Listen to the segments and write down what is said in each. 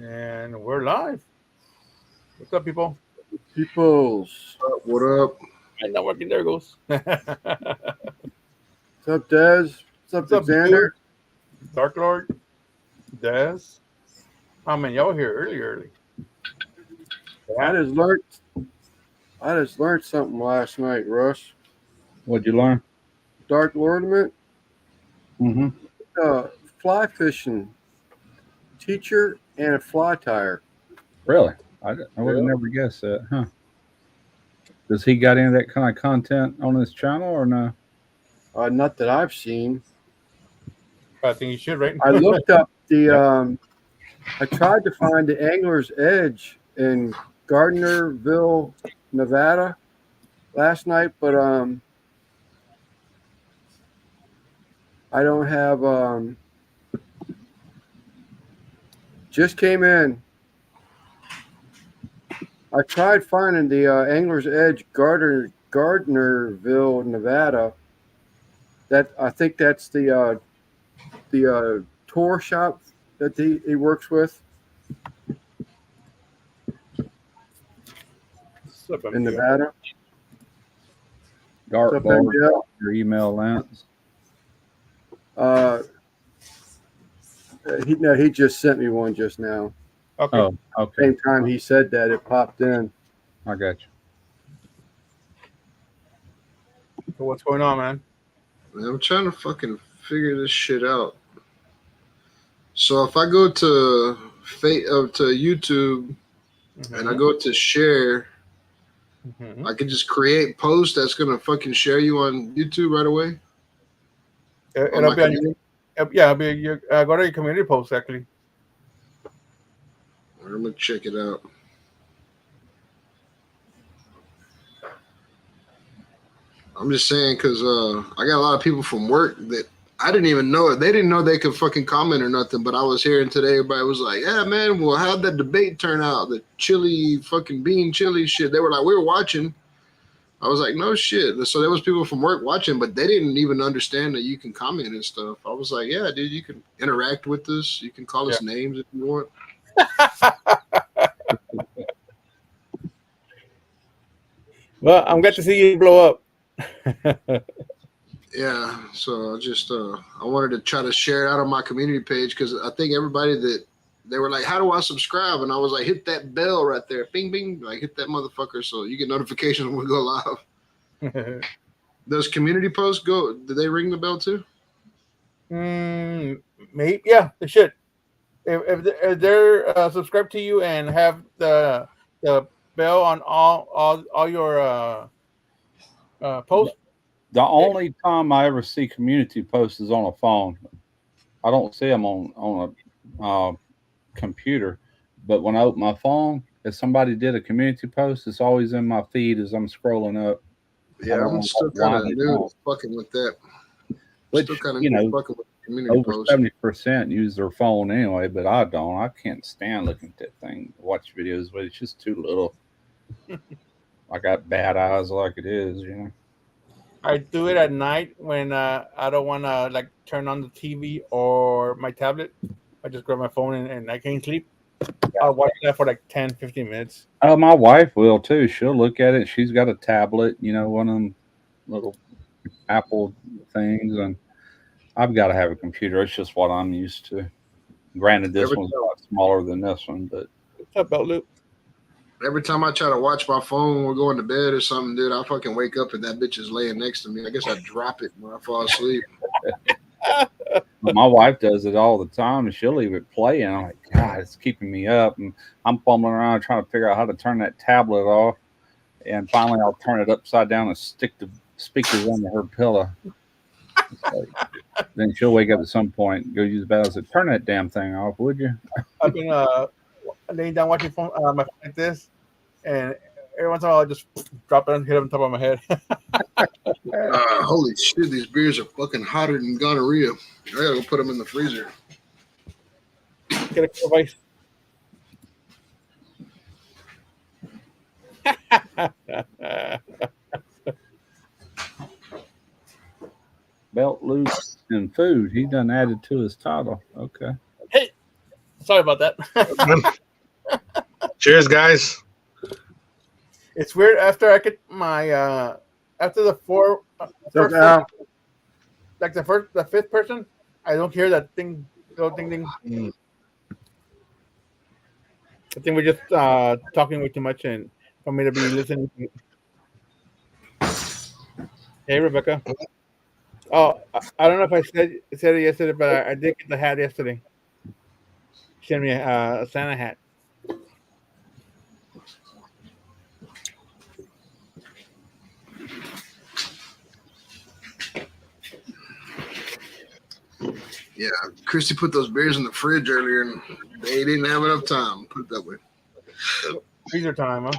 And we're live. What's up, people? Peoples. What up? And not working. There it goes. What's What's up, Des? What's up, up, Xander? dude? Dark Lord, Des. Oh man, y'all were here early. I just learned something last night, Russ. What'd you learn? Dark Lordament, Mm-hmm. fly fishing teacher and a fly tire. Really? I would have never guessed that, huh? Does he got any of that kind of content on his channel or no? Not that I've seen. I think you should, right? I looked up the. I tried to find the Angler's Edge in Gardnerville, Nevada, last night, but I don't have. Just came in. I tried finding the Angler's Edge, Gardnerville, Nevada. I think that's the tour shop that he works with What's up, in MJ? Nevada. Dark What's up, bar, MJ? your email, Lance. He just sent me one just now. Okay. Oh, okay. Same time he said that, it popped in. I got you. So what's going on, man? I'm trying to fucking figure this shit out. So if I go to YouTube and I go to share, I can just create post that's gonna fucking share you on YouTube right away. It'll be on your, it'll be your, go to your community post actually. I'm gonna check it out. I'm just saying because I got a lot of people from work that I didn't even know it. They didn't know they could fucking comment or nothing. But I was hearing today, everybody was like, "Yeah, man, well, how'd that debate turn out? The chili fucking bean chili shit." They were like, "We were watching." I was like, "No shit." So there was people from work watching, but they didn't even understand that you can comment and stuff. I was like, "Yeah, dude, you can interact with us. You can call us names if you want." Well, I'm glad to see you blow up. Yeah, so I wanted to try to share it out on my community page because I think everybody that they were like, "How do I subscribe?" And I was like, "Hit that bell right there, bing bing, like hit that motherfucker so you get notifications when we go live." Does community posts go? Do they ring the bell too? Maybe, yeah, they should. If they're subscribed to you and have the bell on all your posts. The only time I ever see community posts is on a phone. I don't see them on a computer. But when I open my phone, if somebody did a community post, it's always in my feed as I'm scrolling up. Yeah, I'm still kind of new fucking with that. Which, still kind of you know, fucking with community over posts. 70% use their phone anyway, but I don't. I can't stand looking at that thing, watch videos, but it's just too little. I got bad eyes like it is, you know. I do it at night when I don't want to like turn on the TV or my tablet. I just grab my phone and I can't sleep. I'll watch that for like 10, 15 minutes. Oh, my wife will too. She'll look at it. She's got a tablet, you know, one of them little Apple things, and I've got to have a computer. It's just what I'm used to. Granted, this one's a lot smaller than this one, but what's up, Belt Loop? Every time I try to watch my phone when we're going to bed or something, dude, I fucking wake up and that bitch is laying next to me. I guess I drop it when I fall asleep. My wife does it all the time, and she'll leave it playing. I'm like, God, it's keeping me up, and I'm fumbling around trying to figure out how to turn that tablet off. And finally, I'll turn it upside down and stick the speakers under her pillow. Then she'll wake up at some point and go use the bed. I said, "Turn that damn thing off, would you?" I've been laying down watching my phone like this, and every once in a while I just drop it and hit it on top of my head. Holy shit, these beers are fucking hotter than gonorrhea. I gotta go put them in the freezer. Get a cup of ice. Belt loose and food. He done added to his title. Okay. Hey, Sorry about that. Cheers, guys. It's weird after I get my after the So, Al, like the fifth person, I don't hear that thing, little ding ding. Mm. I think we're just talking way too much, and for me to be listening. Hey, Rebecca. Oh, I don't know if I said it yesterday, but I did get the hat yesterday. She sent me a Santa hat. Yeah, Christy put those beers in the fridge earlier, and they didn't have enough time. Put it that way. Freezer time, huh?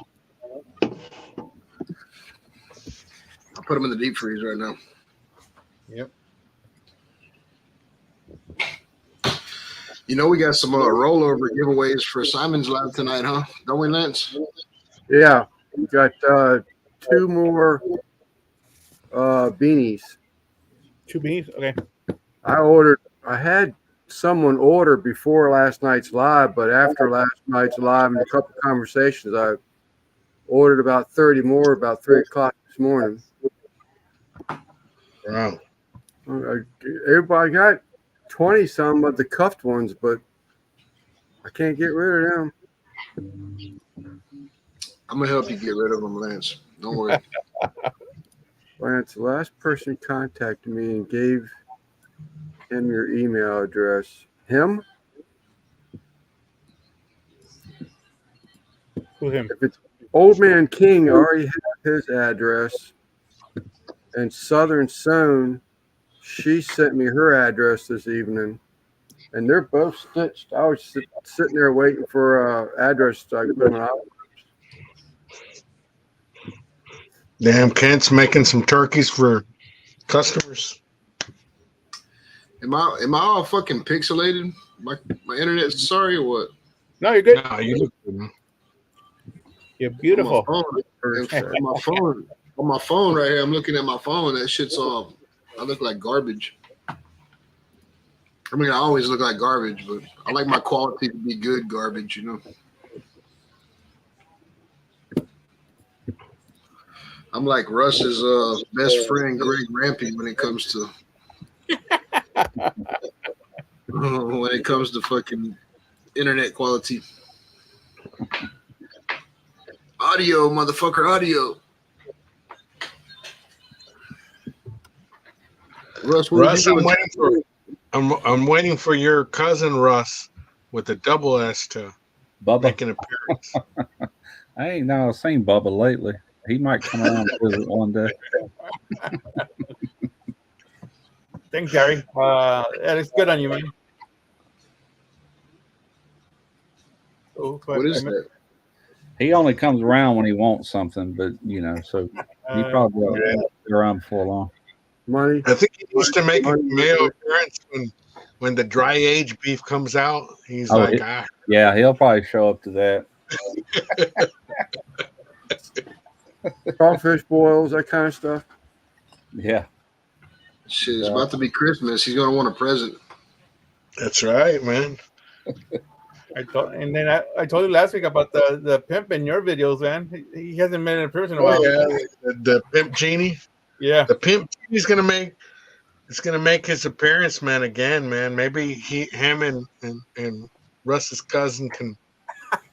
I put them in the deep freeze right now. Yep. You know, we got some rollover giveaways for Simon's Lab tonight, huh? Don't we, Lance? yeah, we got 2 more beanies. 2 beans. Okay. I had someone order before last night's live, but after last night's live and a couple of conversations, I ordered about 30 more about 3 o'clock this morning. Wow. Everybody got 20 some of the cuffed ones, but I can't get rid of them. I'm gonna help you get rid of them, Lance. Don't worry. Lance, the last person contacted me and gave him your email address. Him? Who's him? If it's Old Man King, I already have his address. And Southern Sewn, she sent me her address this evening. And they're both stitched. I was sitting there waiting for address so I could put them out. Damn, Kent's making some turkeys for customers. Am I all fucking pixelated? My internet's sorry or what? No, you're good. No, you look good, man. You're beautiful. On my phone right here, I'm looking at my phone. That shit's all. I look like garbage. I mean, I always look like garbage, but I like my quality to be good garbage, you know. I'm like Russ's best friend, Greg Rampy, when it comes to fucking internet quality. Audio, motherfucker, audio. Russ, I'm waiting for your cousin Russ with a double S to Bubba. make an appearance. I ain't now seen Bubba lately. He might come around and visit one day. Thanks, Gary. That is good on you, man. Oh, What is that? He only comes around when he wants something, but so he probably will be around before long. Money. I think he used to make a male appearance when the dry age beef comes out. He's Yeah, he'll probably show up to that. Crawfish boils, that kind of stuff. Yeah. Shit, it's about to be Christmas. He's gonna want a present. That's right, man. I told you last week about the pimp in your videos, man. He hasn't made an appearance in a while. Yeah, the pimp genie. Yeah, the pimp genie's gonna make his appearance, man, again, man. Maybe him and Russ's cousin can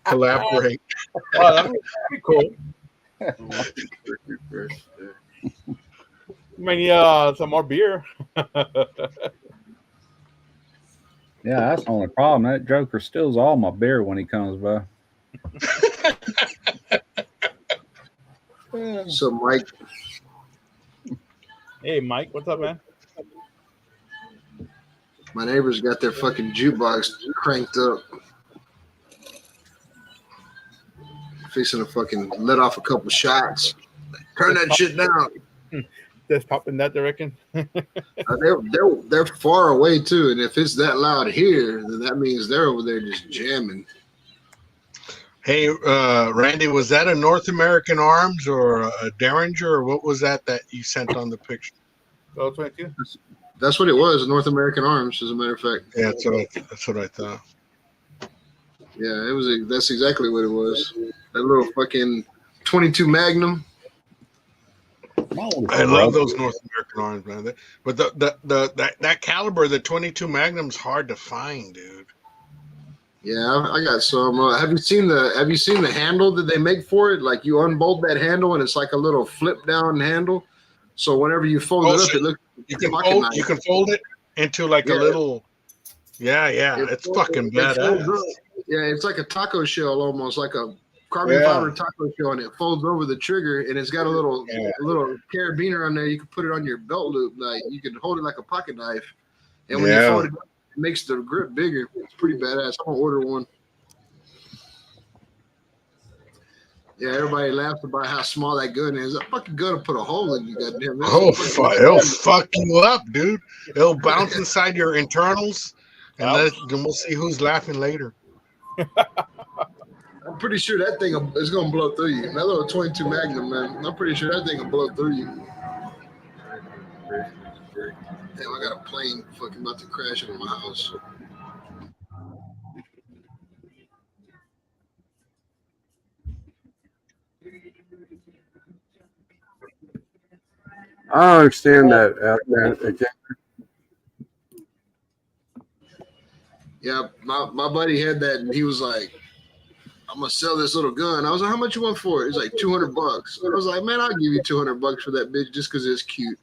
collaborate. Oh, that'd be cool. Maybe some more beer. Yeah, that's the only problem. That Joker steals all my beer when he comes by. So, Mike. Hey, Mike, what's up, man? My neighbors got their fucking jukebox cranked up. Fixing to fucking let off a couple shots. Turn that shit down. Just pop in that direction. They're far away too, and if it's that loud here, then that means they're over there just jamming. Hey, Randy, was that a North American Arms or a Derringer, or what was that you sent on the picture? 22. That's what it was, North American Arms, as a matter of fact. Yeah, that's what I thought. Yeah, it was. That's exactly what it was. That little fucking 22 Magnum. I love those North American arms, man. But that caliber, the 22 Magnum's hard to find, dude. Yeah, I got some. Have you seen the handle that they make for it? Like you unbolt that handle and it's like a little flip down handle. So whenever you fold it up, it looks you can fold it into like a little. Yeah, it's fucking badass. Yeah, it's like a taco shell almost, like a carbon fiber taco shell, and it folds over the trigger, and it's got a little carabiner on there. You can put it on your belt loop, like you can hold it like a pocket knife, and when you fold it up, it makes the grip bigger. It's pretty badass. I'm gonna order one. Yeah, everybody laughs about how small that gun is. That fucking gun will put a hole in you, goddamn. It'll fuck you up, dude. It'll bounce inside your internals, and then we'll see who's laughing later. I'm pretty sure that thing is gonna blow through you. That little 22 Magnum, man. I'm pretty sure that thing will blow through you. Damn, I got a plane fucking about to crash into my house. I don't understand that. Yeah, my buddy had that, and he was like, "I'm gonna sell this little gun." I was like, "How much you want for it?" He's like, $200. I was like, "Man, I'll give you $200 for that bitch just because it's cute."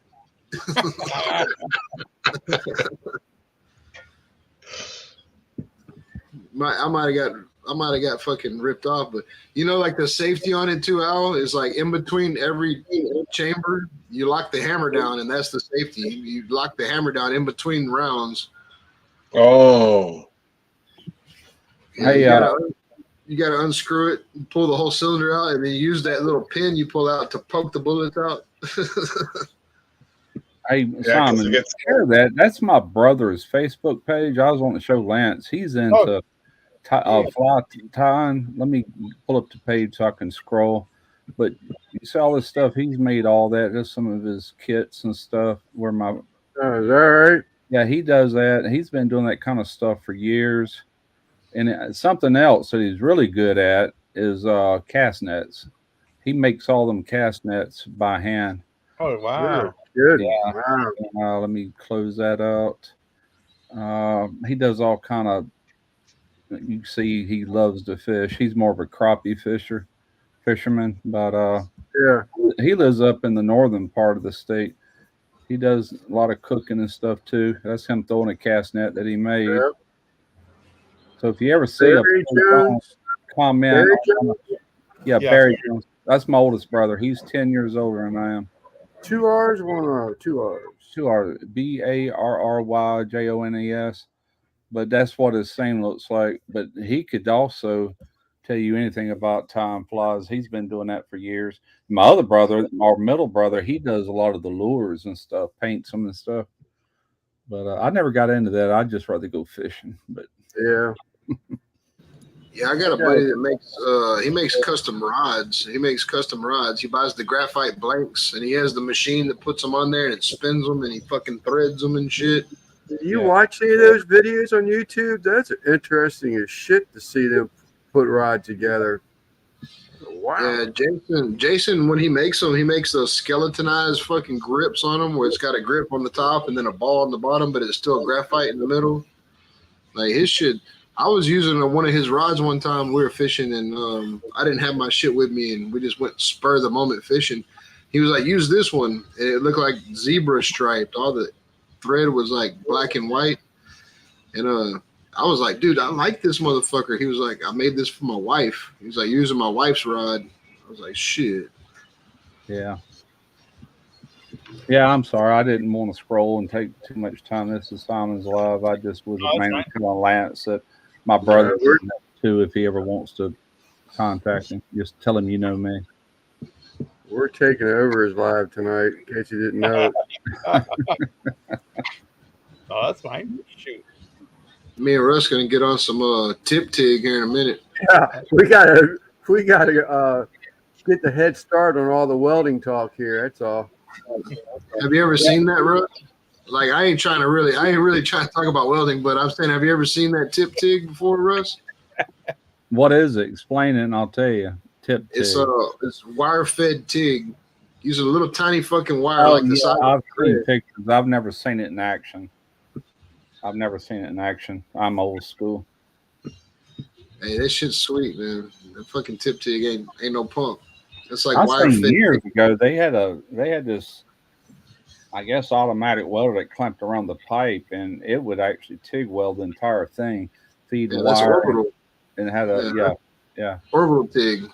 I might have got fucking ripped off, but you know, like the safety on it too, Al, is like in between every chamber, you lock the hammer down, and that's the safety. You lock the hammer down in between rounds. Oh. Hey, you gotta unscrew it, pull the whole cylinder out, and then use that little pin you pull out to poke the bullets out. Hey, Simon, that's my brother's Facebook page. I was wanting to show Lance. He's into fly tying. Let me pull up the page so I can scroll. But you see all this stuff. He's made all that. Just some of his kits and stuff. Where my is that right? Yeah, he does that. He's been doing that kind of stuff for years. And something else that he's really good at is cast nets. He makes all them cast nets by hand. Oh, wow. Good. Yeah. Wow. Let me close that out. He does all kind of. You see, he loves to fish. He's more of a crappie fisherman, but he lives up in the northern part of the state. He does a lot of cooking and stuff too. That's him throwing a cast net that he made. Yep. So if you ever see a comment, Barry Jones. That's my oldest brother. He's 10 years older than I am. 2 R's, 1 R, 2 R's. 2 R's. BARRYJONES. But that's what his name looks like. But he could also tell you anything about time flies. He's been doing that for years. My other brother, our middle brother, he does a lot of the lures and stuff, paints them and stuff. But I never got into that. I'd just rather go fishing. But yeah. Yeah, I got a buddy that makes custom rods. He makes custom rods. He buys the graphite blanks, and he has the machine that puts them on there, and it spins them, and he fucking threads them and shit. Do you watch any of those videos on YouTube? That's interesting as shit to see them put rods together. Wow. Yeah, Jason, when he makes them, he makes those skeletonized fucking grips on them, where it's got a grip on the top and then a ball on the bottom, but it's still graphite in the middle. Like his shit. I was using one of his rods one time. We were fishing, and I didn't have my shit with me, and we just went spur of the moment fishing. He was like, "Use this one." And it looked like zebra striped. All the thread was like black and white. And I was like, "Dude, I like this motherfucker." He was like, "I made this for my wife." He was like, "Using my wife's rod." I was like, "Shit." Yeah. Yeah, I'm sorry. I didn't want to scroll and take too much time. This is Simon's Live. I just was mainly telling Lance that my brother too, if he ever wants to contact him, just tell him you know me. We're taking over his live tonight, in case you didn't know. Oh, that's fine. Shoot. Me and Russ gonna get on some tip tig here in a minute. Yeah, we gotta get the head start on all the welding talk here. That's all. Have you ever seen that, Russ? Like, I ain't really trying to talk about welding, but I'm saying, have you ever seen that tip tig before, Russ? What is it? Explain it, and I'll tell you. Tip It's TIG. it's wire fed TIG. Use a little tiny fucking wire Oh like the yeah, size. I've of a seen thread. pictures. I've never seen it in action. I'm old school. Hey, that shit's sweet, man. That fucking tip TIG ain't no pump. It's like I wire seen fed. years ago they had this, I guess, automatic welder that clamped around the pipe, and it would actually TIG weld the entire thing, feed Yeah, that's wire, orbital. and it had a yeah. Orbital TIG.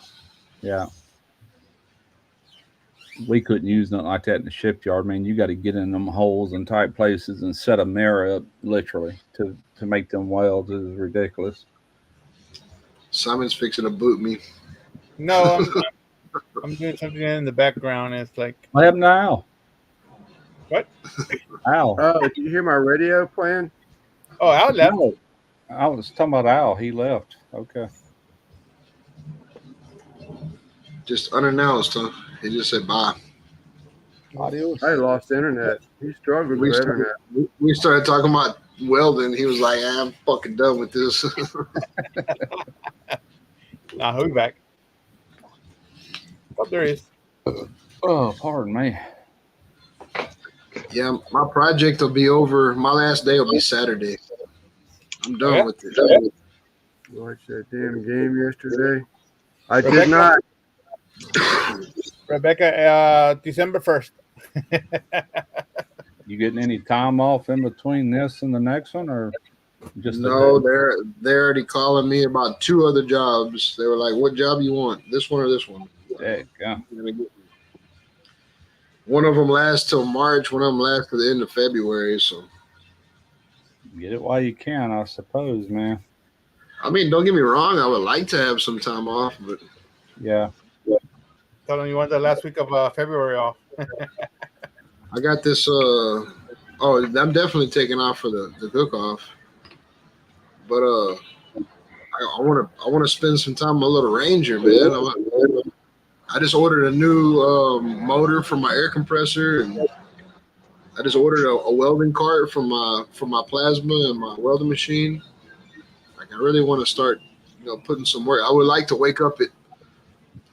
We couldn't use nothing like that in the shipyard. I mean, you got to get in them holes and tight places and set a mirror up literally to make them welds. It is ridiculous. Simon's fixing to boot me. No, I'm doing something in the background. It's like, What happened to Al? what? Al. Oh, did you hear my radio playing? Oh, Al left. No, I was talking about Al. He left. Okay. Just unannounced, huh? He just said bye. Adios. I lost internet. He struggled We with started, internet. we started talking about welding. He was like, I'm fucking done with this. Nah, he'll be back. Oh, there he is. Oh, pardon me. Yeah, my project will be over. My last day will be Saturday. I'm done Yeah? with it. Watched that damn game yesterday. I Rebecca? did not. Rebecca, December 1st. You getting any time off in between this and the next one, or just No, they're already calling me about 2 other jobs. They were like, "What job you want? This one or this one?" Heck, yeah. One of them lasts till March. One of them lasts to the end of February. So, Get it while you can, I suppose, man. I mean, don't get me wrong. I would like to have some time off, but Yeah. Tell them you want the last week of February off. I got this. I'm definitely taking off for the cook off. But I want to spend some time on a little Ranger, man. I just ordered a new motor for my air compressor, and I just ordered a welding cart for my plasma and my welding machine. Like, I really want to start, putting some work. I would like to wake up at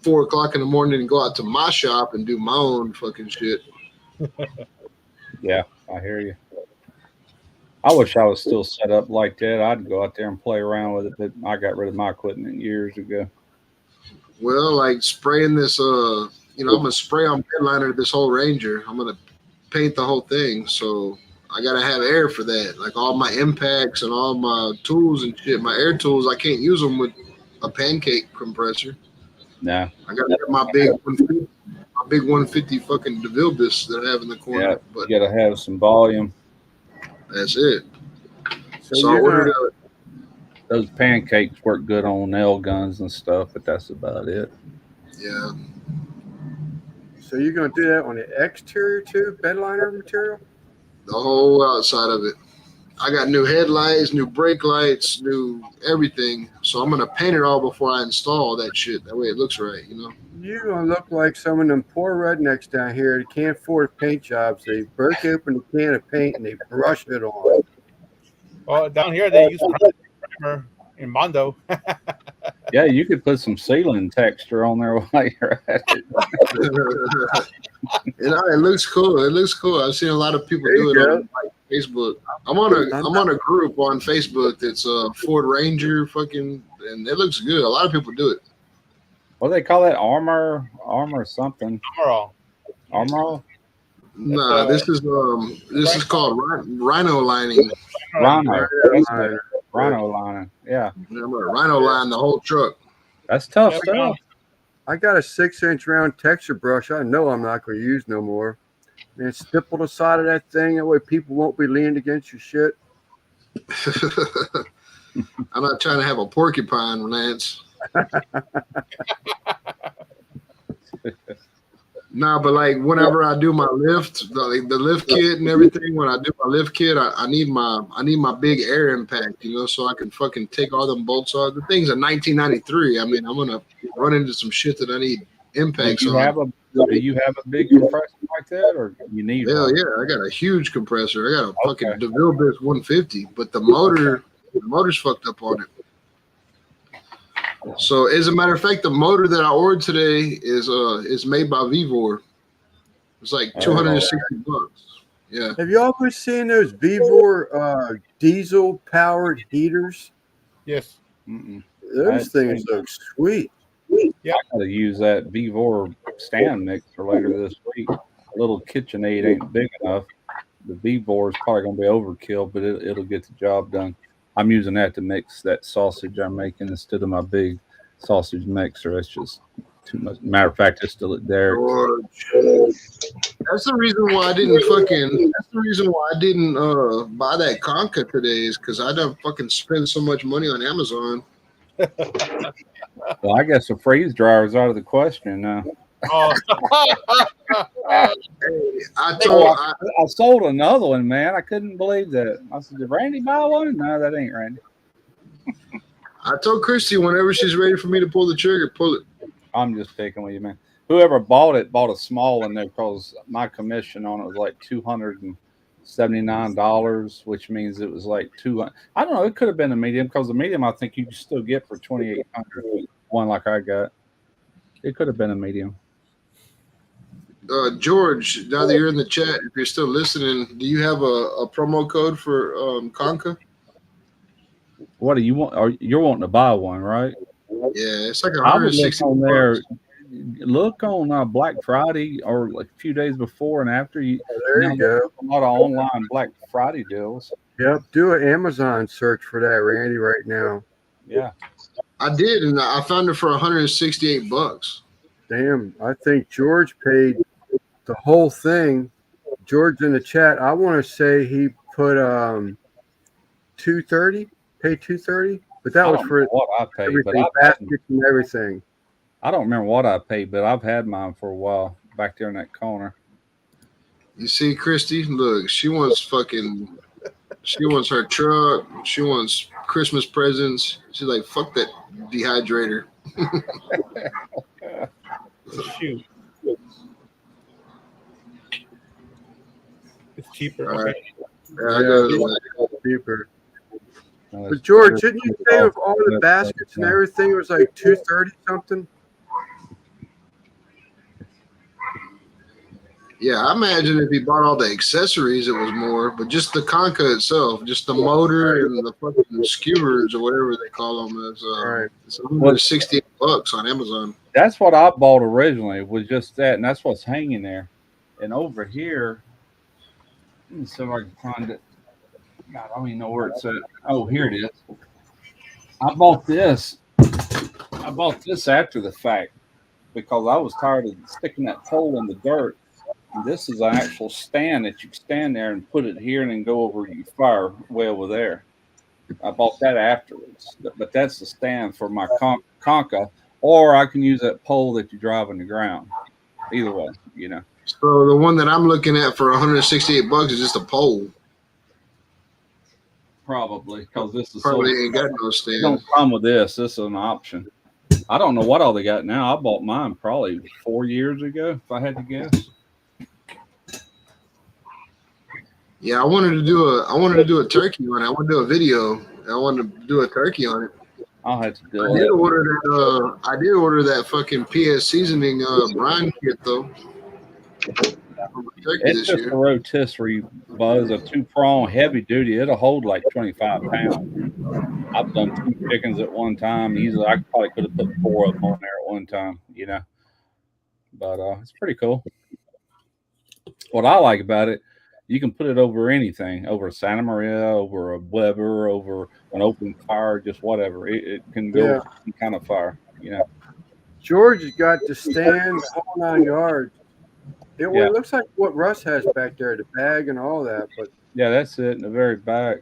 4 o'clock in the morning and go out to my shop and do my own fucking shit. Yeah, I hear you. I wish I was still set up like that. I'd go out there and play around with it, but I got rid of my equipment years ago. Well, like spraying this, I'm gonna spray on bedliner this whole Ranger. I'm gonna paint the whole thing, so I gotta have air for that. Like all my impacts and all my tools and shit. My air tools, I can't use them with a pancake compressor. Nah. I gotta have my big 150 fucking DeVille discs that I have in the corner. Yeah, But you got to have some volume. that's it. So I you're ordered gonna, Those pancakes work good on nail guns and stuff, but that's about it. Yeah. so you're gonna do that on the exterior too, bedliner material? The whole outside of it. I got new headlights, new brake lights, new everything. So I'm gonna paint it all before I install that shit. That way it looks right, You're gonna look like some of them poor rednecks down here that can't afford paint jobs. They break open a can of paint and they brush it on. Well, down here they use primer in Mondo. Yeah, you could put some ceiling texture on there while you're at it. It looks cool. It looks cool. I've seen a lot of people There do you it go. on Facebook. I'm on a group on Facebook that's Ford Ranger fucking, and it looks good. A lot of people do it. What do they call that? Armor something. Overall. Armor? Nah, this is called rhino lining. Rhino. Right. Rhino lining. Yeah. Rhino line the whole truck. That's tough Yeah, stuff. I got a 6-inch round texture brush. I know I'm not gonna use no more. Man, stipple the side of that thing. That way people won't be leaning against your shit. I'm not trying to have a porcupine, Lance. Nah, but like whenever I do my lift, the lift kit and everything, when I do my lift kit, I need my big air impact, so I can fucking take all them bolts off. The thing's a 1993. I mean, I'm gonna run into some shit that I need impacts Do on. you have a big compressor like that, or you need Hell one? yeah, I got a huge compressor. I got a fucking Okay. DeVille Disc 150, but the motor's fucked up on it. So, as a matter of fact, the motor that I ordered today is made by Vivor. It's like $260. Yeah. Have y'all ever seen those Vivor diesel powered heaters? Yes. Mm-mm. Those things look sweet. I gotta use that Vivor stand mixer later this week. A little KitchenAid ain't big enough. The Vivor is probably gonna be overkill, but it'll get the job done. I'm using that to mix that sausage I'm making instead of my big sausage mixer. It's just too much. Matter of fact, it's still at Derek's. That's the reason why I didn't That's the reason why I didn't buy that Conca today is because I done fucking spend so much money on Amazon. Well, I guess the freeze dryer is out of the question now. Oh. I I sold another one, man. I couldn't believe that. I said, "Did Randy buy one?" No, that ain't Randy. I told Christy whenever she's ready for me to pull the trigger, pull it. I'm just picking with you, man. Whoever bought it bought a small one there because my commission on it was like $279, which means it was like $200. I don't know. It could have been a medium because the medium I think you can still get for $2,800. One like I got. It could have been a medium. George, now that you're in the chat, if you're still listening, do you have a promo code for Conca? What do you want? You're wanting to buy one, right? Yeah, it's like I would look on there. $160. Look on Black Friday or like a few days before and after. There you go. A lot of online Black Friday deals. Yep. Do an Amazon search for that, Randy, right now. Yeah. I did, and I found it for $168. Damn, I think George paid the whole thing. George in the chat, I want to say he put $230, paid $230, but that was for what I paid, everything, baskets and everything. I don't remember what I paid, but I've had mine for a while back there in that corner. You see, Christy, look, she wants her truck. She wants Christmas presents. She's like, fuck that dehydrator. Shoot. It's cheaper. All right. It's cheaper. But George, didn't you say with all the baskets and everything, it was like $230 something? Yeah, I imagine if he bought all the accessories, it was more. But just the Conca itself, just the motor and the fucking skewers or whatever they call them, it's $168 on Amazon. That's what I bought originally, was just that, and that's what's hanging there. And over here, let me see if I can find it. God, I don't even know where it's at. Oh, here it is. I bought this. I bought this after the fact because I was tired of sticking that pole in the dirt. And this is an actual stand that you can stand there and put it here and then go over your fire way over there. I bought that afterwards, but that's the stand for my Conca, or I can use that pole that you drive in the ground. Either way, you know. So the one that I'm looking at for $168 is just a pole. Probably because this is probably ain't got no stand. Don't come with this. This is an option. I don't know what all they got now. I bought mine probably 4 years ago, if I had to guess. Yeah, I wanted to do a turkey on it. I want to do a video. I wanted to do a turkey on it. I'll have to do it. I did order that fucking PS seasoning brine kit though. It's just a rotisserie, Buzz, a 2-prong heavy duty. It'll hold like 25 pounds. I've done 2 chickens at one time. Easily, I probably could have put 4 of them on there at one time, you know. But it's pretty cool. What I like about it, you can put it over anything, over a Santa Maria, over a Weber, over an open fire, just whatever. It can go over any kind of fire, you know. George has got the stand, the whole 9 yards. It looks like what Russ has back there, the bag and all that. But yeah, that's it in the very back.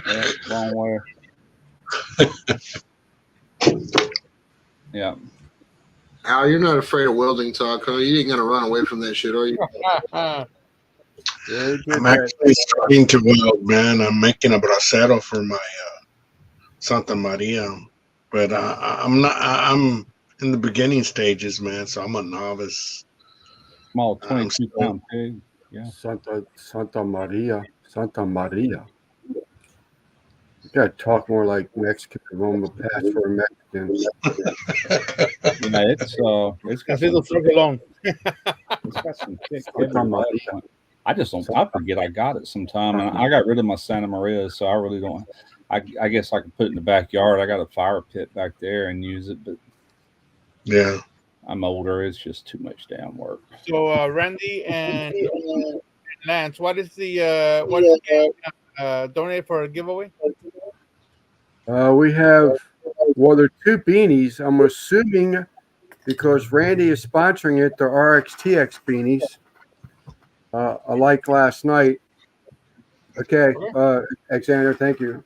Yeah, wrong way. Yeah. Al, you're not afraid of welding talk, huh? You ain't gonna run away from that shit, are you? I'm actually starting to weld, man. I'm making a bracero for my Santa Maria, but I'm not. I'm in the beginning stages, man. So I'm a novice. Small 22-pound pig. Yeah. Santa Maria. Gotta talk more like Mexican. I'm a pass for a Mexican. Yeah, it's got Francisco some, truck alone. it's got some thick, I'm heavy talking about lead on it. I just don't. I forget I got it sometime, and I got rid of my Santa Maria, so I really don't. I guess I could put it in the backyard. I got a fire pit back there and use it, but Yeah. I'm older. It's just too much damn work. So Randy and Lance, what is the what donate for a giveaway? We have, well, there are two beanies. I'm assuming because Randy is sponsoring it, the RXTX beanies. Like last night. Okay, Okay. Alexander, thank you.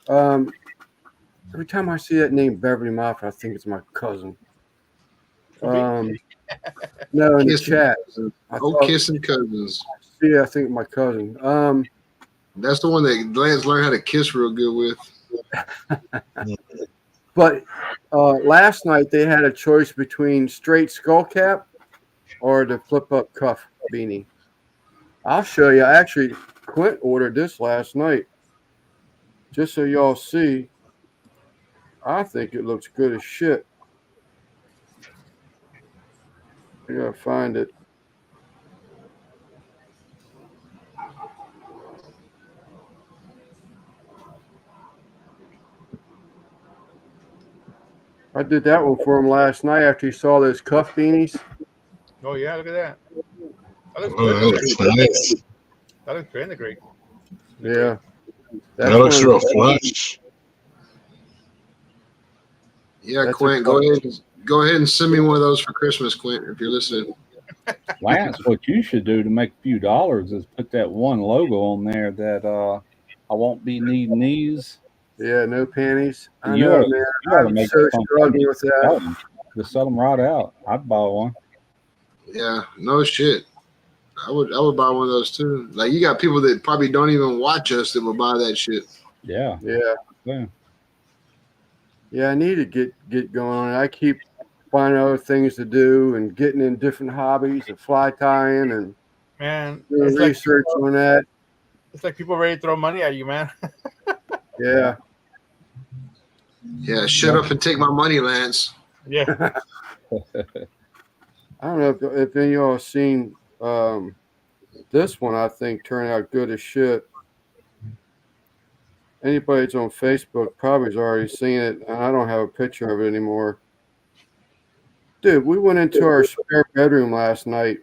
Every time I see that name Beverly Moffat, I think it's my cousin. Could be. No, in the Kissing chat. cousins. I Oh, thought, kissing cousins. yeah, I think my cousin. That's the one that Lance learned how to kiss real good with. But last night they had a choice between straight skull cap or the flip up cuff beanie. I'll show you. Actually, Clint ordered this last night. Just so y'all see, I think it looks good as shit. I gotta find it. I did that one for him last night after he saw those cuff beanies. Oh yeah, look at that. That looks Oh, good. that looks nice. That looks great in the great. Yeah, That that's looks one. real flush. Yeah, That's Quint, go ahead and send me one of those for Christmas, Quint, if you're listening. Lance, what you should do to make a few dollars is put that one logo on there that I won't be needing these. Yeah, no panties. I You know, ought to, man. you ought to I'm make so something. struggling with that. Just sell them right out. I'd buy one. Yeah, no shit. I would buy one of those too. Like you got people that probably don't even watch us that would buy that shit. Yeah. Yeah, yeah. I need to get going on. I keep finding other things to do and getting in different hobbies and fly tying and Man, doing research on that. it's like people ready to throw money at you, man. Yeah. Yeah, shut up and take my money, Lance. Yeah. I don't know if any of y'all have seen this one. I think turned out good as shit. Anybody that's on Facebook probably has already seen it, and I don't have a picture of it anymore. Dude, we went into our spare bedroom last night,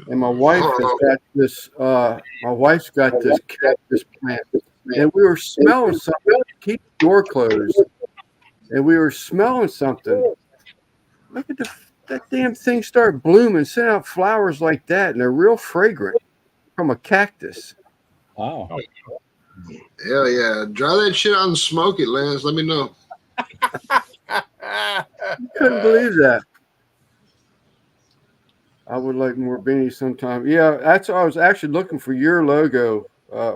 and my wife has got this. My wife's got this cactus plant, and we were smelling something. Keep the door closed, and we were smelling something. Look at that damn thing start blooming, send out flowers like that, and they're real fragrant from a cactus. Wow. Hell yeah. Dry that shit out and smoke it, Lance. Let me know. Couldn't believe that. I would like more beanies sometime. Yeah, that's I was actually looking for your logo,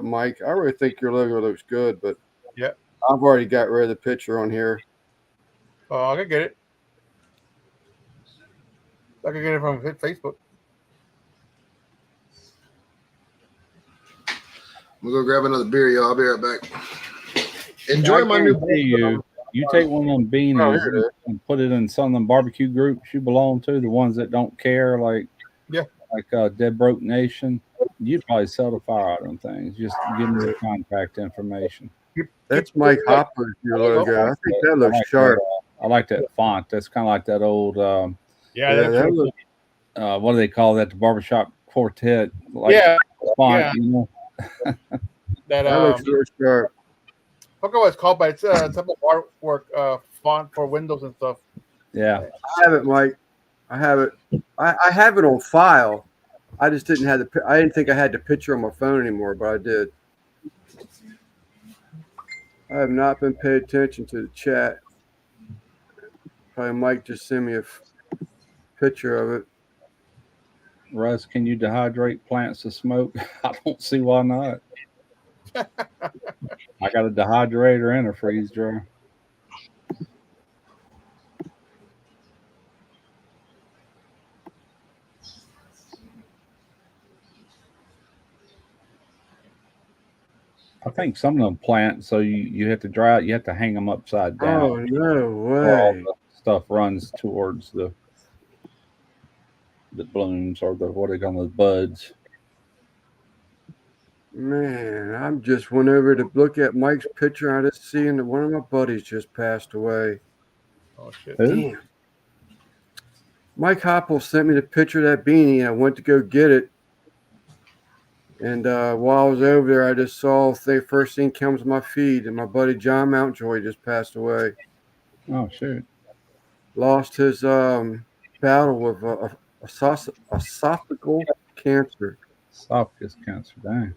Mike. I really think your logo looks good, but Yeah. I've already got rid of the picture on here. Oh, I can get it. I can get it from Facebook. We'll go grab another beer, y'all. I'll be right back. Enjoy my new You take one of them beanies here it is. and put it in some of them barbecue groups you belong to, the ones that don't care, like Dead Broke Nation. You'd probably sell the fire out of them things. Just give them your contact information. That's Mike Hopper's your logo. I think that looks sharp. I like that font. That's kind of like that old. That looks. What do they call that? The barbershop quartet. Like font, you know. That looks real sharp. I forgot what it's called, but it's a type of artwork font for Windows and stuff. Yeah. I have it, Mike. I have it. I have it on file. I just didn't have the. I didn't think I had the picture on my phone anymore, but I did. I have not been paying attention to the chat. Probably Mike just sent me a picture of it. Russ, can you dehydrate plants to smoke? I don't see why not. I got a dehydrator and a freeze dryer. I think some of them plant, so you have to dry it. You have to hang them upside down. Oh, no Or all way. the stuff runs towards the blooms or what they call those buds. Man, I just went over to look at Mike's picture. I just seen that one of my buddies just passed away. Oh shit. Who? Damn. Mike Hoppel sent me the picture of that beanie, and I went to go get it. And while I was over there, I just saw the first thing comes to my feed, and my buddy John Mountjoy just passed away. Oh shoot! Lost his battle with esophageal cancer. Esophagus cancer. Dang.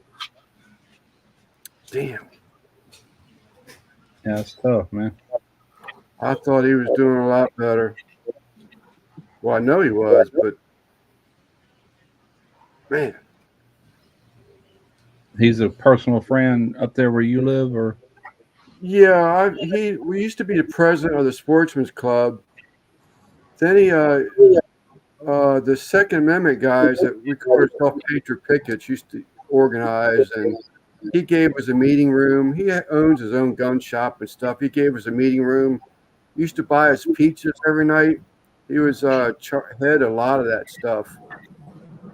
Damn. Yeah, it's tough, man. I thought he was doing a lot better. Well, I know he was, but man. He's a personal friend up there where you live, or Yeah, we used to be the president of the Sportsman's Club. Then he the Second Amendment guys that we call ourselves Patriot Pickets used to organize, and he gave us a meeting room. He owns his own gun shop and stuff. He gave us a meeting room. Used to buy us pizzas every night. He was head a lot of that stuff,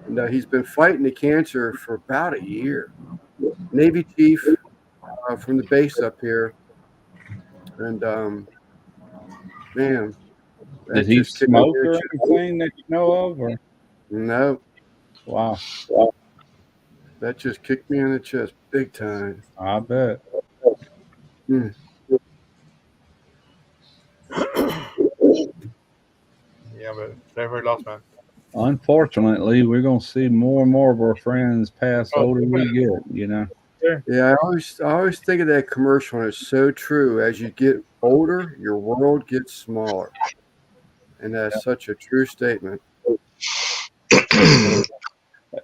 and he's been fighting the cancer for about a year. Navy chief from the base up here, and man, did he smoke or anything that you know of? Or no? Wow, that just kicked me in the chest big time. I bet. Mm. Yeah, but very lost, man. Unfortunately, we're gonna see more and more of our friends pass the older we get. You know. Yeah, I always think of that commercial, and it's so true. As you get older, your world gets smaller, and that's such a true statement.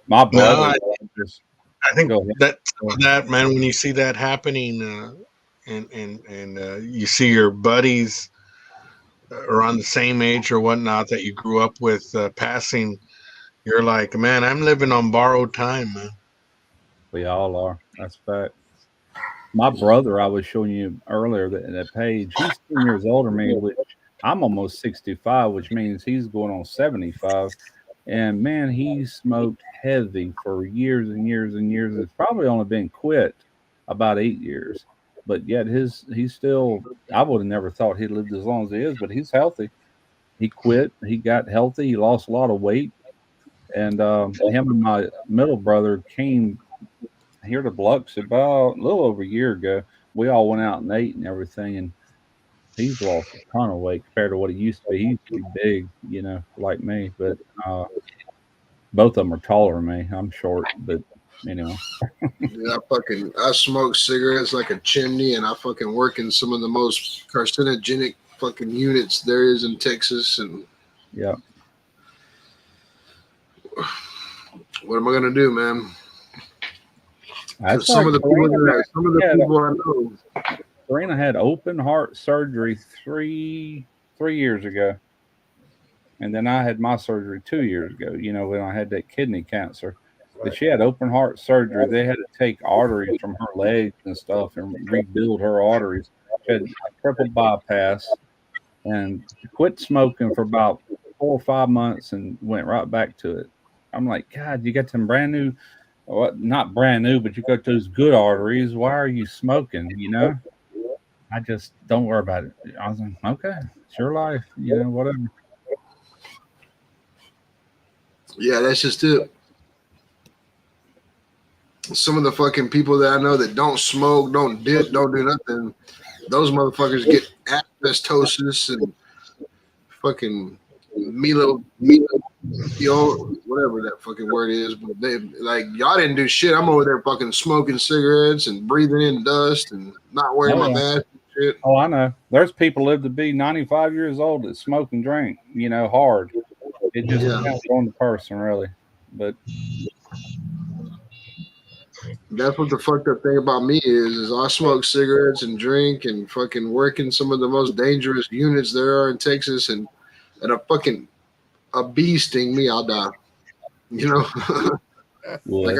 My brother. I think that man, when you see that happening, and you see your buddies around the same age or whatnot that you grew up with passing, you're like, man, I'm living on borrowed time, man. We all are. That's fact. My brother, I was showing you earlier that page. He's 10 years older than me, which I'm almost 65, which means he's going on 75. And man, he smoked heavy for years and years and years. It's probably only been quit about 8 years, but yet he's still. I would have never thought he lived as long as he is, but he's healthy. He quit. He got healthy. He lost a lot of weight, and him and my middle brother came here to Biloxi about a little over a year ago. We all went out and ate and everything, and he's lost a ton of weight compared to what he used to be. He used to be big, you know, like me, but both of them are taller than me. I'm short, but anyway. Yeah, I smoke cigarettes like a chimney, and I fucking work in some of the most carcinogenic fucking units there is in Texas, and yeah. What am I gonna do, man? That's some like of the people I know. Serena had open heart surgery three years ago, and then I had my surgery 2 years ago. You know, when I had that kidney cancer, but she had open heart surgery. They had to take arteries from her legs and stuff and rebuild her arteries. She had a triple bypass and quit smoking for about 4 or 5 months and went right back to it. I'm like, God, you got some brand new. Well, not brand new, but you got those good arteries. Why are you smoking? You know, I just don't worry about it. I was like, okay, it's your life, you know, whatever. Yeah, that's just it. Some of the fucking people that I know that don't smoke, don't dip, don't do nothing, those motherfuckers get asbestosis and fucking whatever that fucking word is, but they like y'all didn't do shit. I'm over there fucking smoking cigarettes and breathing in dust and not wearing my mask and shit. Oh, I know. There's people live to be 95 years old that smoke and drink, you know, hard. It just depends on the person, really. But that's what the fucked up thing about me is I smoke cigarettes and drink and fucking work in some of the most dangerous units there are in Texas, and a bee sting me, I'll die. You know? Like Would.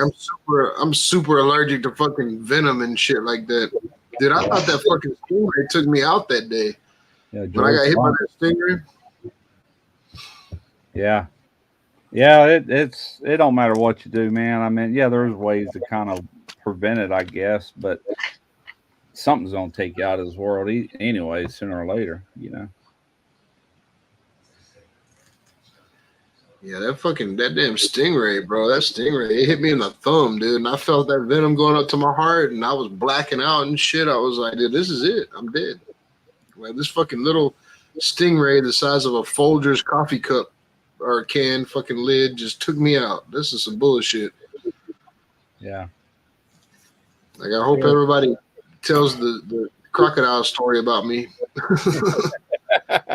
I'm super allergic to fucking venom and shit like that. Dude, I thought that fucking stingray took me out that day. Yeah, When I got hit by George. that stingray. Yeah. It don't matter what you do, man. I mean, yeah, there's ways to kind of prevent it, I guess, but something's gonna take you out of this world anyway, sooner or later. Yeah, that damn stingray, bro. That stingray, it hit me in the thumb, dude. And I felt that venom going up to my heart, and I was blacking out and shit. I was like, dude, this is it. I'm dead. Like this fucking little stingray the size of a Folgers coffee cup or a can fucking lid just took me out. This is some bullshit. Yeah. Like I hope everybody tells the crocodile story about me.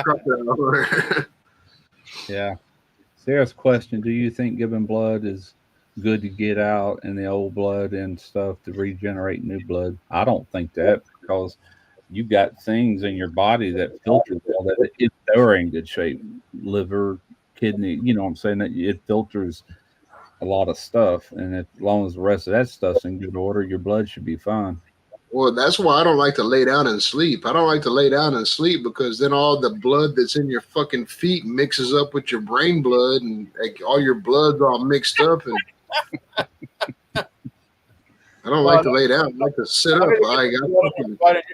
Crocodile. Yeah. Serious question. Do you think giving blood is good to get out and the old blood and stuff to regenerate new blood? I don't think that, because you got things in your body that filter all that if they're in good shape. Liver, kidney, you know what I'm saying? It filters a lot of stuff. And as long as the rest of that stuff's in good order, your blood should be fine. Well, that's why I don't like to lay down and sleep. I don't like to lay down and sleep because then all the blood that's in your fucking feet mixes up with your brain blood, and like all your blood's all mixed up. And I don't like to lay down. I like to sit up.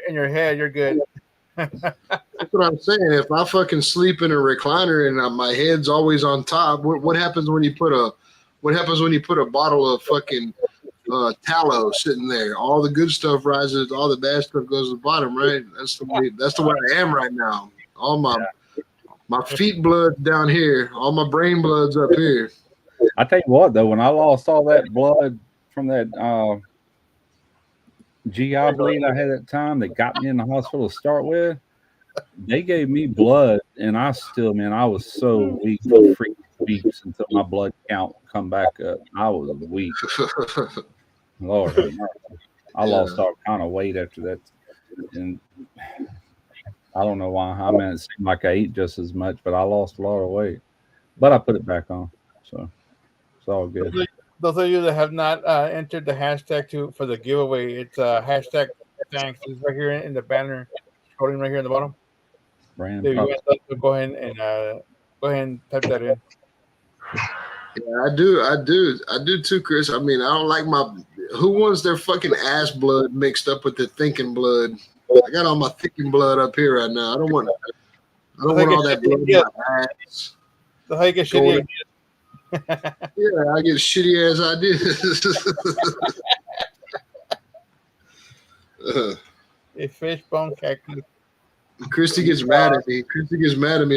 In your head, you're good. That's what I'm saying. If I fucking sleep in a recliner and my head's always on top, what happens when you put a bottle of fucking tallow sitting there? All the good stuff rises, all the bad stuff goes to the bottom, right? That's the way I am right now. All my feet blood down here, all my brain blood's up here. I tell you what, though, when I lost all that blood from that GI bleed I had at the time that got me in the hospital to start with, they gave me blood, and I was so weak for 3 weeks until my blood count come back up. I was weak. Lord, I lost all kind of weight after that, and I don't know why. I mean, it seemed like I ate just as much, but I lost a lot of weight. But I put it back on, so it's all good. Those of you that have not entered the hashtag for the giveaway, it's hashtag thanks. It's right here in the banner, scrolling right here in the bottom. Brand If you want to go ahead and type that in. Yeah, I do too, Chris. I mean, I don't like who wants their fucking ass blood mixed up with the thinking blood. I got all my thinking blood up here right now. I don't want all that blood in my ass. So how you get shitty ideas? Yeah, I get shitty ass ideas. A fishbone cactus. Christy gets mad at me.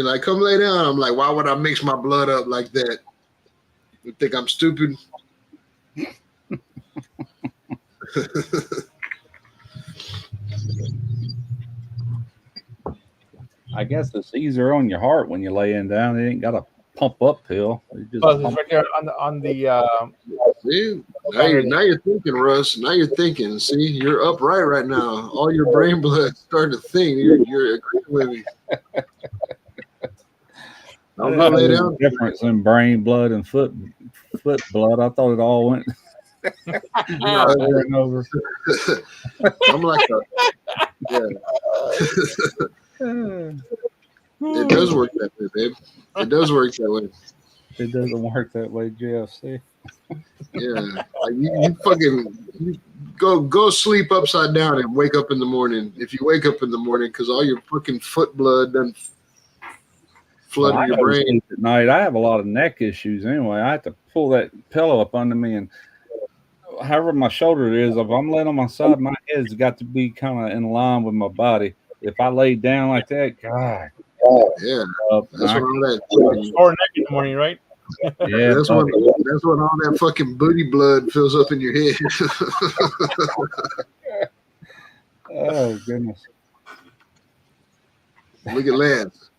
Like, come lay down. I'm like, why would I mix my blood up like that? You think I'm stupid? I guess it's easier on your heart when you're laying down. It ain't got a pump up pill. It's right there on the. See, now you're thinking, Russ. Now you're thinking. See, you're upright right now. All your brain blood starting to think. You're agreeing with me. I'm gonna lay down. Difference in brain blood and foot blood. I thought it all went over and over. I'm like It does work that way, babe. It does work that way. It doesn't work that way, JFC. Yeah, like you go sleep upside down and wake up in the morning. If you wake up in the morning, because all your fucking foot blood done flooded your brain at night. I have a lot of neck issues anyway. I have to pull that pillow up under me, and however my shoulder is, if I'm laying on my side, my head's got to be kind of in line with my body. If I lay down like that, God. Yeah, that's what all that sore neck in the morning, right? Yeah, that's when all that fucking booty blood fills up in your head. Oh goodness! Look at Lance.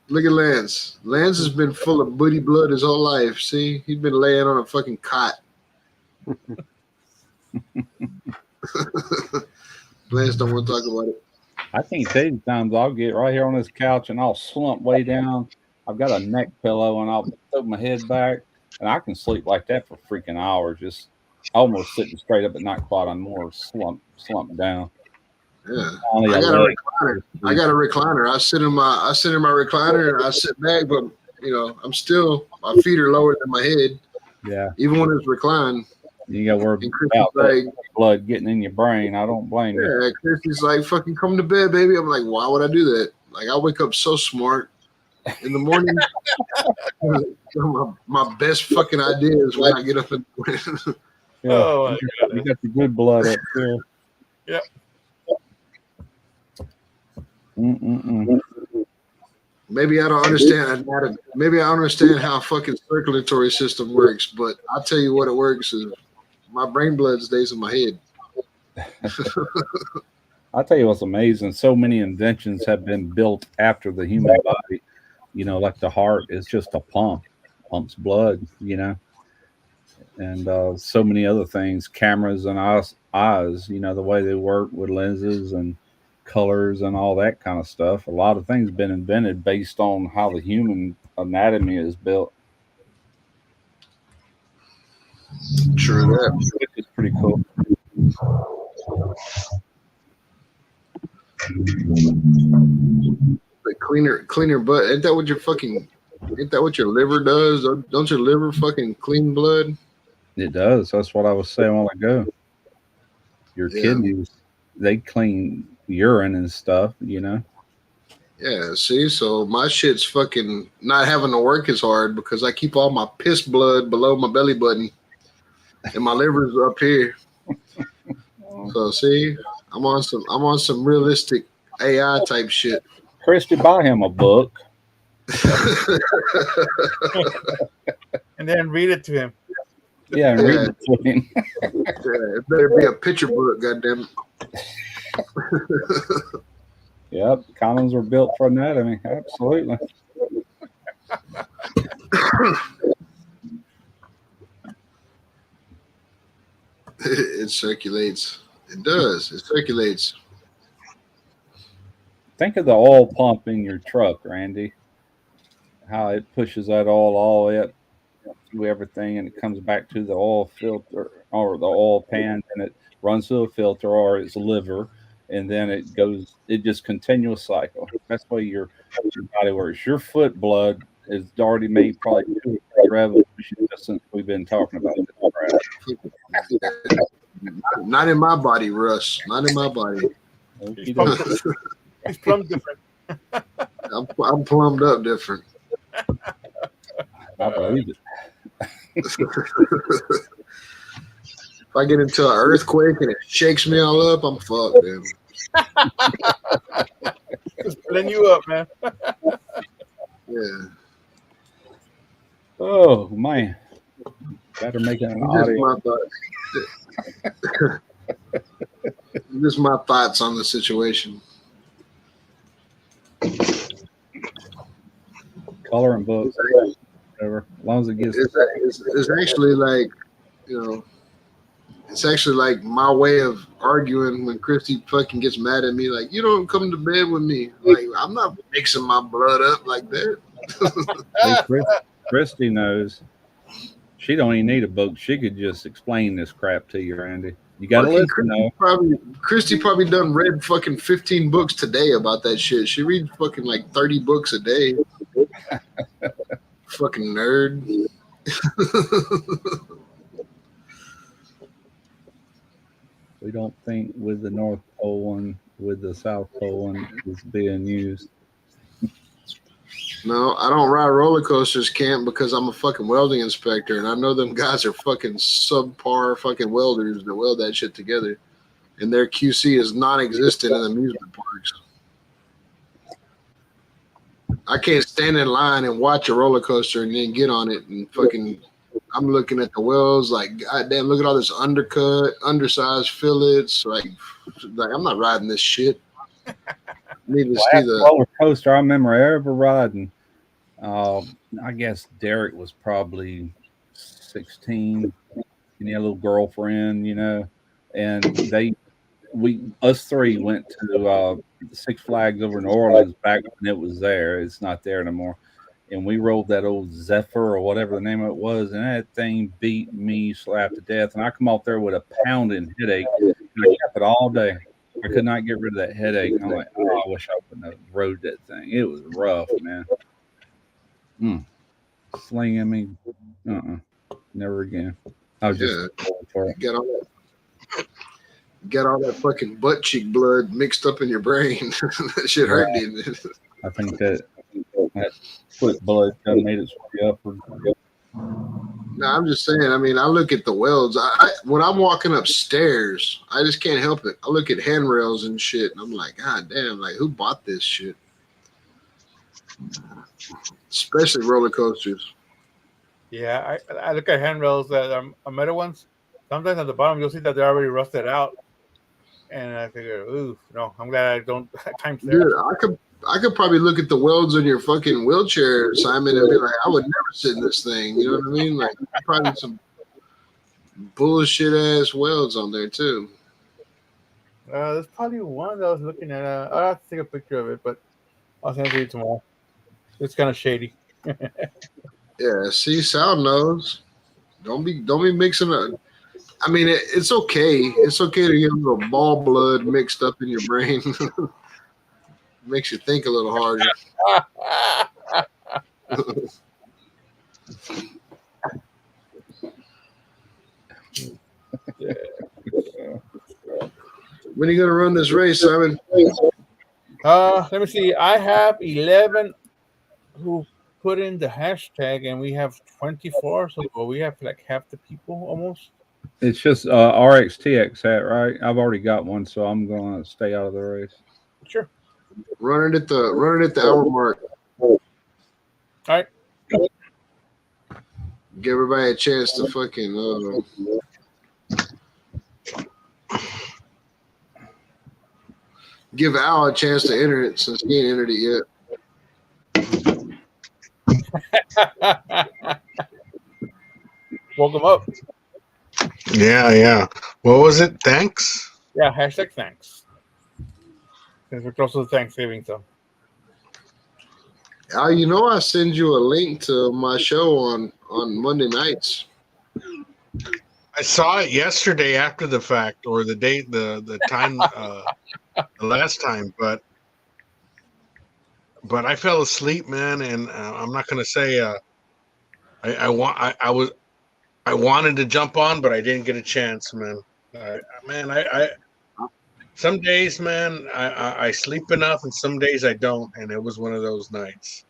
Lance has been full of booty blood his whole life. See, he's been laying on a fucking cot. Lance don't want to talk about it. I can't tell you times I'll get right here on this couch and I'll slump way down. I've got a neck pillow and I'll throw my head back and I can sleep like that for freaking hours. Just almost sitting straight up, but not quite. I'm more slumped down. Yeah, Only I a got a leg. recliner. I got a recliner. I sit in my recliner and I sit back, but I'm still, my feet are lower than my head, Yeah, even when it's reclined. you got to worry And Chris is about like, that blood getting in your brain. I don't blame you. yeah, Chris is like, fucking come to bed, baby. I'm like, why would I do that? Like, I wake up so smart in the morning. my best fucking ideas when I get up in the morning. Yeah, Oh my you got the good blood up there. Yep. Mm-mm-mm. Maybe I don't understand anatomy. Maybe I don't understand how fucking circulatory system works, but I'll tell you what it works is my brain blood stays in my head. I'll tell you what's amazing. So many inventions have been built after the human body. Like the heart is just a pumps blood, and so many other things, cameras and eyes, the way they work with lenses and colors and all that kind of stuff. A lot of things been invented based on how the human anatomy is built. True that. Which is pretty cool. But cleaner butt. Ain't that what your liver does? Don't your liver fucking clean blood? It does. That's what I was saying a while ago. Your Yeah. kidneys, they clean urine and stuff, Yeah, see, so my shit's fucking not having to work as hard because I keep all my piss blood below my belly button and my liver's up here. So see, I'm on some realistic AI type shit. Christy, buy him a book. And then read it to him. Yeah, and read it to him. Yeah, it better be a picture book, goddamn it. Yep, condoms were built for anatomy. Absolutely. It circulates. It does. It circulates. Think of the oil pump in your truck, Randy. How it pushes that oil all the way up through everything, and it comes back to the oil filter or the oil pan, and it runs through a filter or its liver, and then it goes. It just continuous cycle. That's why your body works. Your foot blood is already made probably 2 or 3 revolutions just since we've been talking about this. Not in my body, Russ. Not in my body. He's plumbed different. I'm plumbed up different. I believe it. If I get into an earthquake and it shakes me all up, I'm fucked, dude. Just blend you up, man. Yeah. Oh man, better make it an audio. Just my thoughts on the situation. Color and books, whatever. As long as it gets. It's actually like, it's actually like my way of arguing when Christy fucking gets mad at me. Like, you don't come to bed with me. Like, I'm not mixing my blood up like that. Hey, Christy knows. She don't even need a book. She could just explain this crap to you, Randy. You got to listen, though. Christy probably done read fucking 15 books today about that shit. She reads fucking like 30 books a day. Fucking nerd. We don't think with the North Pole one, with the South Pole one is being used. No, I don't ride roller coasters, Camp, because I'm a fucking welding inspector, and I know them guys are fucking subpar fucking welders that weld that shit together, and their QC is non-existent in amusement parks. I can't stand in line and watch a roller coaster and then get on it and fucking. I'm looking at the welds like, goddamn, look at all this undersized fillets. Like I'm not riding this shit. Need to see the roller coaster I remember ever riding. I guess Derek was probably 16, and he had a little girlfriend, and us three went to Six Flags over in New Orleans back when it was there. It's not there anymore. and we rolled that old Zephyr or whatever the name of it was, and that thing beat me slap to death. And I come off there with a pounding headache, and I kept it all day. I could not get rid of that headache. I'm like, oh, I wish I wouldn't have rode that thing. It was rough, man. Slinging me, never again. I was just for it. Get all that fucking butt cheek blood mixed up in your brain. That shit hurt, didn't it? I think that foot blood kind of made its way up. No, I'm just saying. I mean, I look at the welds. When I'm walking upstairs, I just can't help it. I look at handrails and shit, and I'm like, God damn! Like, who bought this shit? Especially roller coasters. Yeah, I look at handrails that are metal ones. Sometimes at the bottom you'll see that they're already rusted out, and I figure, ooh, no, I'm glad I don't have time to. Dude, I could probably look at the welds on your fucking wheelchair, Simon, and be like, I would never sit in this thing. You know what I mean? Like, probably some bullshit ass welds on there too. There's probably one that I was looking at. I'll have to take a picture of it, but I'll send it to you tomorrow. It's kind of shady. Yeah, see, Sal knows. Don't be mixing up. I mean, it's okay. It's okay to get a little ball blood mixed up in your brain. Makes you think a little harder. When are you gonna run this race, Simon? Let me see. I have 11 who put in the hashtag, and we have 24. So we have like half the people almost. It's just RXTX hat, right? I've already got one, so I'm gonna stay out of the race. Sure. Run it at the hour mark. All right. Give everybody a chance to fucking give Al a chance to enter it since he ain't entered it yet. Welcome up. Yeah. What was it? Thanks? Yeah, hashtag thanks. Since we're close to Thanksgiving, so. Al, you know I send you a link to my show on Monday nights. I saw it yesterday after the fact, or the date, the time, the last time, but I fell asleep, man, and I'm not gonna say I wanted to jump on, but I didn't get a chance, man. I some days, man, I sleep enough, and some days I don't, and it was one of those nights.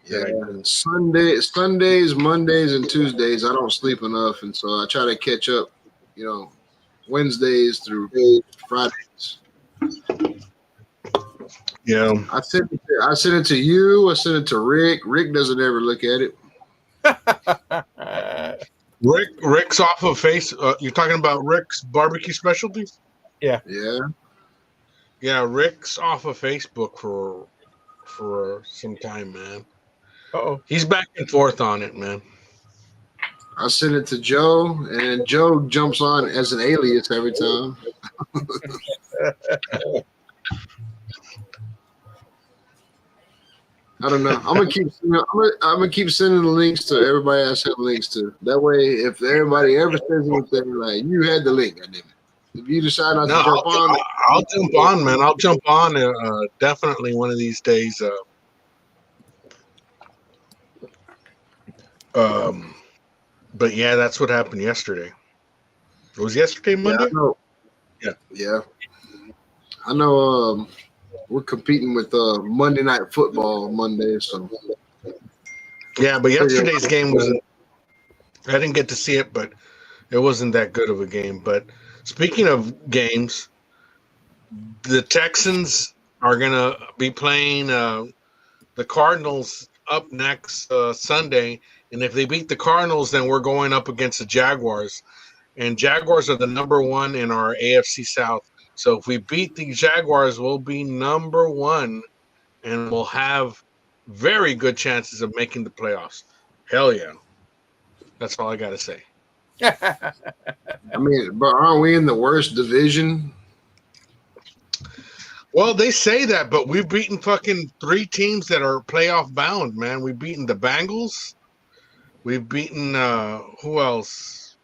Yeah, Sundays, Mondays, and Tuesdays, I don't sleep enough, and so I try to catch up, Wednesdays through Fridays. Yeah. I sent it to you. I sent it to Rick. Rick doesn't ever look at it. Rick's off of face. You're talking about Rick's barbecue specialties? Yeah. Yeah, Rick's off of Facebook for some time, man. Uh-oh. He's back and forth on it, man. I sent it to Joe, and Joe jumps on as an alias every time. I don't know. I'm gonna keep sending the links to everybody I sent links to. That way, if everybody ever says anything, like, you had the link, goddammit. If you decide not to jump on, I'll jump on, man. I'll jump on definitely one of these days. But yeah, that's what happened yesterday. It was yesterday, Monday? Yeah. I know we're competing with Monday Night Football on Monday, so. Yeah, but yesterday's game wasn't. I didn't get to see it, but it wasn't that good of a game. But speaking of games, the Texans are going to be playing the Cardinals up next Sunday. And if they beat the Cardinals, then we're going up against the Jaguars. And Jaguars are the number one in our AFC South. So if we beat the Jaguars, we'll be number one, and we'll have very good chances of making the playoffs. Hell yeah. That's all I got to say. I mean, but aren't we in the worst division? Well, they say that, but we've beaten fucking 3 teams that are playoff bound, man. We've beaten the Bengals. We've beaten who else?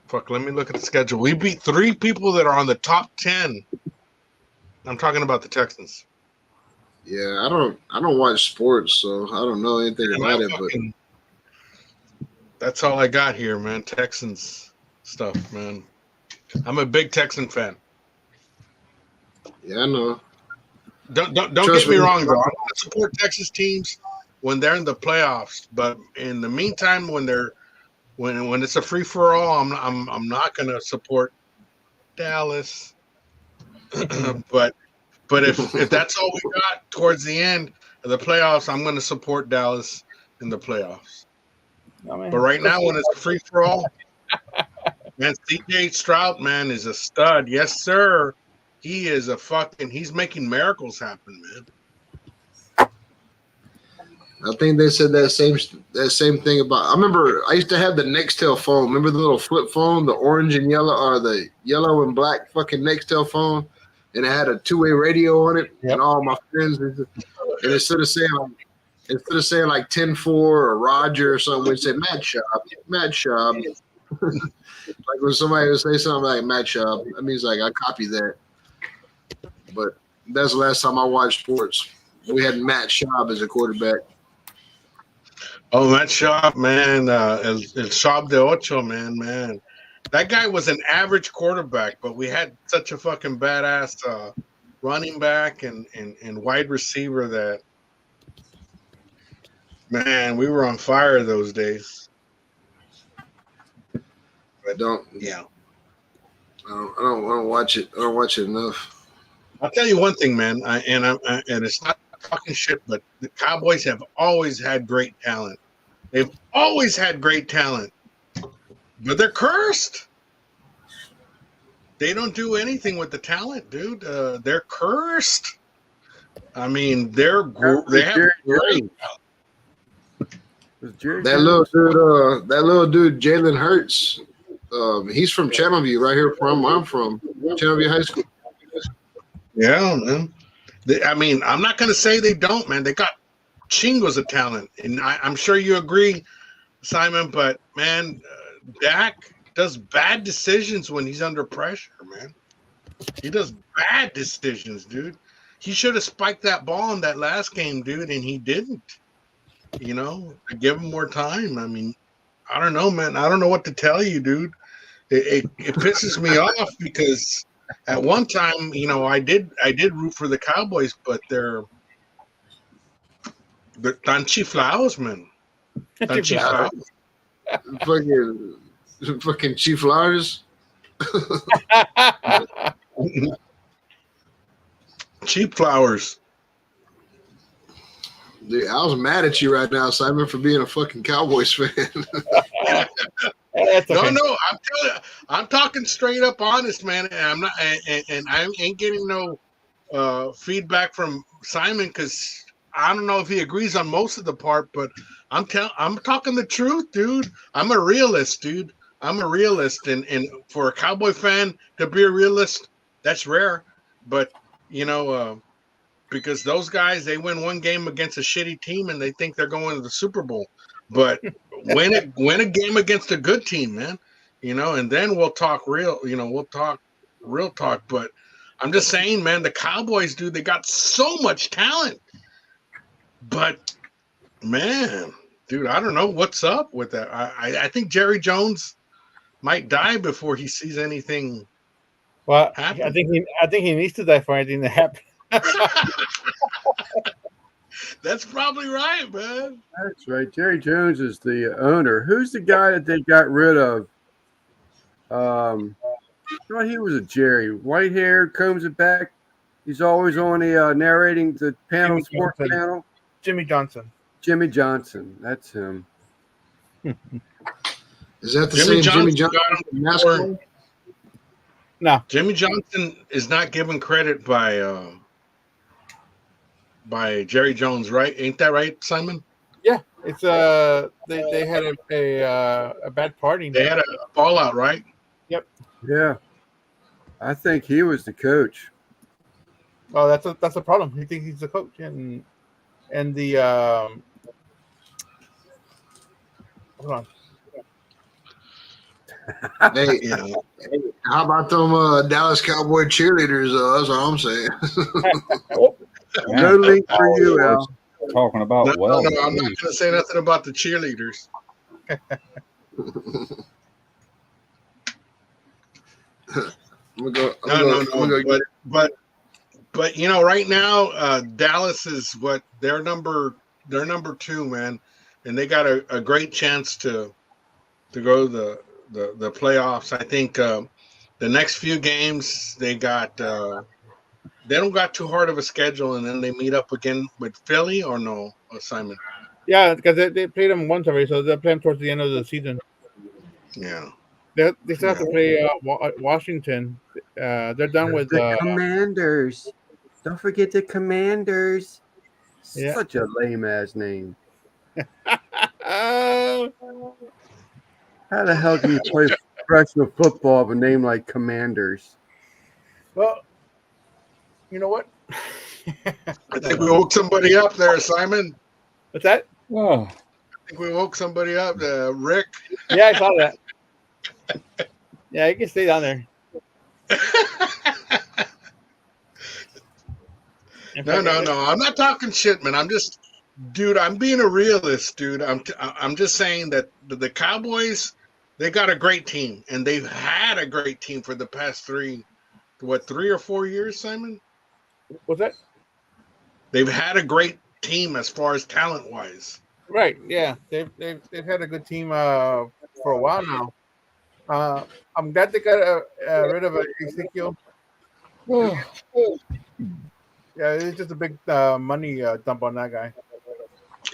Fuck, let me look at the schedule. We beat 3 people that are on the top 10. I'm talking about the Texans. Yeah, I don't watch sports, so I don't know anything about it. But that's all I got here, man. Texans stuff, man. I'm a big Texan fan. yeah, I know. Don't get me wrong, though. I want to support Texas teams when they're in the playoffs, but in the meantime, when it's a free for all, I'm not going to support Dallas. but if that's all we got towards the end of the playoffs, I'm going to support Dallas in the playoffs. But right now, when it's a free for all, man, CJ Stroud, man, is a stud. Yes, sir. He is he's making miracles happen, man. I think they said that same thing about. I remember I used to have the Nextel phone. Remember the little flip phone, the orange and yellow, or the yellow and black fucking Nextel phone, and it had a 2-way radio on it. Yep. And all my friends, and instead of saying like 10-4 or Roger or something, we'd say Mad Shop. Like when somebody would say something like Matt Schaub, that means like I copy that. But that's the last time I watched sports. We had Matt Schaub as a quarterback. Oh, Matt Schaub, man. El Schaub de Ocho, man. That guy was an average quarterback, but we had such a fucking badass running back and wide receiver that, man, we were on fire those days. I don't watch it. I don't watch it enough. I'll tell you one thing, man, and it's not talking shit, but the Cowboys have always had great talent. They've always had great talent, but they're cursed. They don't do anything with the talent, dude. They're cursed. I mean, they have great talent. That little dude, Jalen Hurts. He's from Channelview, right here I'm from Channelview High School. Yeah, man. I'm not going to say they don't, man. They got chingos of talent, and I'm sure you agree, Simon. But man, Dak does bad decisions when he's under pressure, man. He does bad decisions, dude. He should have spiked that ball in that last game, dude, and he didn't. You know, give him more time. I mean, I don't know, man. I don't know what to tell you, dude. It pisses me off because at one time, you know, I did root for the Cowboys, but they're tan chiflados, man. Tan chiflados. Fucking Chief Flowers. Cheap flowers. Dude, I was mad at you right now, Simon, for being a fucking Cowboys fan. No, I'm talking straight up honest, man. And I'm not, and I ain't getting no feedback from Simon because I don't know if he agrees on most of the part, but I'm talking the truth, dude. I'm a realist, dude. I'm a realist, and for a Cowboy fan to be a realist, that's rare. But you know, because those guys, they win one game against a shitty team and they think they're going to the Super Bowl. But win a game against a good team, man. You know, and then we'll talk real. You know, we'll talk real talk. But I'm just saying, man, the Cowboys, dude, they got so much talent. But man, dude, I don't know what's up with that. I think Jerry Jones might die before he sees anything. Well, happen. I think he needs to die for anything to happen. That's probably right, man. That's right. Jerry Jones is the owner. Who's the guy that they got rid of? Well, he was a Jerry. White hair, combs it back. He's always on the narrating the panel, sports panel. Jimmy Johnson. Jimmy Johnson. That's him. Is that the same Jimmy Johnson? No. Jimmy Johnson is not given credit by Jerry Jones, right? Ain't that right, Simon? Yeah, it's they had a bad party. They had a fallout, right? Yep. Yeah, I think he was the coach. Oh, that's a problem. He thinks he's the coach, and the hold on. Hey, Yeah. how about them Dallas Cowboy cheerleaders? That's what I'm saying. Oh, No Man, link for you, we're Al. talking about No, welding. I'm not going to say nothing about the cheerleaders. I'm gonna No. go. But you know, right now, Dallas is what they're number two, man, and they got a great chance to go the playoffs. I think the next few games they don't got too hard of a schedule, and then they meet up again with Philly or no, Simon. yeah, because they played him once already, so they're playing towards the end of the season. Yeah, They still have yeah. to play Washington. They're done with The Commanders. Don't forget the Commanders. yeah. Such a lame ass name. Uh, How the hell can you play professional football with a name like Commanders? well, you know what? I think we woke somebody up there, Simon. What's that? Oh, I think we woke somebody up, Rick. Yeah, I saw that. Yeah, you can stay down there. In No, fact, no. I'm not talking shit, man. Dude. I'm being a realist, dude. I'm just saying that the Cowboys, they got a great team, and they've had a great team for the past 3 or 4 years, Simon. what's that? They've had a great team as far as talent wise. Right. Yeah, they've had a good team for a while now. Uh, I'm glad they got rid of Ezekiel. oh, Yeah, it's just a big money dump on that guy.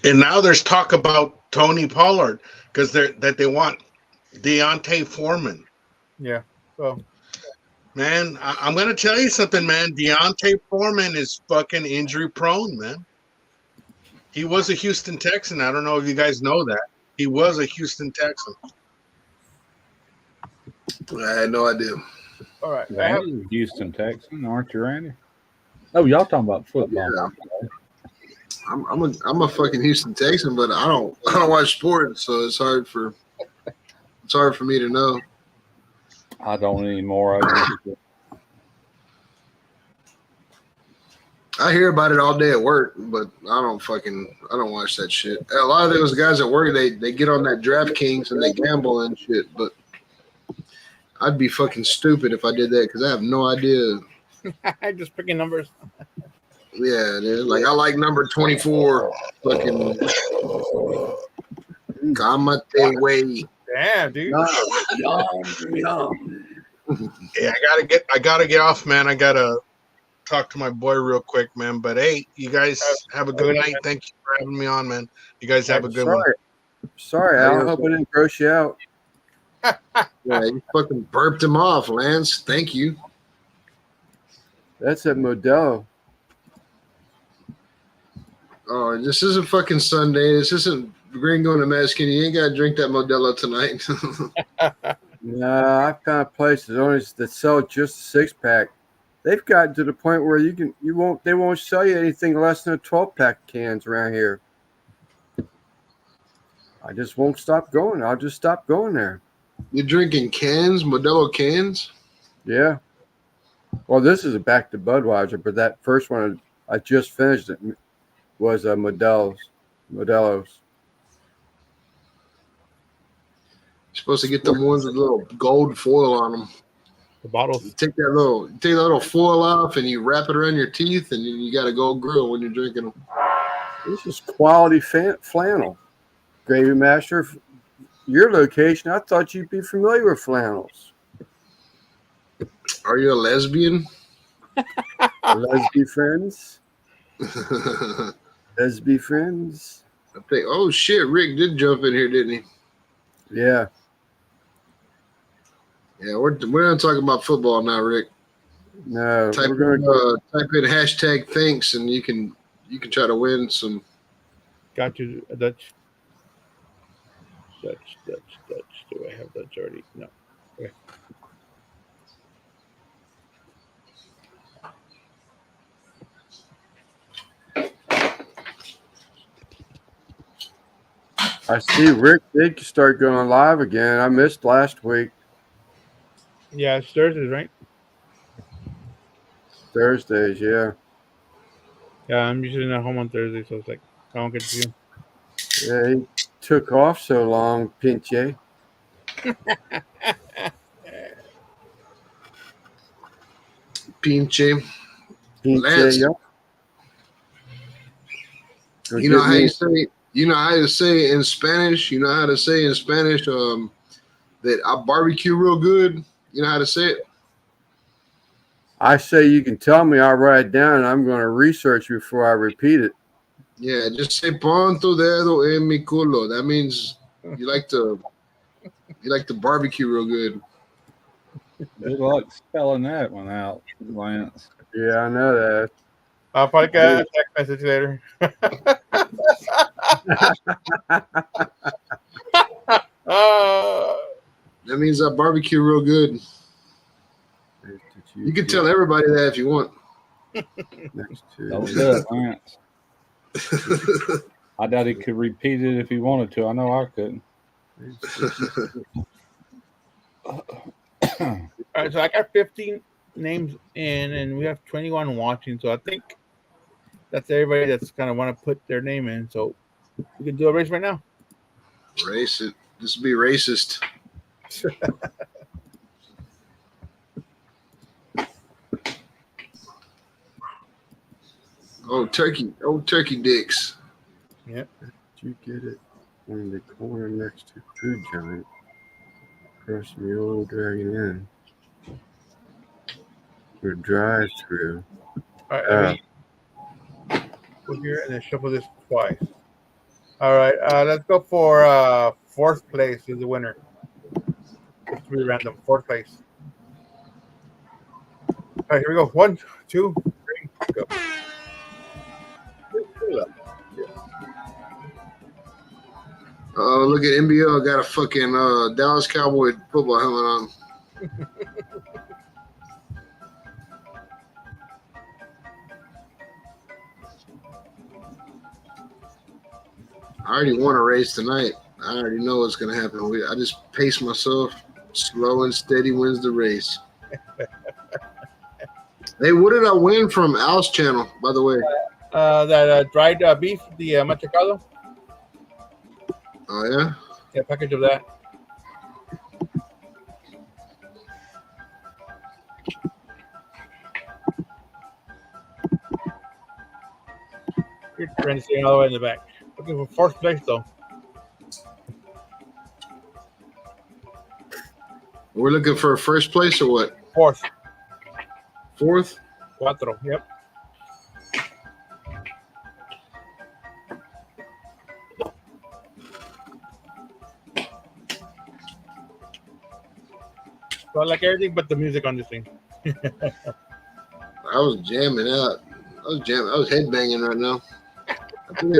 And now there's talk about Tony Pollard because they want Deontay Foreman. Yeah. So Man, I'm gonna tell you something, man. Deontay Foreman is fucking injury prone, man. He was a Houston Texan. I don't know if you guys know that. He was a Houston Texan. I had no idea. all right. Randy's a Houston Texan, aren't you, Randy? Oh, y'all talking about football? Yeah. I'm a fucking Houston Texan, but I don't watch sports, so it's hard for me to know. I don't anymore. I hear about it all day at work, but I don't watch that shit. A lot of those guys at work, they get on that DraftKings and they gamble and shit, but I'd be fucking stupid if I did that because I have no idea. Just picking numbers. Yeah, dude. Like I like number 24, fucking Kamate Way. Damn, dude. Yum. Yeah, I gotta get off, man. I gotta talk to my boy real quick, man. But hey, you guys have a good night. Thank you for having me on, man. You guys have a good one. Sorry, Al. I hope I didn't gross you out. Yeah, you fucking burped him off, Lance. Thank you. That's at Modelo. Oh, this isn't fucking Sunday. This isn't Gringo and the Mexican. You ain't got to drink that Modelo tonight. Nah, I found places that sell just a 6-pack. They've gotten to the point where they won't sell you anything less than a 12-pack cans around here. I just won't stop going. I'll just stop going there. You're drinking cans, Modelo cans? Yeah. Well, this is a back to Budweiser, but that first one I just finished it was Modelo's. You're supposed to get the ones with little gold foil on them. The bottles. You take that little foil off and you wrap it around your teeth, and you got a gold grill when you're drinking them. This is quality flannel. Gravy Master, your location, I thought you'd be familiar with flannels. Are you a lesbian? Lesbian friends? I Lesbian friends? think. Oh shit, Rick did jump in here, didn't he? Yeah. Yeah, we're not talking about football now, Rick. No. Type in hashtag thanks, and you can try to win some. Got you. Dutch. Do I have Dutch already? No. Okay. I see Rick did start going live again. I missed last week. Yeah, it's Thursdays, right? Thursdays, yeah. Yeah, I'm usually not home on Thursday, so it's like I don't get to see him. Yeah, he took off so long, Pinche. Pinche. Pinche, Lance. yeah. You know how you say. You know how to say in Spanish. You know how to say in Spanish that I barbecue real good. You know how to say it. I say you can tell me, I'll write it down, and I'm going to research before I repeat it. Yeah, just say pon tu dedo en mi culo. That means you like to barbecue real good. Good luck spelling that one out, Lance. Yeah, I know that. I'll probably get a text message later. That means I barbecue real good. You can tell everybody that if you want. Next to Don't do it, Lance. I doubt he could repeat it if he wanted to. I know I couldn't. All right, so I got 15 names in, and we have 21 watching. So I think that's everybody that's kind of want to put their name in. So we can do a race right now. Racist. This would be racist. Oh, turkey. Oh, turkey dicks. Yep. Did you get it in the corner next to Food Giant? Across from the old Dragon Inn. Or drive-through. All right, put here and then shuffle this twice. All right, let's go for fourth place is the winner. It's really random. Fourth place. All right, here we go. 1, 2, 3, go. Oh, look at NBL got a fucking Dallas Cowboy football helmet on. I already won a race tonight. I already know what's gonna happen. I just pace myself. Slow and steady wins the race. Hey, what did I win from Al's channel, by the way? That dried beef, the machacado. Oh yeah. Yeah, package of that. You're trying to stay all the way in the back. Looking for fourth place though. We're looking for first place or what? Fourth. Fourth? Cuatro. Yep. So I like everything but the music on this thing. I was jamming out. I was headbanging right now. I think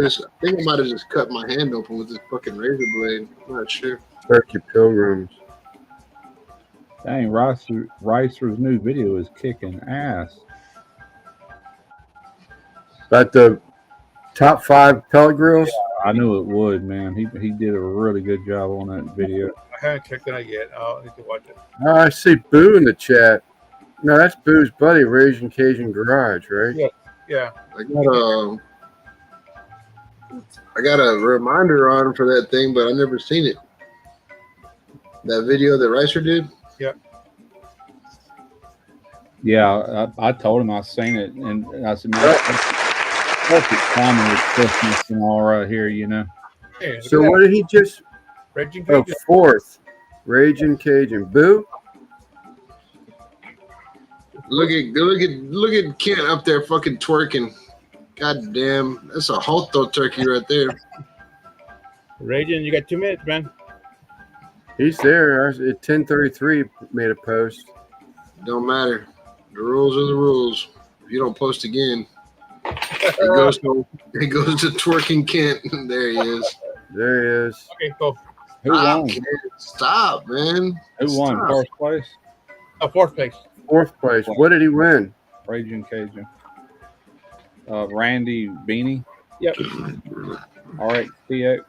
I might have just cut my hand open with this fucking razor blade. I'm not sure. Turkey Pilgrims. Dang, Ricer's new video is kicking ass. About the top 5 pellet grills? I knew it would, man. He did a really good job on that video. I haven't checked it out yet. I'll need to watch it. Oh, I see Boo in the chat. No, that's Boo's buddy, Raging Cajun Garage, right? Yeah. Yeah. I got a reminder on for that thing, but I never seen it. That video that Ricer did? Yeah, I told him I seen it, and I said, man, perfect timing with Christmas and all right here, you know. Hey, So what did he just? Raging Oh, Cajun. fourth, Raging Cajun. Boo. Look at Kent up there fucking twerking. God damn, that's a Hoto turkey right there. Raging, you got 2 minutes, man. He's there. At 10:33, made a post. Don't matter. The rules are the rules. If you don't post again, it goes to twerking Kent. There he is. There he is. Okay, go. Who won? Kent. Stop, man. Who won? Stop. First place? Fourth place. Fourth place. What did he win? Raging Cajun. Randy Beanie. Yep. All right, TX.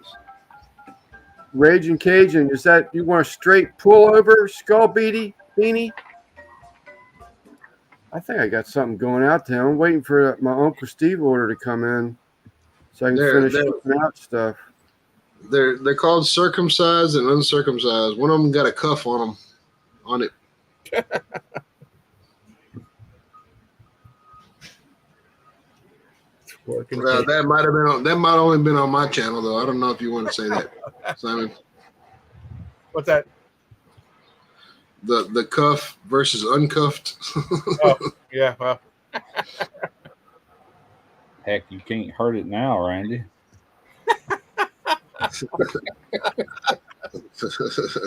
Raging Cajun, is that you want a straight pullover skull beanie? I think I got something going out to him. I'm waiting for my Uncle Steve order to come in so I can finish shipping out stuff. They're called circumcised and uncircumcised. One of them got a cuff on it. That might only been on my channel though. I don't know if you want to say that, Simon. What's that? The cuff versus uncuffed. Oh, yeah. Well. Heck, you can't hurt it now, Randy.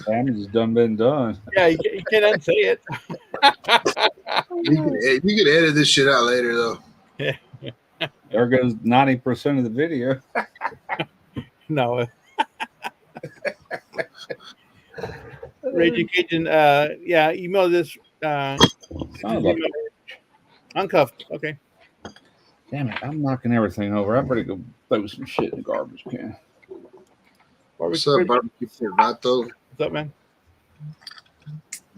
Damage has done been done. Yeah, you can't unsay it. You can edit this shit out later though. Yeah. There goes 90% of the video. No. Raging Cajun, yeah, email this. Uncuffed. Okay. Damn it, I'm knocking everything over. I better go throw some shit in the garbage can. What's up, barbecue for Vato? What's up, man?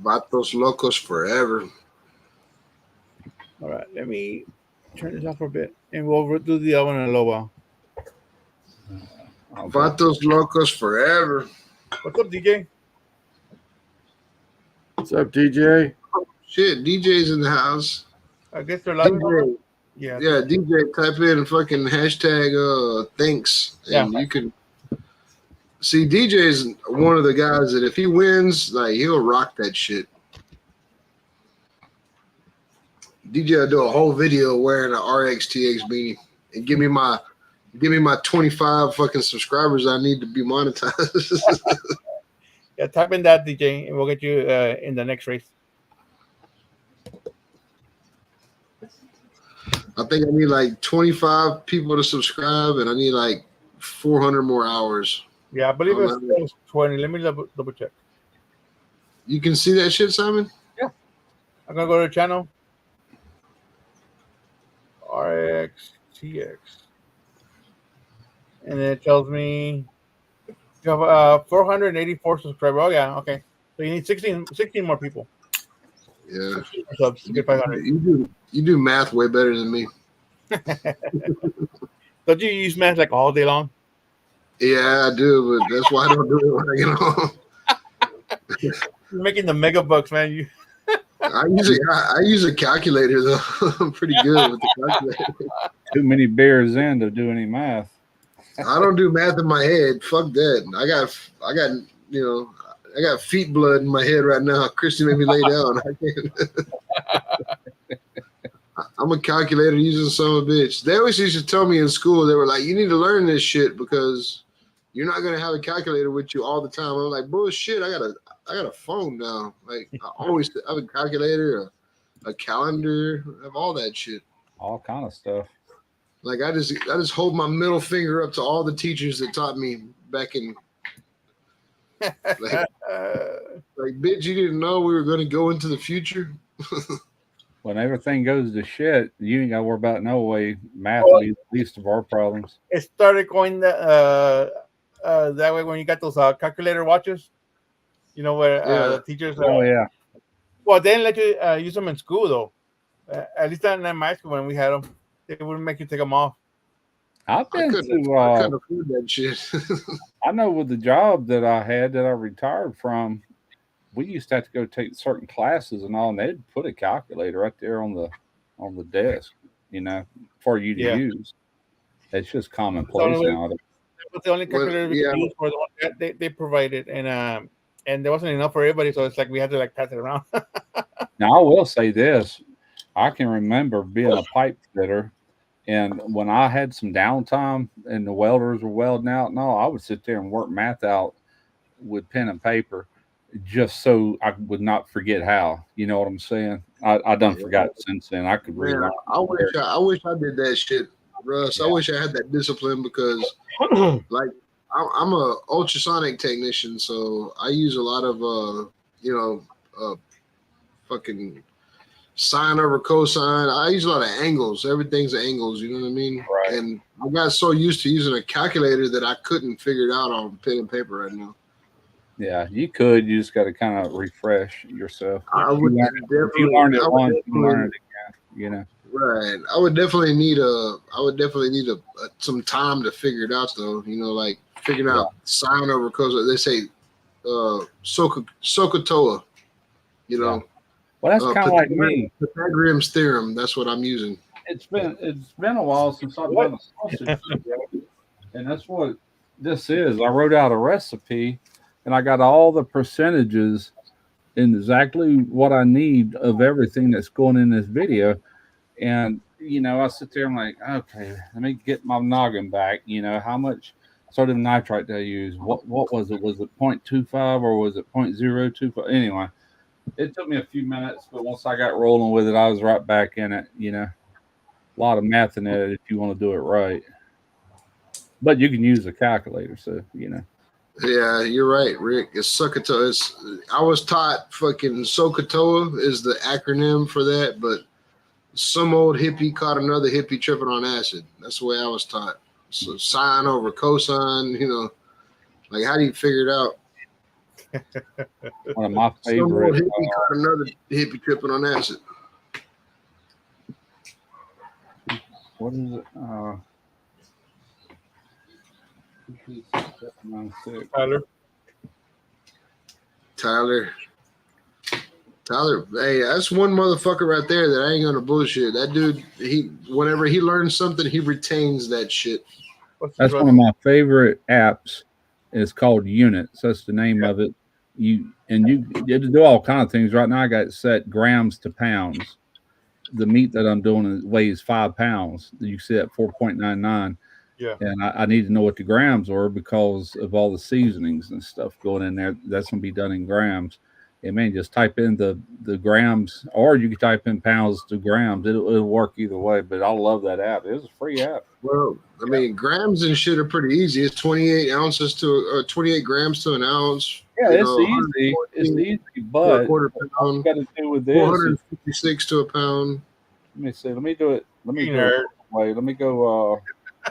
Vatos locos forever. All right, let me turn this off for a bit, and we'll do the other one in a little while. Vatos locos forever. What's up, DJ? What's up, DJ? Shit, DJ's in the house. I guess they're live. DJ, yeah, DJ, type in fucking hashtag thanks, and you can see DJ's one of the guys that if he wins, like he'll rock that shit. DJ will do a whole video wearing an RXTX beanie and give me my 25 fucking subscribers I need to be monetized. Yeah, type in that, DJ, and we'll get you in the next race. I think I need like 25 people to subscribe, and I need like 400 more hours. Yeah, I believe it's 20. Let me double check. You can see that shit, Simon? Yeah. I'm going to go to the channel. RXTX. And it tells me you have 484 subscribers. Oh, yeah, okay. So you need 16 more people. Yeah. Subs to get 500. You do math way better than me. Don't you use math like all day long? Yeah, I do, but that's why I don't do it when I get home. You're making the mega bucks, man. I use a calculator though. I'm pretty good with the calculator. Too many beers in to do any math. I don't do math in my head. Fuck that. I got feet blood in my head right now. Christy made me lay down. I can't. I'm a calculator using son of a bitch. They always used to tell me in school, they were like, you need to learn this shit because you're not gonna have a calculator with you all the time. I'm like, bullshit, I got a phone now. Like I always have a calculator, a calendar, I have all that shit. All kind of stuff. Like I just hold my middle finger up to all the teachers that taught me back in like bitch, you didn't know we were gonna go into the future. When everything goes to shit, you ain't got to worry about no way. Math will be the least of our problems. It started going that way when you got those calculator watches. You know where the teachers. Oh yeah. Well, they didn't let you use them in school though. At least not in my school when we had them, they wouldn't make you take them off. I couldn't afford that shit. I know with the job that I had that I retired from, we used to have to go take certain classes and all, and they'd put a calculator right there on the desk, for you to use. It's just commonplace now. But the only calculator we could use for the one that they provided, and there wasn't enough for everybody, so it's like we had to like pass it around. Now I will say this: I can remember being a pipe fitter, and when I had some downtime and the welders were welding out and all, I would sit there and work math out with pen and paper, just so I would not forget how. You know what I'm saying? I done forgot since then. I could read. I wish I did that shit, Russ. Yeah. I wish I had that discipline because, like, I'm a ultrasonic technician, so I use a lot of fucking sine over cosine. I use a lot of angles. Everything's angles. You know what I mean? Right. And I got so used to using a calculator that I couldn't figure it out on pen and paper right now. Yeah, you could. You just got to kind of refresh yourself. I would If you learned it once, you learn it again. You know. Right. I would definitely need some time to figure it out though. You know, like figuring out sine over cosine. They say SOHCAHTOA. You know. Well, that's kind of like me. Pythagorean's theorem. That's what I'm using. It's been a while since I've done a sausage, and that's what this is. I wrote out a recipe, and I got all the percentages in exactly what I need of everything that's going in this video. And I sit there and I'm like, okay, let me get my noggin back. How much sodium nitrite did I use? What was it? Was it 0.25 or was it 0.025? Anyway, it took me a few minutes, but once I got rolling with it, I was right back in it. A lot of math in it if you want to do it right. But you can use a calculator, so. Yeah, you're right, Rick. It's SOHCAHTOA. I was taught fucking SOHCAHTOA is the acronym for that, but some old hippie caught another hippie tripping on acid. That's the way I was taught. So sine over cosine, like how do you figure it out? One of my favorite. Some old hippie caught another hippie tripping on acid. What is it? Tyler, hey, that's one motherfucker right there that I ain't gonna bullshit. That dude, whenever he learns something, he retains that shit. That's one of my favorite apps. It's called Units. That's the name of it. You do all kind of things. Right now, I got it set grams to pounds. The meat that I'm doing weighs 5 pounds. You see that 4.99. Yeah. And I need to know what the grams are because of all the seasonings and stuff going in there. That's going to be done in grams. And man, just type in the grams, or you can type in pounds to grams. It'll work either way. But I love that app. It's a free app. Well, I mean, grams and shit are pretty easy. It's 28 ounces to 28 grams to an ounce. Yeah, it's easy. It's easy, but quarter pound, you got to do with this. 456 to a pound. Let me see. Let me do it. Let me go. Wait. Let me go.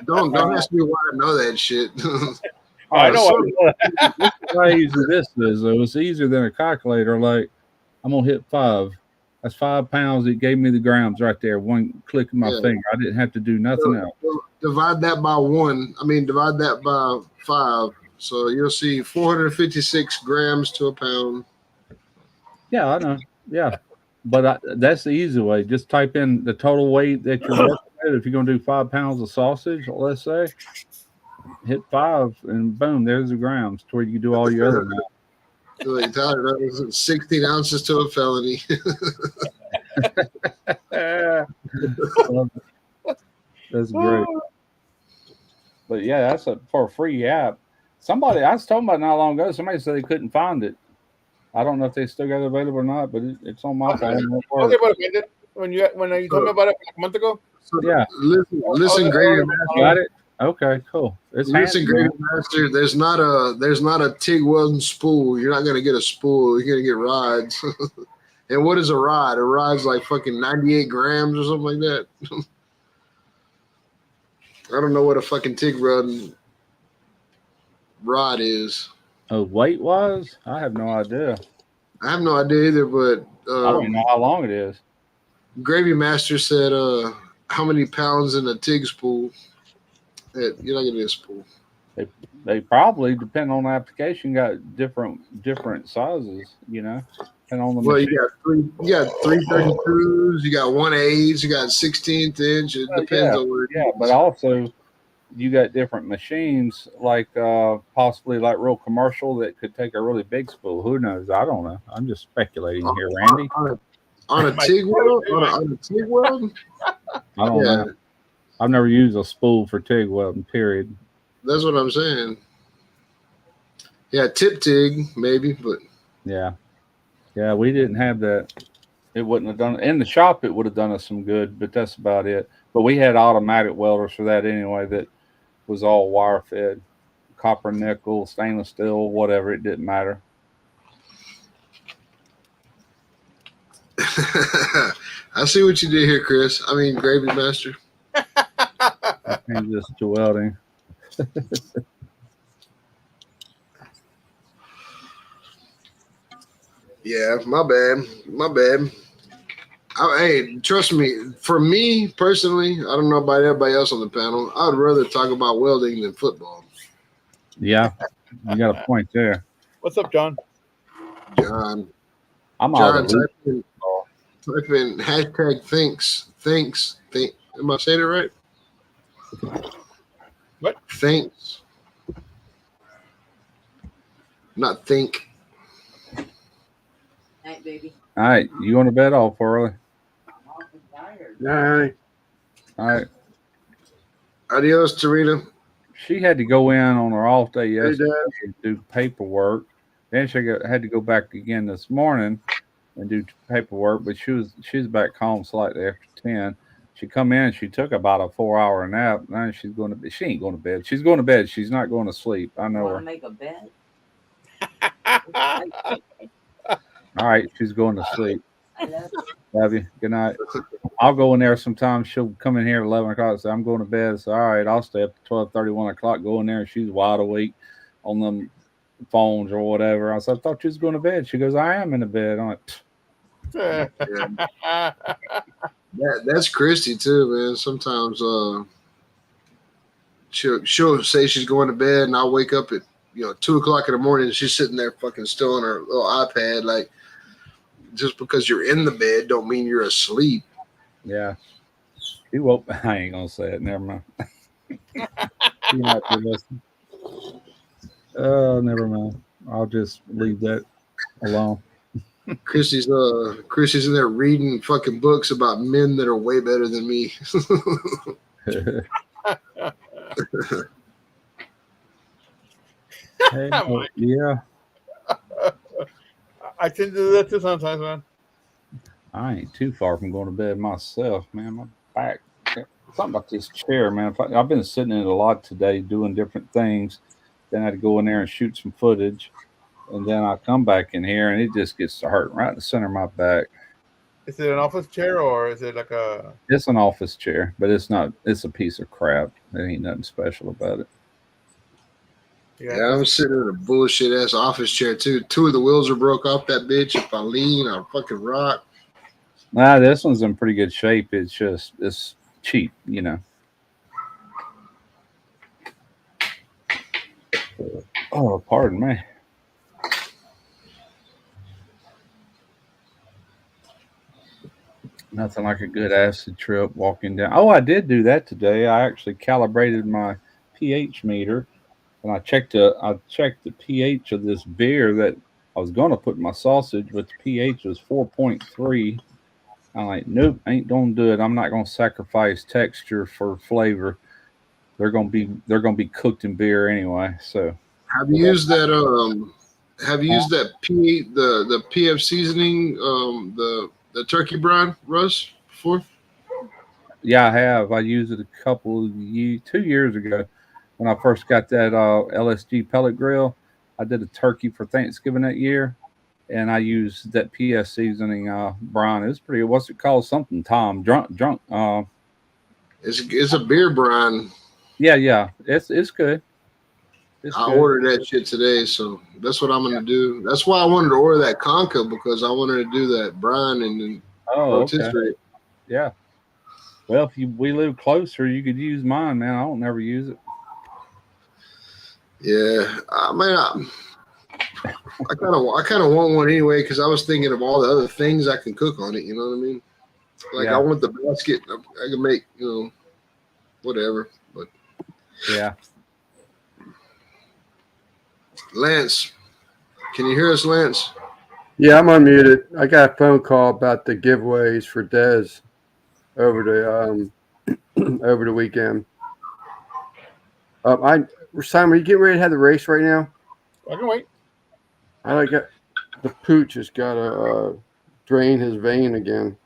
Don't ask me why I know that shit. I know. How easy this is, though. It's easier than a calculator. Like, I'm gonna hit 5. That's 5 pounds. It gave me the grams right there. One click of my finger. I didn't have to do nothing else. Divide that by 1. Divide that by 5. So you'll see 456 grams to a pound. Yeah, I know. Yeah, but that's the easy way. Just type in the total weight that you're working with. If you're gonna do 5 pounds of sausage, let's say, hit 5, and boom, there's the grams to where you can do all your other math. Like, Tyler, that was 16 ounces to a felony. That's great. But yeah, that's for a free app. Somebody, I was talking about not long ago, somebody said they couldn't find it. I don't know if they still got it available or not, but it's on my phone. Okay, but when you told me about it a month ago? Yeah. Listen, Grady Master. Got it? Okay, cool. Listen, Grady Master, there's not a TIG welding spool. You're not gonna get a spool. You're gonna get rods. And what is a rod? A rod's like fucking 98 grams or something like that. I don't know what a fucking TIG welding rod is. Oh, weight wise, I have no idea. I have no idea either, but I don't know how long it is. Gravy Master said, how many pounds in a TIG spool? You're not gonna get a spool. They probably, depending on the application, got different sizes, depending on the machine. You got 332s, you got 1/8, you got 16th inch. It depends on where. Yeah, but also you got different machines, like possibly like real commercial that could take a really big spool. Who knows? I don't know. I'm just speculating here, Randy. On a TIG weld? On a TIG weld? I don't know. I've never used a spool for TIG welding, period. That's what I'm saying. Yeah, tip TIG, maybe, but. Yeah. Yeah, we didn't have that. It wouldn't have done in the shop. It would have done us some good, but that's about it. But we had automatic welders for that anyway. That was all wire fed, copper, nickel, stainless steel, whatever. It didn't matter. I see what you did here, Chris. I mean, Gravy Master. I changed this to welding. Yeah, my bad. My bad. Hey, trust me. For me personally, I don't know about everybody else on the panel. I would rather talk about welding than football. Yeah, you got a point there. What's up, John? John, I'm John, out of the type in hashtag thanks. Am I saying it right? What? Thanks. Not think. Night, baby. All right, you going to bed all early? I'm awfully tired. Nah, All right. Adios, Tarina. She had to go in on her off day hey, yesterday Dad. and do paperwork. Then she had to go back again this morning and do paperwork. But she was back home slightly after 10. She come in. She took about a 4-hour nap. Now she's going to bed. She ain't going to bed. She's going to bed. She's not going to sleep. I know Want her. to make a bet? All right, she's going to sleep. I love you. Love you. Good night. I'll go in there sometimes. She'll come in here at 11 o'clock and say, I'm going to bed. So, all right, I'll stay up to 12:30, 1 o'clock, go in there, and she's wide awake on them phones or whatever. I said, I thought you was going to bed. She goes, I am in the bed. I'm like, That's Christy too, man. Sometimes she'll say she's going to bed, and I'll wake up at 2 o'clock in the morning, and she's sitting there fucking still on her little iPad. Like, just because you're in the bed don't mean you're asleep. yeah. She woke. I ain't going to say it. Never mind. She might be listening. Never mind. I'll just leave that alone. Christy's in there reading fucking books about men that are way better than me. Hey, yeah. I tend to do that too sometimes, man. I ain't too far from going to bed myself, man. My back. Something about this chair, man. I've been sitting in it a lot today doing different things. Then I had to go in there and shoot some footage. And then I come back in here and it just gets to hurt right in the center of my back. Is it an office chair or is it like a? It's an office chair, but it's not. It's a piece of crap. There ain't nothing special about it. Yeah, I'm sitting in a bullshit ass office chair too. 2 of the wheels are broke off that bitch. If I lean, I'll fucking rock. Nah, this one's in pretty good shape. It's just it's cheap, Oh, pardon me. Nothing like a good acid trip walking down. Oh, I did do that today. I actually calibrated my pH meter, and I checked the pH of this beer that I was going to put in my sausage, but the pH was 4.3. I'm like, nope, ain't gonna do it. I'm not gonna sacrifice texture for flavor. They're gonna be cooked in beer anyway. So, Have you used that? Have you used that the PF seasoning? The turkey brine, Russ, before? yeah, I have. I used it a couple of 2 years ago when I first got that LSG pellet grill. I did a turkey for Thanksgiving that year, and I used that PS seasoning brine. It was pretty. What's it called? Something Tom drunk. It's a beer brine. Yeah. It's good. I ordered that shit today, so that's what I'm gonna do. That's why I wanted to order that Conca, because I wanted to do that brine and then okay. Yeah. Well, if we live closer, you could use mine, man. I don't never use it. Yeah, I kind of want one anyway, because I was thinking of all the other things I can cook on it. You know what I mean? Like, I want the basket. I can make whatever. But yeah. Lance, can you hear us, Lance? Yeah, I'm unmuted. I got a phone call about the giveaways for Dez over the weekend. Simon, are you getting ready to have the race right now? I can wait. I got the pooch has got to drain his vein again.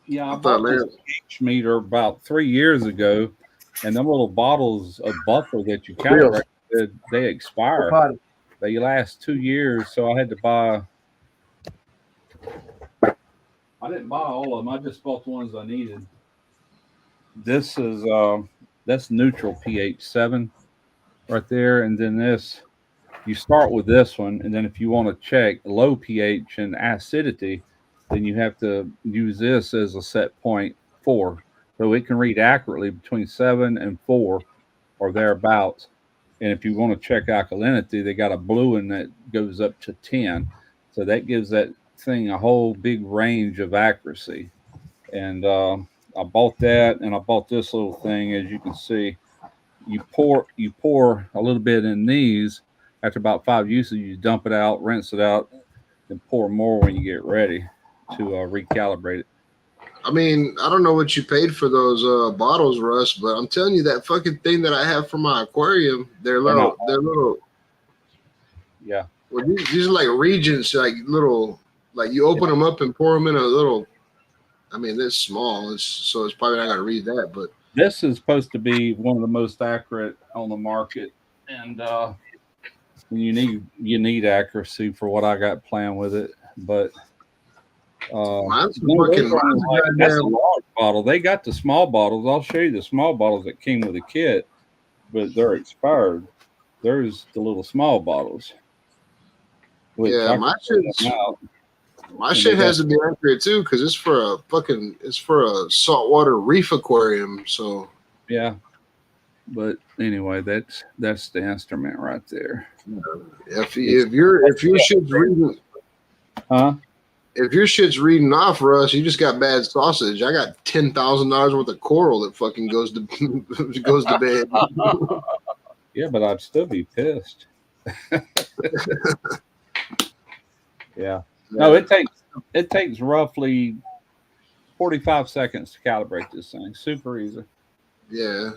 Yeah, I bought this pH meter about 3 years ago, and them little bottles of buffer that you calibrate, they expire. They last 2 years, so I had to buy I didn't buy all of them. I just bought the ones I needed. This is that's neutral pH 7 right there, and then this you start with this one, and then if you want to check low pH and acidity, then you have to use this as a set point 4, so it can read accurately between 7 and 4 or thereabouts. And if you want to check alkalinity, they got a blue one that goes up to 10, so that gives that thing a whole big range of accuracy. And I bought that, and I bought this little thing. As you can see, you pour a little bit in these. After about 5 uses, you dump it out, rinse it out, and pour more when you get ready to recalibrate it. I mean, I don't know what you paid for those bottles, Russ, but I'm telling you that fucking thing that I have for my aquarium, they're little. Yeah. Well, these are like Regents, like little, like you open them up and pour them in a little. I mean, they're small, so it's probably not gonna read that, but this is supposed to be one of the most accurate on the market, and you need accuracy for what I got planned with it, but. mine's That's a large bottle. They got the small bottles. I'll show you the small bottles that came with the kit, but they're expired. There's the little small bottles. Yeah, my shit has to be accurate too, because it's for a saltwater reef aquarium. So yeah, but anyway, that's the instrument right there. If your shit's reading, huh? If your shit's reading off, Russ, you just got bad sausage. I got $10,000 worth of coral that fucking goes to bed. Yeah, but I'd still be pissed. Yeah. No, it takes roughly 45 seconds to calibrate this thing. Super easy. Yeah.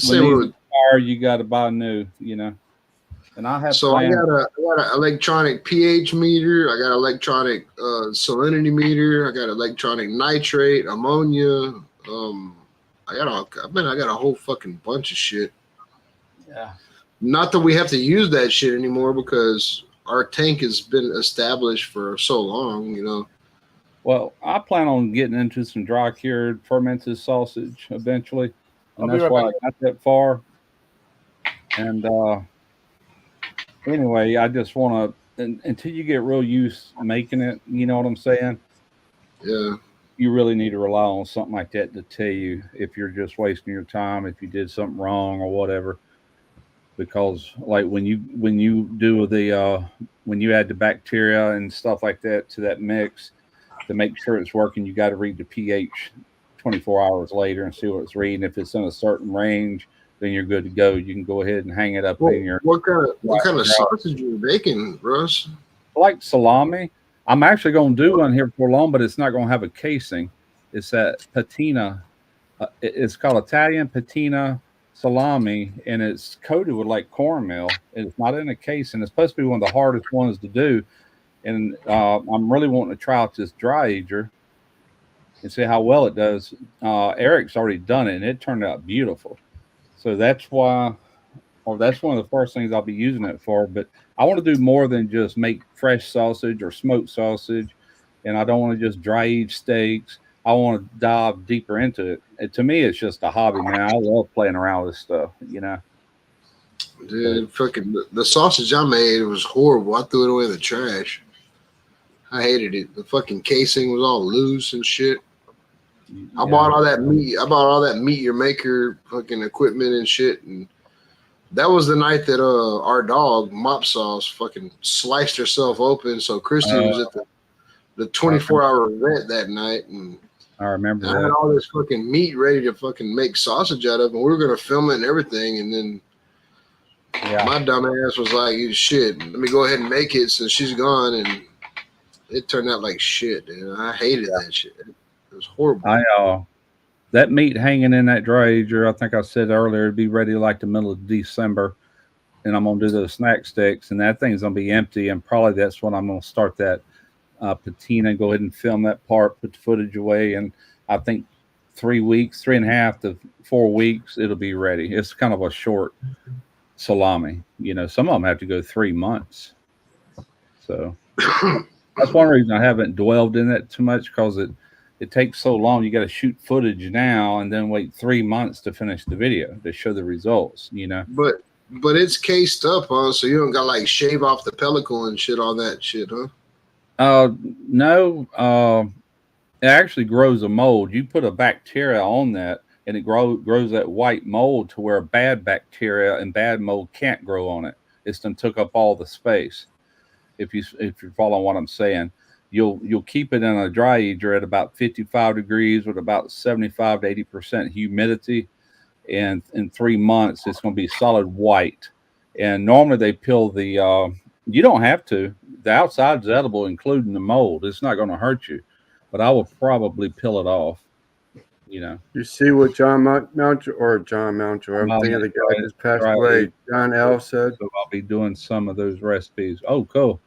When you got to buy new, And I have I got an electronic pH meter. I got an electronic salinity meter. I got electronic nitrate, ammonia. I got a whole fucking bunch of shit. Yeah. Not that we have to use that shit anymore because our tank has been established for so long, Well, I plan on getting into some dry cured fermented sausage eventually, and that's why I got that far. And anyway, I just want to, until you get real used to making it, you know what I'm saying? Yeah. You really need to rely on something like that to tell you if you're just wasting your time, if you did something wrong or whatever. Because like when you do when you add the bacteria and stuff like that to that mix to make sure it's working, you got to read the pH 24 hours later and see what it's reading. If it's in a certain range, then you're good to go. You can go ahead and hang it up in your. What kind of sausage are you making, Russ? Like salami. I'm actually going to do one here for long, but it's not going to have a casing. It's that patina. It's called Italian patina salami, and it's coated with like cornmeal. It's not in a case, and it's supposed to be one of the hardest ones to do. And I'm really wanting to try out this dry ager and see how well it does. Eric's already done it, and it turned out beautiful. So that's why, or that's one of the first things I'll be using it for. But I want to do more than just make fresh sausage or smoked sausage, and I don't want to just dry age steaks. I want to dive deeper into it. To me, it's just a hobby, man. I love playing around with this stuff, Dude, fucking the sausage I made was horrible. I threw it away in the trash. I hated it. The fucking casing was all loose and shit. I bought all that meat. I bought all that meat your maker fucking equipment and shit. And that was the night that our dog Mop Sauce fucking sliced herself open. So Christy was at the 24-hour event that night, and I remember I had all this fucking meat ready to fucking make sausage out of, and we were gonna film it and everything. And then my dumb ass was like, "Shit, let me go ahead and make it since she's gone." And it turned out like shit, dude. I hated that shit. It was horrible. That meat hanging in that dry ager, I think I said earlier, it'd be ready like the middle of December, and I'm gonna do those snack sticks, and that thing's gonna be empty, and probably that's when I'm gonna start that patina. Go ahead and film that part, put the footage away, and I think 3.5 to 4 weeks, it'll be ready. It's kind of a short salami. Some of them have to go 3 months. So that's one reason I haven't dwelled in it too much, because it takes so long. You got to shoot footage now and then wait 3 months to finish the video to show the results. But it's cased up, huh? So you don't got like shave off the pellicle and shit, all that shit, huh? No. It actually grows a mold. You put a bacteria on that, and it grows that white mold to where bad bacteria and bad mold can't grow on it. It's done took up all the space. If you're following what I'm saying, you'll keep it in a dry ager at about 55 degrees with about 75 to 80% humidity, and in 3 months it's going to be solid white. And normally they peel the. You don't have to. The outside's edible, including the mold. It's not going to hurt you, but I will probably peel it off. You see what John Mountjoy, I'm thinking of the guy who just passed away, John L. said. So I'll be doing some of those recipes. Oh, cool.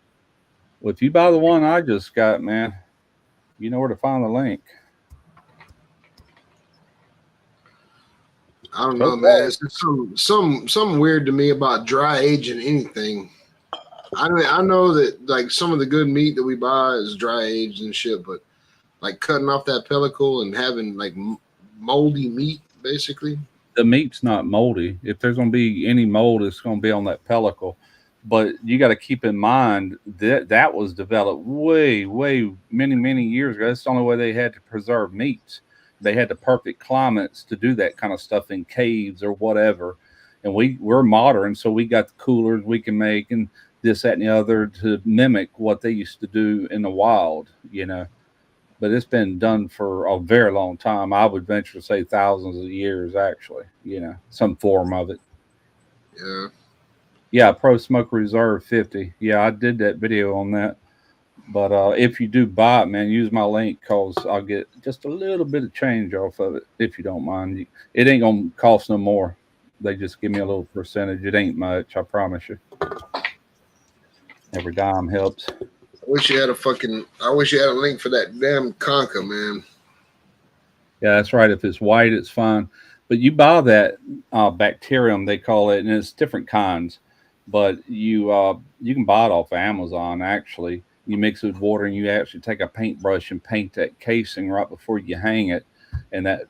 Well, if you buy the one I just got, man, you know where to find the link. I don't know, man. It's something weird to me about dry aging anything. I mean, I know that like some of the good meat that we buy is dry aged and shit, but like cutting off that pellicle and having like moldy meat, basically. The meat's not moldy. If there's going to be any mold, it's going to be on that pellicle. But you got to keep in mind that was developed way, many years ago. That's the only way they had to preserve meats. They had the perfect climates to do that kind of stuff in caves or whatever. And we're modern, so we got the coolers we can make and this, that, and the other to mimic what they used to do in the wild, But it's been done for a very long time. I would venture to say thousands of years, actually, some form of it. Yeah. Yeah, Pro Smoke Reserve 50. Yeah, I did that video on that. But if you do buy it, man, use my link because I'll get just a little bit of change off of it, if you don't mind. It ain't going to cost no more. They just give me a little percentage. It ain't much, I promise you. Every dime helps. I wish you had a link for that damn conker, man. Yeah, that's right. If it's white, it's fine. But you buy that bacterium, they call it, and it's different kinds. But you can buy it off of Amazon, actually. You mix it with water, and you actually take a paintbrush and paint that casing right before you hang it, and that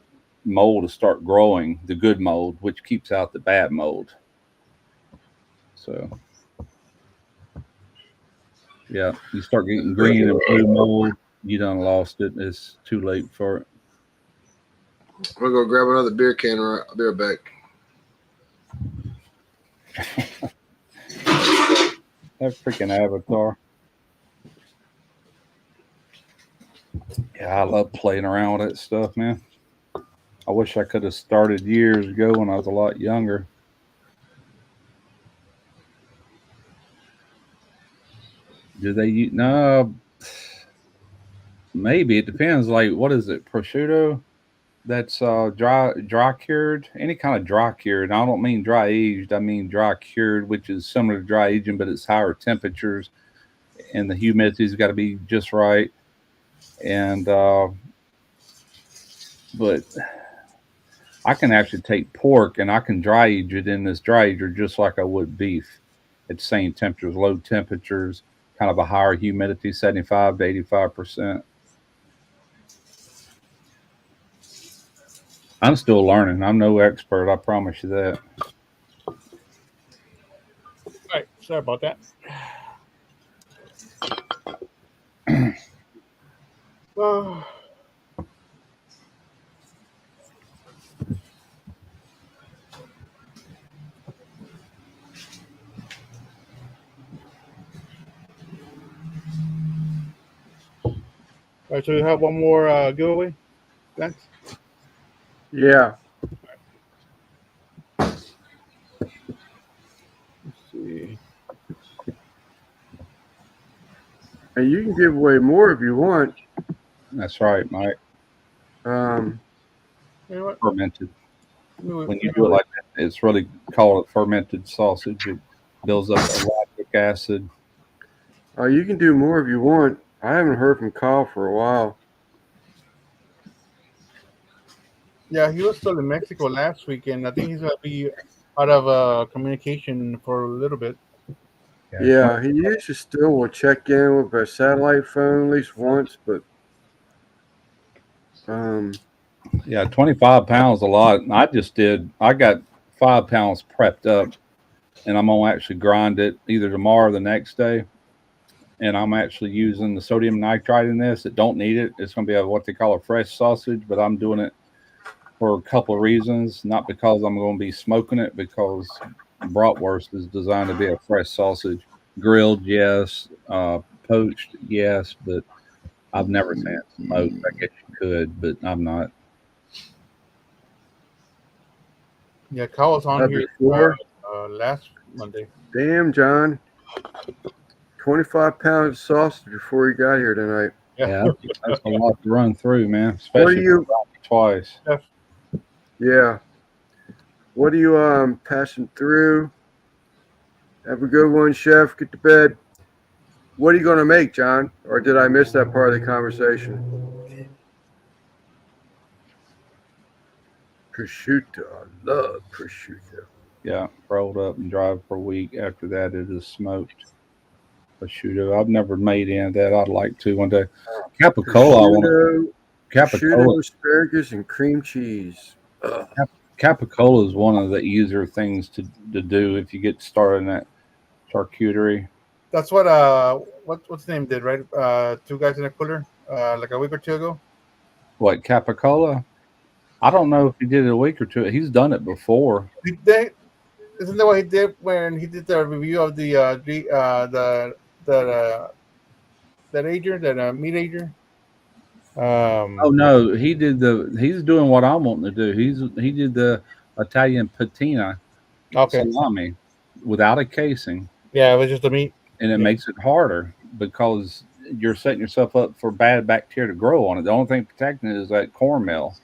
mold will start growing, the good mold, which keeps out the bad mold. So, yeah, you start getting green and blue mold, you done lost it. It's too late for it. I'm gonna go grab another beer can. I'll be right back. That freaking avatar. Yeah, I love playing around with that stuff, man. I wish I could have started years ago when I was a lot younger. Do they use? No, maybe it depends. Like, what is it? Prosciutto? That's dry cured. Any kind of dry cured. I don't mean dry aged. I mean dry cured, which is similar to dry aging, but it's higher temperatures, and the humidity's got to be just right. And but I can actually take pork and I can dry age it in this dry ager just like I would beef at the same temperatures, low temperatures, kind of a higher humidity, 75 to 85%. I'm still learning. I'm no expert, I promise you that. All right, sorry about that. Oh. All right, so we have one more giveaway. Thanks. Yeah. Let's see. And you can give away more if you want. That's right, Mike. You know what? Fermented. When you do it like that, it's really called a fermented sausage. It builds up lactic acid. You can do more if you want. I haven't heard from Kyle for a while. Yeah, he was still in Mexico last weekend. I think he's gonna be out of communication for a little bit. Yeah, he usually still will check in with a satellite phone at least once, but Yeah, 25 pounds a lot. I got 5 pounds prepped up, and I'm gonna actually grind it either tomorrow or the next day. And I'm actually using the sodium nitrite in this. It don't need it. It's gonna be what they call a fresh sausage, but I'm doing it for a couple of reasons. Not because I'm going to be smoking it, because bratwurst is designed to be a fresh sausage. Grilled, yes. Poached, yes. But I've never seen it smoked. I guess you could, but I'm not. Yeah, Kyle was on That here before? last Monday. Damn, John. 25 pounds of sausage before he got here tonight. Yeah, that's a lot to run through, man. What Especially are you? twice. Yeah. What are you passing through? Have a good one, chef. Get to bed. What are you going to make, John? Or did I miss that part of the conversation? Prosciutto. I love prosciutto. Yeah, rolled up and drive for a week. After that, it is smoked. Prosciutto. I've never made any of that. I'd like to one day. Capicola. I want to. Prosciutto, Capicola. asparagus, and cream cheese. Ugh. Capicola is one of the easier things to do if you get started in that charcuterie. That's what's his name did, right? Two guys in a cooler, like a week or two ago. What, Capicola? I don't know if he did it a week or two. He's done it before. Isn't that what he did when he did the review of the that ager, that meat ager? Oh no, he's doing what I'm wanting to do. He did the Italian patina Okay. salami without a casing, Yeah, it was just the meat. and it Yeah. makes it harder because you're setting yourself up for bad bacteria to grow on it. The only thing protecting it is that cornmeal,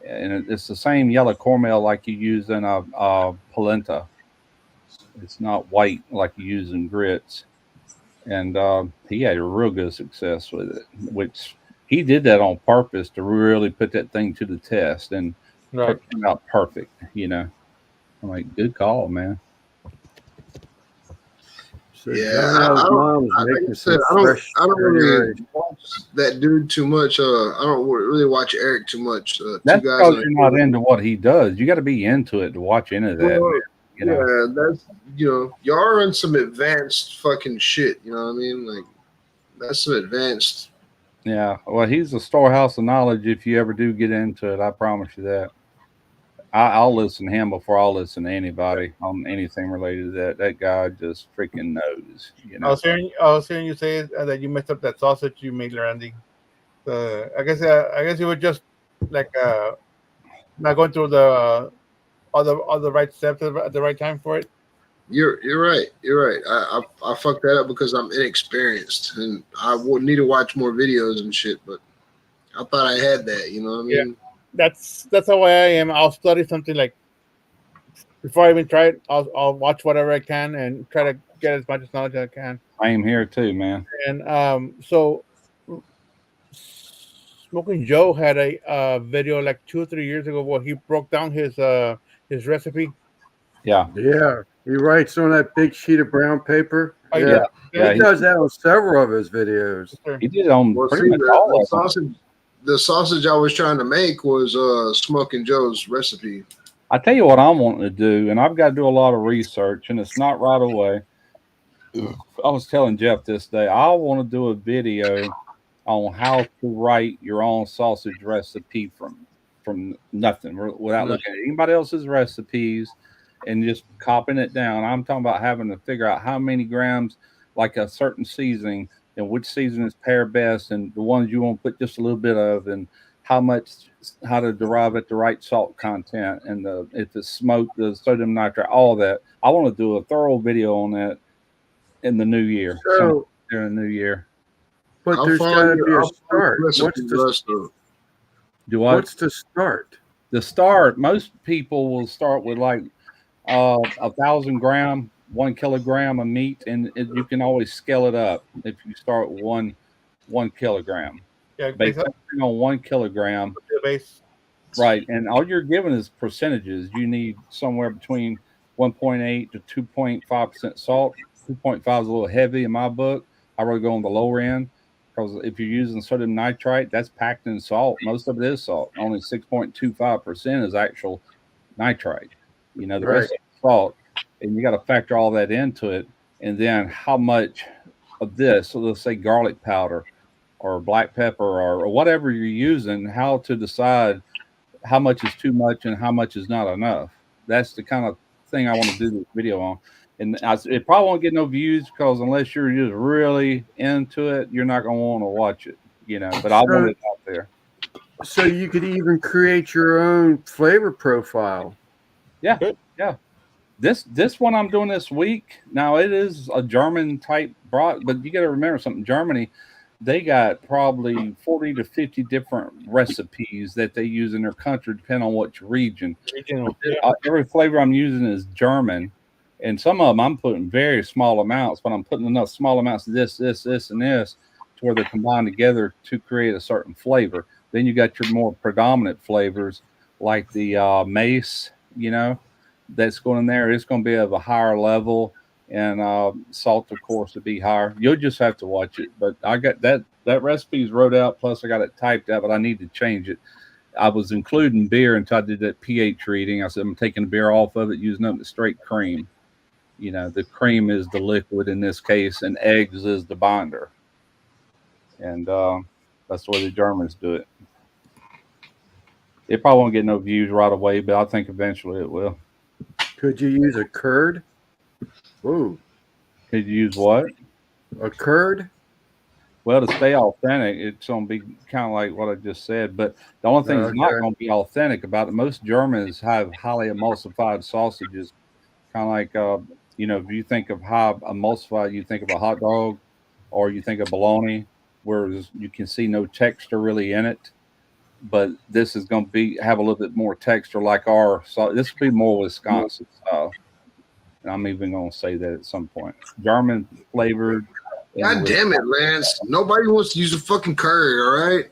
and it's the same yellow cornmeal like you use in a polenta. It's not white like you use in grits. And he had a real good success with it, which he did that on purpose to really put that thing to the test, and Right. it came out perfect. I'm like, good call, man. So Yeah, John I L's don't. mom was Like I making said, some fresh I don't really spaghetti. watch that dude too much. I don't really watch Eric too much. Two That's guys because on a you're not into what he does. You got to be into it to watch into that, man. well, You know, yeah, that's y'all are on some advanced fucking shit. You know what I mean? Like that's some advanced. yeah. Well, he's a storehouse of knowledge. If you ever do get into it, I promise you that. I'll listen to him before I'll listen to anybody on anything related to that. That guy just freaking knows. I was hearing you say that you messed up that sausage you made, Randy. I guess you were just like not going through the all the right steps at the right time for it. You're right. You're right. I fucked that up because I'm inexperienced and I would need to watch more videos and shit. But I thought I had that. You know what I Yeah. mean? That's how I am. I'll study something like before I even try it. I'll watch whatever I can and try to get as much knowledge as I can. Same here too, man. And so Smoking Joe had a video like 2 or 3 years ago where he broke down his recipe. Yeah, Yeah. He writes on that big sheet of brown paper. Oh, Yeah. yeah. He does that on several of his videos. He did it on Well, pretty see, much all of them. the sausage I was trying to make was Smoking Joe's recipe. I tell you what I'm wanting to do, and I've got to do a lot of research, and it's not right away. I was telling Jeff this day, I want to do a video on how to write your own sausage recipe from nothing, without looking at anybody else's recipes and just copying it down. I'm talking about having to figure out how many grams, like a certain seasoning, and which seasonings pair best, and the ones you want to put just a little bit of, and how to derive at the right salt content, and if it's smoked, the sodium nitrate, all that. I want to do a thorough video on that in the new year. So, During the new year. but I'll there's follow got to be a I'll follow start. the recipe the rest of it. Do I? What's the start? The start, most people will start with like 1,000 gram, 1 kilogram of meat, and you can always scale it up if you start with 1 kilogram. Yeah, Based on 1 kilogram, the base. right? And all you're given is percentages. You need somewhere between 1.8 to 2.5% salt. 2.5 is a little heavy in my book. I really go on the lower end. because if you're using sodium nitrite, that's packed in salt. Most of it is salt. Only 6.25% is actual nitrite. You know, the Right. rest is salt, and you got to factor all that into it. And then how much of this? So let's say garlic powder or black pepper or whatever you're using. How to decide how much is too much and how much is not enough. That's the kind of thing I want to do this video on. And it probably won't get no views because unless you're just really into it, you're not going to want to watch it, you know. But I want it out there. So you could even create your own flavor profile. Yeah, yeah. This one I'm doing this week. Now it is a German type broth, but you got to remember something. Germany, they got probably 40 to 50 different recipes that they use in their country, depending on which region. Regional. Every flavor I'm using is German, and some of them I'm putting very small amounts, but I'm putting enough small amounts of this, and this to where they're combined together to create a certain flavor. Then you got your more predominant flavors like the mace, you know, that's going in there. It's going to be of a higher level, and salt, of course, would be higher. You'll just have to watch it. But I got that recipe is wrote out, plus I got it typed out, but I need to change it. I was including beer until I did that pH reading. I said I'm taking the beer off of it, using up the straight cream. You know, the cream is the liquid in this case, and eggs is the binder. And that's the way the Germans do it. It probably won't get no views right away, but I think eventually it will. Could you use a curd? Ooh. Could you use what? A curd? Well, to stay authentic, it's going to be kind of like what I just said. But the only thing that's not going to be authentic about it, most Germans have highly emulsified sausages. Kind of like, you know, if you think of high emulsified, you think of a hot dog or you think of bologna, whereas you can see no texture really in it. But this is going to have a little bit more texture like our, so this will be more Wisconsin style. And I'm even going to say that at some point. German flavored. God damn it, Lance. Nobody wants to use a fucking curd, all right?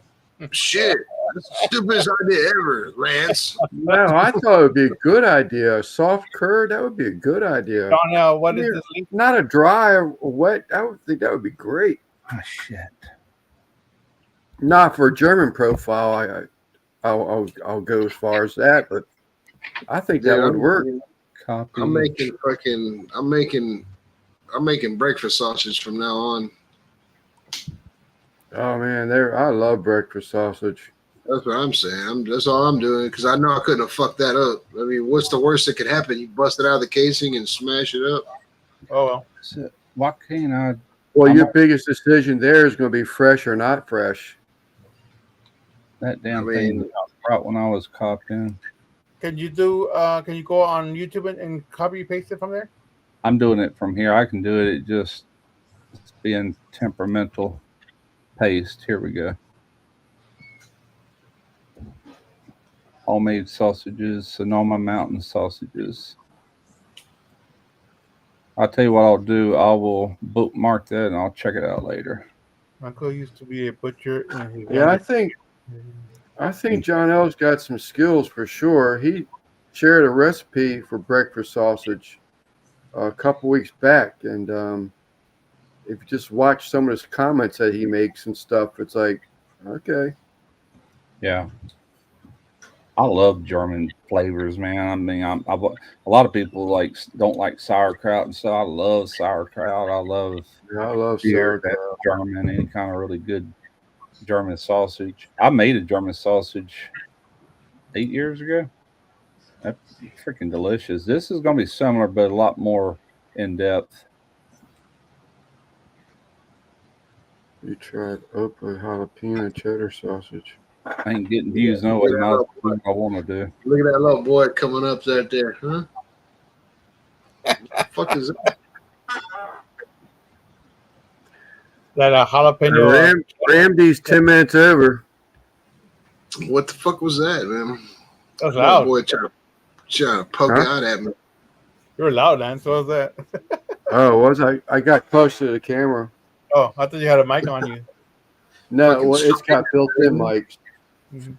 Shit. That's the stupidest idea ever, Lance. No, I thought it would be a good idea. A soft curd, that would be a good idea. John, what is this link? Not a dry or wet. I would think that would be great. Oh, shit. Not for a German profile. I'll go as far as that, but I think that would work. Copy. I'm making breakfast sausage from now on. Oh man, I love breakfast sausage. That's what I'm saying. That's all I'm doing because I know I couldn't have fucked that up. I mean, what's the worst that could happen? You bust it out of the casing and smash it up. Oh well. So, why can't I? Well, your biggest decision there is going to be fresh or not fresh. That damn thing right when I was copying. Can you do? Can you go on YouTube and copy paste it from there? I'm doing it from here. I can do it. It's being temperamental. Paste. Here we go. Homemade sausages, Sonoma Mountain sausages. I'll tell you what I'll do. I will bookmark that and I'll check it out later. My uncle used to be a butcher. Yeah, I think John L's got some skills for sure. He shared a recipe for breakfast sausage a couple weeks back, and if you just watch some of his comments that he makes and stuff, it's like, okay. Yeah. I love German flavors, man. I mean, a lot of people don't like sauerkraut, and so I love sauerkraut. I love sauerkraut. German, any kind of really good German sausage. I made a German sausage 8 years ago. That's freaking delicious. This is going to be similar, but a lot more in depth. You tried open jalapeno cheddar sausage. I ain't getting views no way. Not what I want to do. Look at that little boy coming up there, huh? What the fuck is that? That jalapeno. Ramdy's 10 minutes over. What the fuck was that, man? That was loud. Boy trying to poke out at me. You were loud, Lance. What was that? Oh, was I got close to the camera. Oh, I thought you had a mic on you. No, well, it's got built-in mics. Mm-hmm.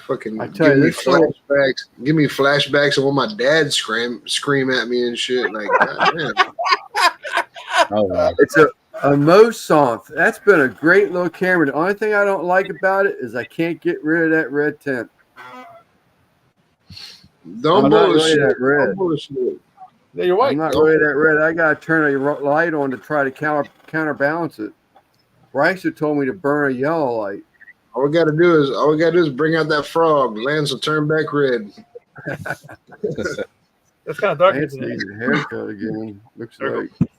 Fucking I tell give you, me this flashbacks. Give me flashbacks of when my dad scream at me and shit. Like, goddamn. Oh, wow. A Mosanth. That's been a great little camera. The only thing I don't like about it is I can't get rid of that red tint. Don't I'm not really bullshit. that red. Don't bullshit. Yeah, you're white. I'm not really that red. I gotta turn a light on to try to counterbalance it. Bryce had told me to burn a yellow light. All we gotta do is bring out that frog. Lance will turn back red. That's kind of dark, Lance isn't it? needs a haircut again. Looks There you like.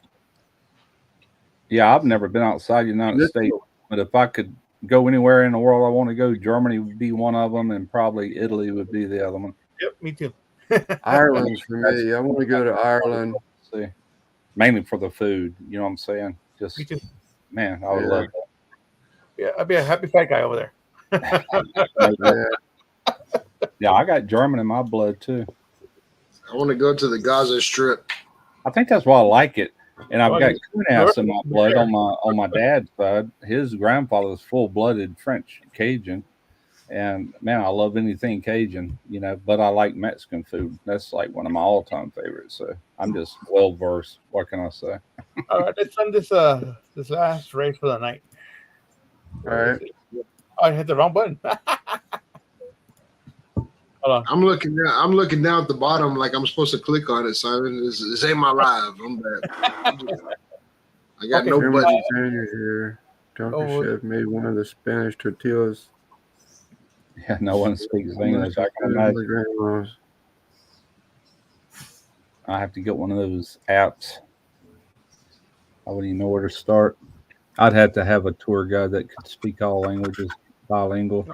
Yeah, I've never been outside the United States, but if I could go anywhere in the world I want to go, Germany would be one of them, and probably Italy would be the other one. Yep, me too. Ireland's for me. I want to go to Ireland. See, mainly for the food. You know what I'm saying? Just Me too. man, I would love that. Yeah, I'd be a happy fat guy over there. Yeah. Yeah, I got German in my blood too. I want to go to the Gaza Strip. I think that's why I like it. And I've Well, got you- Kunas in my blood there. on my dad's side. His grandfather was full-blooded French Cajun, and man, I love anything Cajun, you know. But I like Mexican food. That's like one of my all-time favorites. So I'm just well versed. What can I say? All right, let's run this this last race for the night. All right. Oh, I hit the wrong button. Hold on. I'm looking down at the bottom like I'm supposed to click on it, Simon. This ain't my live. I'm bad. I got Okay. no Remember button. Daniel here. Dr. Oh, Chef made one of the Spanish tortillas. Yeah, no one speaks English. I can imagine. Grandma's. I have to get one of those apps. I wouldn't even know where to start. I'd have to have a tour guide that could speak all languages, bilingual.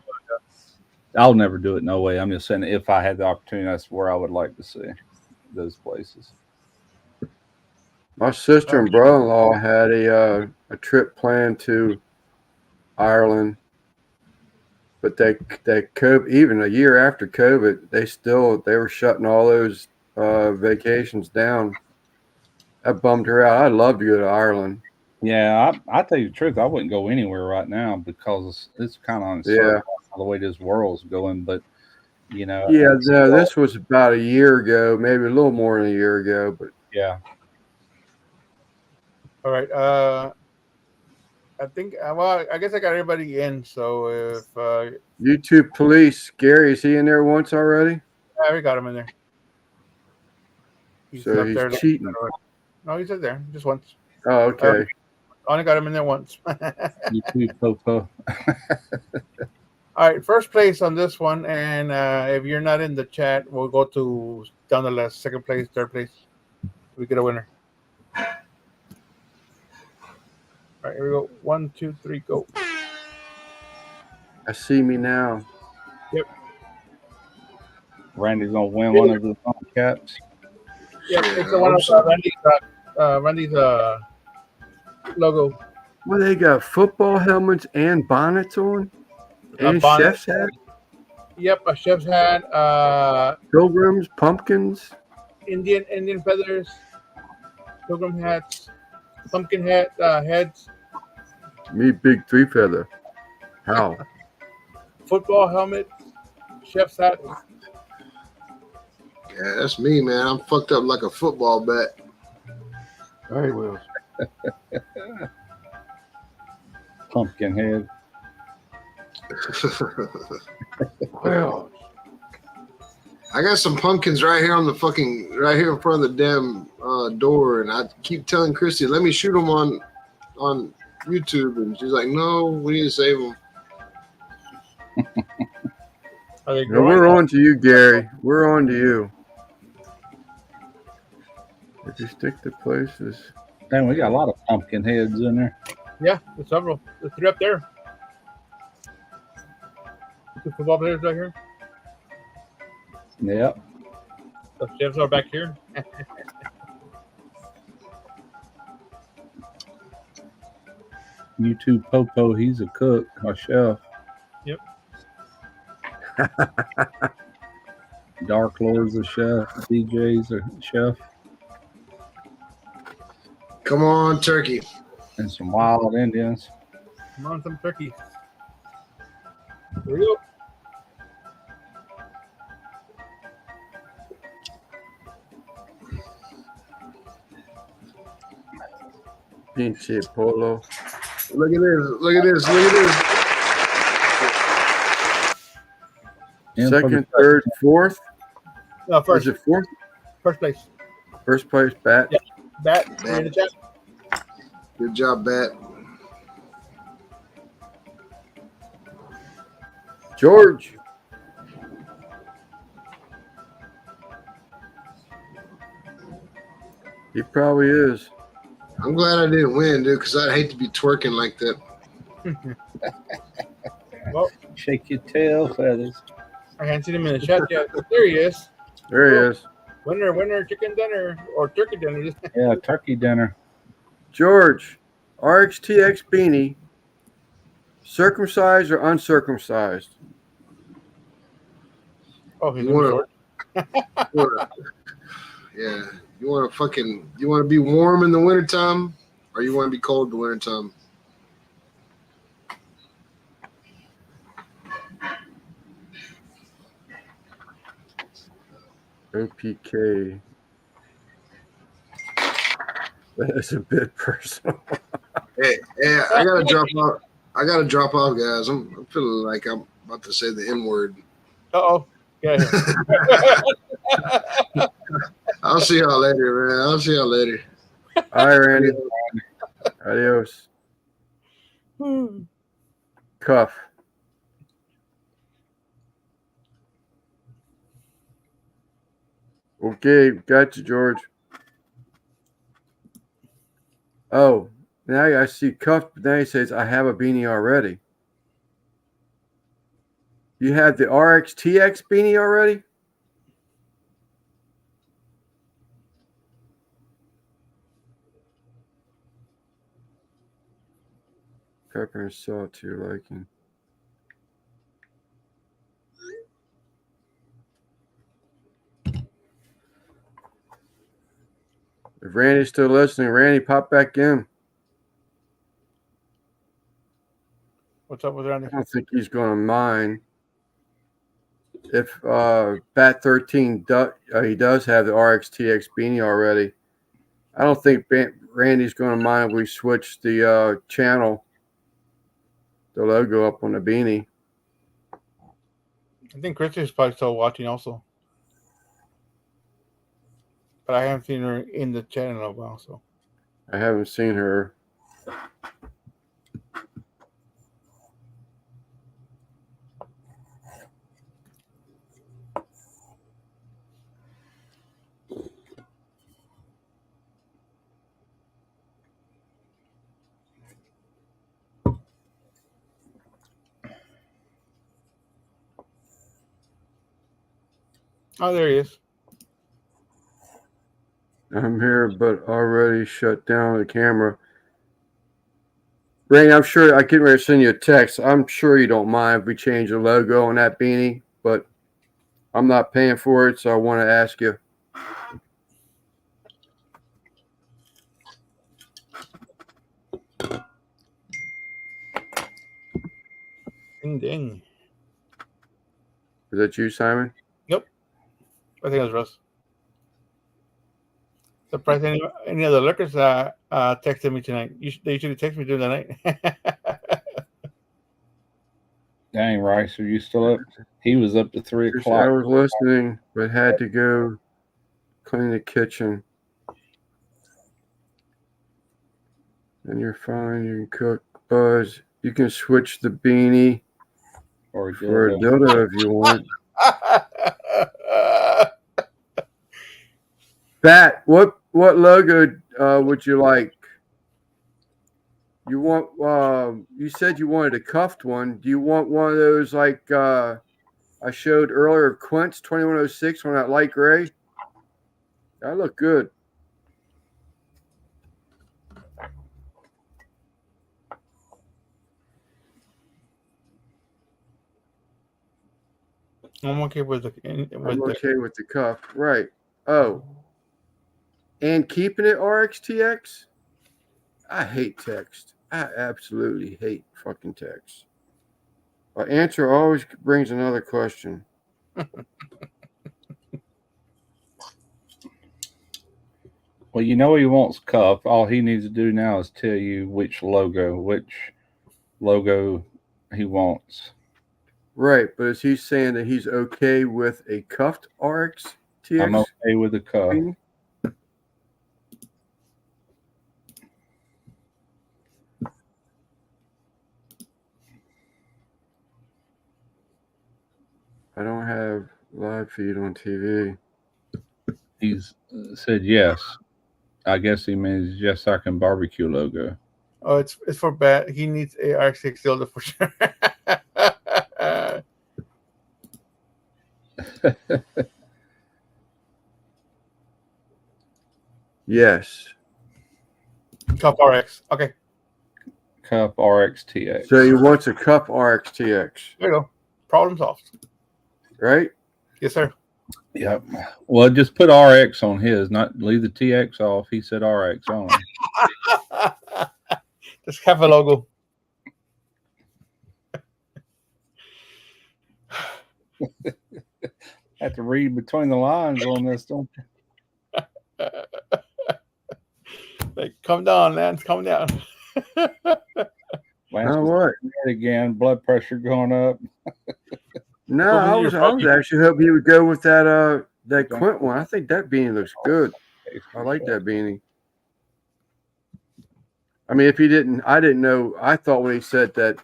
I'll never do it, no way. I'm just saying if I had the opportunity, that's where I would like to see those places. My sister and brother-in-law had a trip planned to Ireland, but they COVID, even a year after COVID, they were shutting all those vacations down. That bummed her out. I'd love to go to Ireland. Yeah, I tell you the truth, I wouldn't go anywhere right now because it's kind of uncertain how the way this world's going. But you know, Yeah, no, this was about a year ago, maybe a little more than a year ago, but yeah, All right. I think. Well, I guess I got everybody in. So if YouTube police, Gary, is he in there once already? we got him in there. He's So up he's there. cheating. No, he's up there just once. Oh, okay. Only got him in there once. YouTube Popo. All right, first place on this one, and if you're not in the chat, we'll go to down the list. Second place, third place, we get a winner. All right, here we go. 1, 2, 3, go. I see me now. Yep. Randy's gonna win one of his own caps. Yep, Yeah, it's the one I'm of sorry. Randy's logo. Well, they got football helmets and bonnets on, and bonnet. chef's hat, Yep, a chef's hat, pilgrims, pumpkins. Indian feathers, pilgrim hats, pumpkin hat heads, Me, big three feather. How? football helmet, chef's hat. Yeah, that's me, man. I'm fucked up like a football bat. All right, Will. Pumpkin head. Well, I got some pumpkins right here in front of the damn door, and I keep telling Christy, let me shoot them on YouTube, and she's like, no, we need to save them. Are they no, growing? we're on to you, Gary. We're on to you. If you stick to places. Dang, we got a lot of pumpkin heads in there. Yeah, there's several. There's 3 up there. 2 football players right here. Yep. The chefs are back here. YouTube Popo, he's a cook, a chef. Yep. Dark Lord's a chef. DJ's a chef. Come on, turkey. And some wild Indians. Come on, some turkey. Here we go. Pinche polo. Look at this. Look at this. Look at this. In for the Second, third, fourth. No, Is first, it fourth? first place. First place, Bat. Yeah. Bat, you're in the chat. Good job, Bat. George. He probably is. I'm glad I didn't win, dude, because I'd hate to be twerking like that. Well, shake your tail feathers. I haven't seen him in the chat yet. There he is. There he is. Winner, chicken dinner or turkey dinner. Yeah, turkey dinner. George, RXTX beanie, circumcised or uncircumcised? Oh, he's You wanna- short. Yeah. You want to be warm in the wintertime or you want to be cold in the wintertime? OPK. That's a bit personal. Hey, I gotta drop off. I gotta drop off, guys. I'm feeling like I'm about to say the N word. Uh-oh. Yeah. I'll see y'all later, man. I'll see y'all later. All right, Randy. Adios. Cuff. Okay, got you, George. Oh, now I see Cuff, but now he says, I have a beanie already. You have the RXTX beanie already? Pepper and salt to your liking. If Randy's still listening, Randy, pop back in. What's up with Randy? I don't think he's going to mind. If Bat 13 he does have the RXTX beanie already, I don't think Randy's going to mind if we switch the channel, the logo up on the beanie. I think Chris is probably still watching also. But I haven't seen her in the chat in a while, so. I haven't seen her. Oh, there he is. I'm here, but already shut down the camera. Randy, I'm sure I get ready to send you a text. I'm sure you don't mind if we change the logo on that beanie, but I'm not paying for it, so I want to ask you. Ding, ding. Is that you, Simon? Nope. I think it was Russ. Surprised any of the lookers texted me tonight. They usually text me during the night. Dang, Rice, are you still up? He was up to 3 I o'clock. was listening, but had to go clean the kitchen. And you're fine. You can cook. Buzz, you can switch the beanie Or a for a dildo. dildo if you want. Bat, what logo would you like? You want? You said you wanted a cuffed one. Do you want one of those like I showed earlier, Quint's 2106 on that light gray? That look good. I'm okay with the. I'm okay with the cuff, right? Oh, and keeping it RXTX. I hate text. I absolutely hate fucking text. An answer always brings another question. Well, you know he wants Cuff. All he needs to do now is tell you which logo he wants. Right, but is he saying that he's okay with a cuffed RX TX? I'm okay with the Cuff. beanie? I don't have live feed on TV. He's said yes. I guess he means yes, I can barbecue logo. Oh, it's for bad. He needs a RX dildo for sure. Yes. Cup RX. Okay, Cuff RXTX. So he wants a cup RX TX, there you go. Problem solved. right? Yes, sir. Yep. Well, just put RX on his, not leave the TX off. He said RX on. Just have a logo. Have to read between the lines on this, don't you? Like, come down, Lance. Come down. Lance Oh, was what? dead again, blood pressure going up. No, Go I visit was your actually hoping he would go with that Quint one. I think that beanie looks good. I like that beanie. I mean, if he didn't, I didn't know. I thought when he said that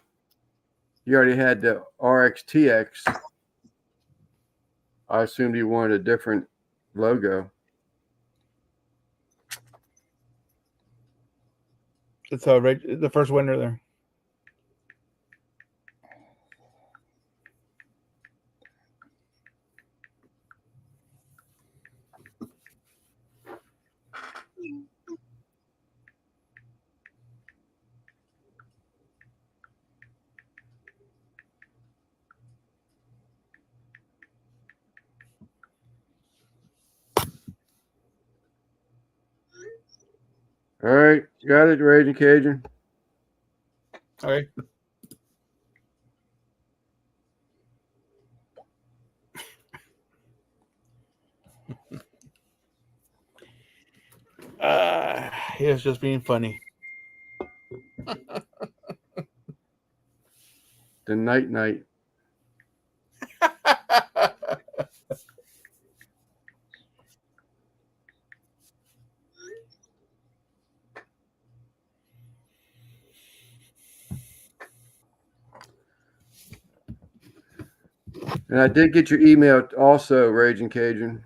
he already had the RX TX, I assumed he wanted a different logo. It's the first winner there. All right, got it, Raging Cajun. Okay. He was just being funny. The night. And I did get your email also, Raging Cajun.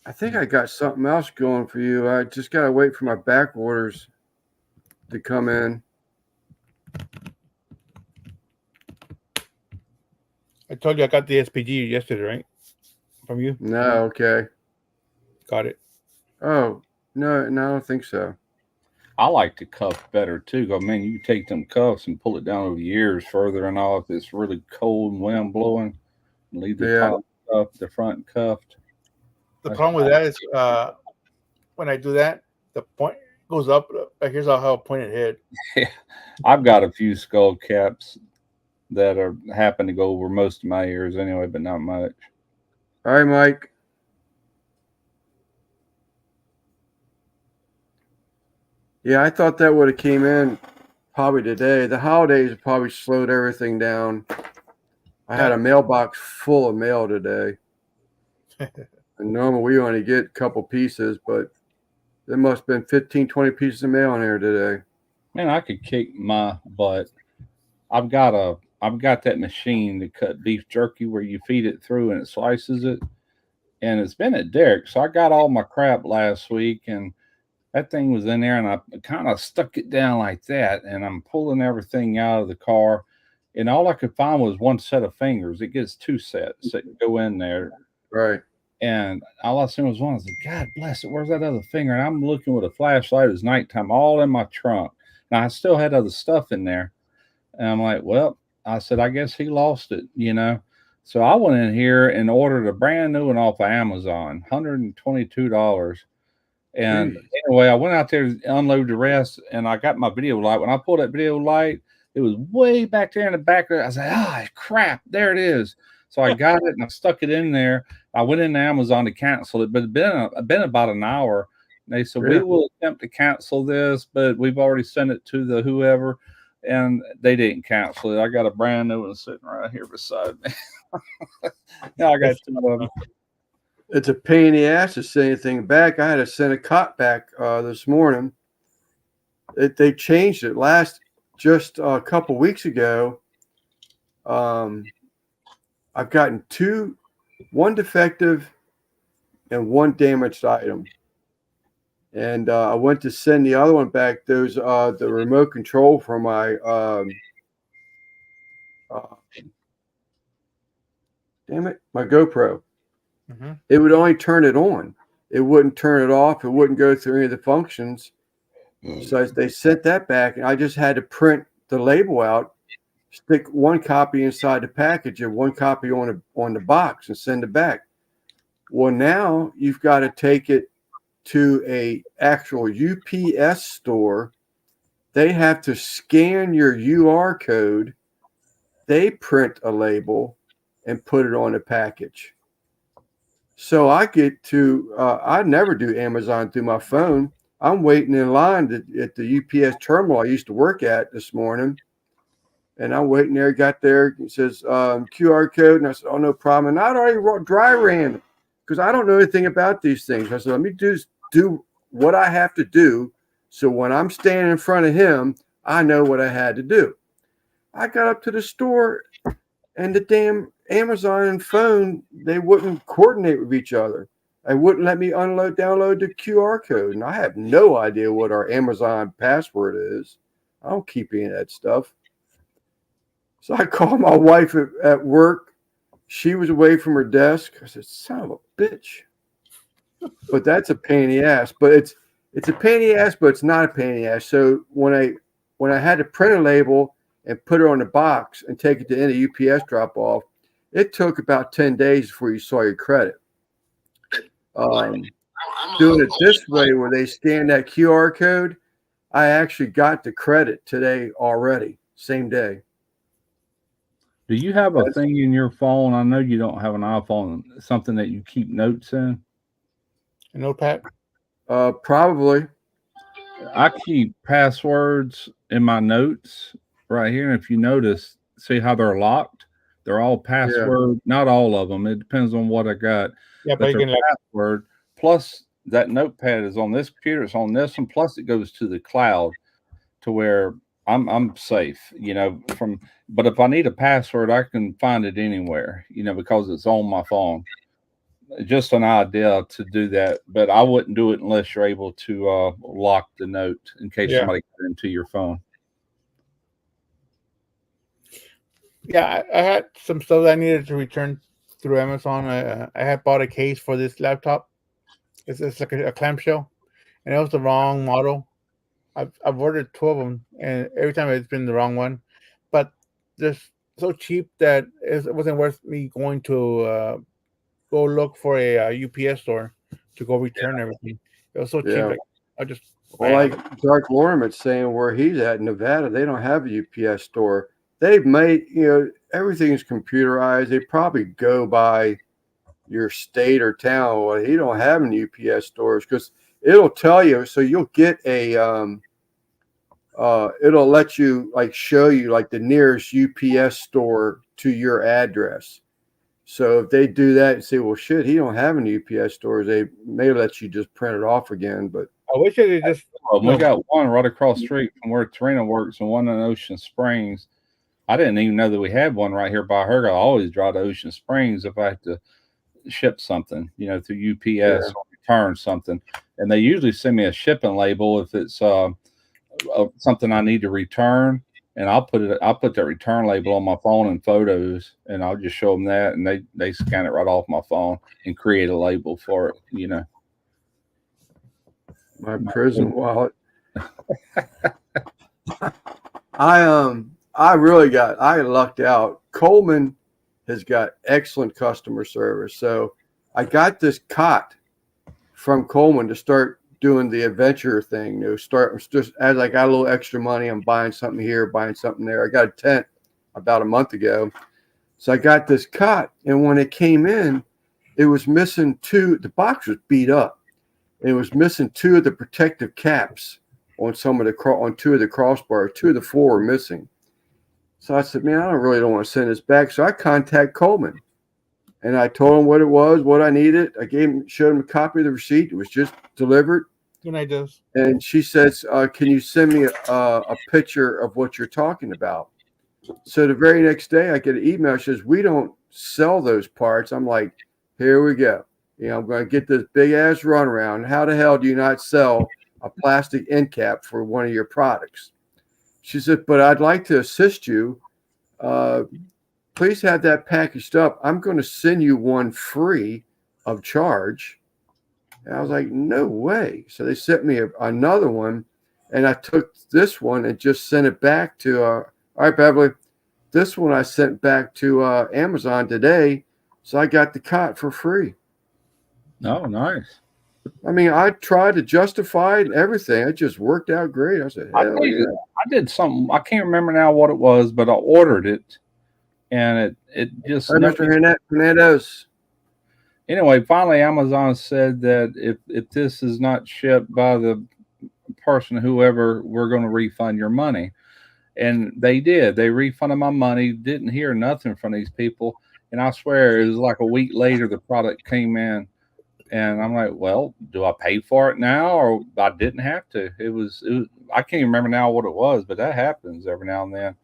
I think I got something else going for you. I just gotta wait for my back orders to come in. I told you I got the SPG yesterday, right? From you? No, okay. Got it. Oh, no, I don't think so. I like the cuff better too. I mean, you take them cuffs and pull it down over the ears further and all if it's really cold and wind blowing. And leave the top cuff, the front cuffed. The problem with that is when I do that, the point goes up. Here's how pointed head. Yeah, I've got a few skull caps that are happen to go over most of my ears anyway, but not much. All right, Mike. Yeah, I thought that would have came in probably today. The holidays have probably slowed everything down. I had a mailbox full of mail today. And normally we only get a couple pieces, but there must have been 15, 20 pieces of mail in here today. Man, I could kick my butt. I've got that machine to cut beef jerky where you feed it through and it slices it. And it's been at Derek. So I got all my crap last week and that thing was in there and I kind of stuck it down like that. And I'm pulling everything out of the car. And all I could find was one set of fingers. It gets two sets that go in there. Right. And all I seen was one. I was like, God bless it. Where's that other finger? And I'm looking with a flashlight. It was nighttime, all in my trunk. Now I still had other stuff in there. And I'm like, well, I said, I guess he lost it, you know. So I went in here and ordered a brand new one off of Amazon, $122. And anyway, I went out there to unload the rest and I got my video light. When I pulled that video light, it was way back there in the back. I was like, crap, there it is. So I got it and I stuck it in there. I went into Amazon to cancel it, but it's been about an hour And they said, Yeah. we will attempt to cancel this, but we've already sent it to the whoever, and they didn't cancel it. I got a brand new one sitting right here beside me. Now I got two of them. It's a pain in the ass to send anything back. I had to send a cot back this morning. They changed it just a couple weeks ago. I've gotten one defective and one damaged item. And I went to send the other one back. There's the remote control for my my GoPro. Mm-hmm. It would only turn it on. It wouldn't turn it off. It wouldn't go through any of the functions. So they sent that back, and I just had to print the label out, stick one copy inside the package and one copy on the box, and send it back. Well, now you've got to take it to a actual UPS store. They have to scan your UR code. They print a label and put it on the package. So I I never do Amazon through my phone. I'm waiting in line at the UPS terminal I used to work at this morning. And I'm waiting there, got there, it says QR code. And I said, oh, no problem. And I'd already dry ran because I don't know anything about these things. I said, let me do what I have to do. So when I'm standing in front of him, I know what I had to do. I got up to the store, and the damn Amazon and phone, they wouldn't coordinate with each other. They wouldn't let me download the QR code. And I have no idea what our Amazon password is. I don't keep any of that stuff. So I called my wife at work. She was away from her desk. I said, son of a bitch. But that's a pain in the ass. But it's a pain in the ass, but it's not a pain in the ass. So when I had to print a label and put it on the box and take it to any UPS drop off, it took about 10 days before you saw your credit. Doing it this way, where they scan that QR code, I actually got the credit today already, same day. Do you have a thing in your phone? I know you don't have an iPhone, something that you keep notes in? A notepad? Probably. I keep passwords in my notes right here. And if you notice, see how they're locked? They're all password, not all of them. It depends on what I got. Yeah, but you they're can password. Plus, that notepad is on this computer. It's on this one. Plus, it goes to the cloud to where I'm safe, but if I need a password, I can find it anywhere, because it's on my phone. Just an idea to do that, but I wouldn't do it unless you're able to lock the note in case somebody got into your phone. Yeah, I had some stuff that I needed to return through Amazon. I had bought a case for this laptop. It's like a clamshell, and it was the wrong model. I've ordered 2 of them, and every time it's been the wrong one. But they're so cheap that it wasn't worth me going to go look for a UPS store to go return everything. It was so cheap. Yeah. Like, I just like Dark Lorimer's saying, where he's at in Nevada, they don't have a UPS store. They've made, everything's computerized. They probably go by your state or town. Well, he don't have any UPS stores because it'll tell you. So you'll get it'll let you show you the nearest UPS store to your address. So if they do that and say, well, shit, he don't have any UPS stores, they may let you just print it off again. But I wish they just. We got one right across the street from where Tarina works, and one in Ocean Springs. I didn't even know that we had one right here by her. I always drive to Ocean Springs if I have to ship something, through UPS or return something. And they usually send me a shipping label if it's something I need to return. And I'll put that return label on my phone and photos, and I'll just show them that, and they scan it right off my phone and create a label for it. My prison wallet. I lucked out. Coleman has got excellent customer service. So I got this cot from Coleman to start doing the adventure thing. Just as I got a little extra money, I'm buying something here, buying something there. I got a tent about a month ago. So I got this cot, and when it came in, it was missing 2. The box was beat up. and it was missing 2 of the protective caps on on 2 of the crossbars. 2 of the 4 were missing. So I said, man, I really don't want to send this back. So I contacted Coleman, and I told him what it was, what I needed. I showed him a copy of the receipt. It was just delivered. Good night, Dose. And she says, can you send me a picture of what you're talking about? So the very next day, I get an email. She says, we don't sell those parts. I'm like, here we go. I'm going to get this big ass runaround. How the hell do you not sell a plastic end cap for one of your products? She said, but I'd like to assist you. Please have that packaged up. I'm going to send you one free of charge. And I was like, no way. So they sent me another one, and I took this one and just sent it back to, all right, Beverly, this one I sent back to Amazon today. So I got the cot for free. Oh, nice. I mean, I tried to justify it and everything. It just worked out great. I said, hell yeah. I did something. I can't remember now what it was, but I ordered it, and it just. Hey, Mr. Hernandez. Anyway, finally, Amazon said that if this is not shipped by the person, whoever, we're going to refund your money. And they did. They refunded my money. Didn't hear nothing from these people. And I swear it was like a week later the product came in. And I'm like, well, do I pay for it now? Or I didn't have to. It was I can't even remember now what it was, but that happens every now and then.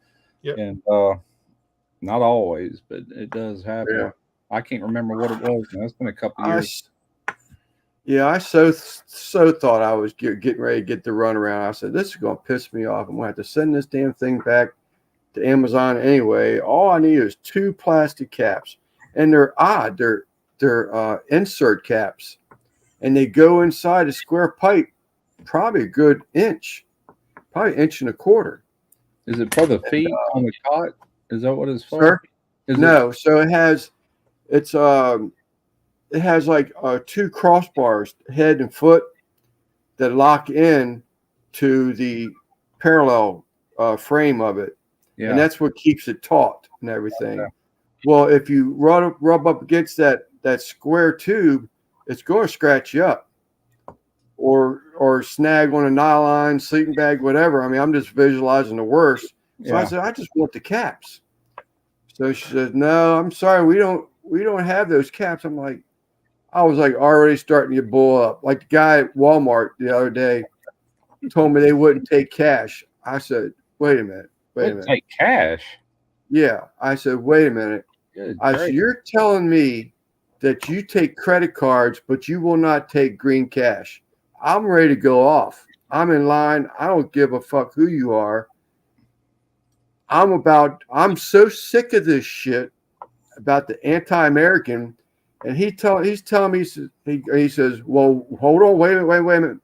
Yep. And not always, but it does happen. Yeah. I can't remember what it was. Now. It's been a couple years. I so thought I was getting ready to get the runaround. I said, this is going to piss me off. I'm going to have to send this damn thing back to Amazon anyway. All I need is 2 plastic caps. And they're odd. They're insert caps. And they go inside a square pipe, probably a good inch, probably 1.25 inches. Is it for the feet on the cot? Is that what it's for? Sir? No. So it has like 2 crossbars, head and foot, that lock in to the parallel frame of it. Yeah. And that's what keeps it taut and everything. Okay. Well, if you rub up against that square tube, it's going to scratch you up or snag on a nylon, sleeping bag, whatever. I mean, I'm just visualizing the worst. So I said, I just want the caps. So she said, no, I'm sorry. We don't have those caps. I'm like, I was like already starting to blow up. Like the guy at Walmart the other day told me they wouldn't take cash. I said, wait a minute. Take cash? Yeah. I said, wait a minute. I said, you're telling me that you take credit cards, but you will not take green cash. I'm ready to go off. I'm in line. I don't give a fuck who you are. I'm so sick of this shit about the anti-American. And he's telling me, he says, well, hold on, wait a minute.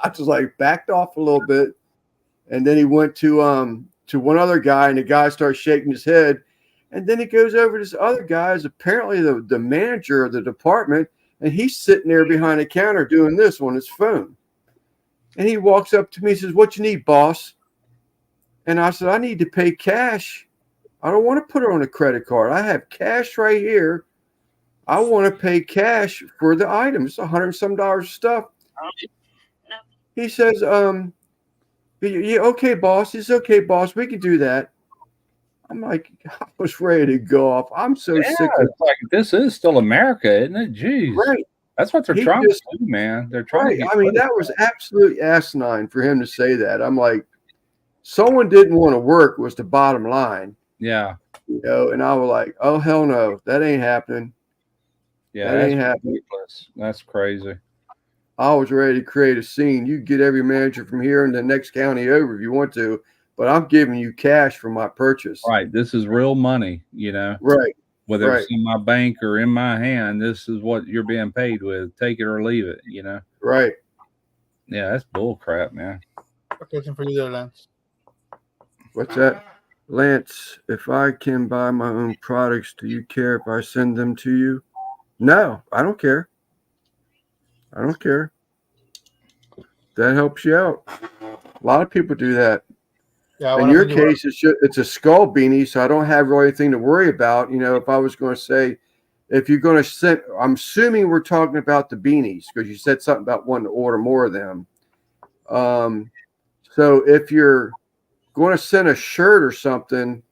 I just like backed off a little bit. And then he went to one other guy, and the guy starts shaking his head. And then he goes over to this other guy, is apparently the manager of the department, and he's sitting there behind the counter doing this on his phone. And he walks up to me and says, what you need, boss? And I said, I need to pay cash. I don't want to put it on a credit card. I have cash right here. I want to pay cash for the item. It's $100 and some of stuff. He says, yeah, okay, boss. It's okay, boss. We can do that. I'm like, I was ready to go off. I'm so sick of it. Like, this is still America, isn't it? Jeez. Right. That's what they're trying to do, man. They're trying to. I mean, that was absolutely asinine for him to say that. I'm like, someone didn't want to work was the bottom line. Yeah. And I was like, oh, hell no. That ain't happening. Yeah, that ain't happening. Ridiculous. That's crazy. I was ready to create a scene. You get every manager from here in the next county over if you want to, but I'm giving you cash for my purchase. Right. This is real money, Right. Whether it's in my bank or in my hand, this is what you're being paid with. Take it or leave it, Right. Yeah, that's bull crap, man. Question for you there, Lance. What's that? Lance, if I can buy my own products, do you care if I send them to you? No, I don't care. I don't care. That helps you out. A lot of people do that. Yeah, in your case, it's a skull beanie, so I don't have really anything to worry about. If I was going to say, if you're going to send, I'm assuming we're talking about the beanies because you said something about wanting to order more of them. So if you're going to send a shirt or something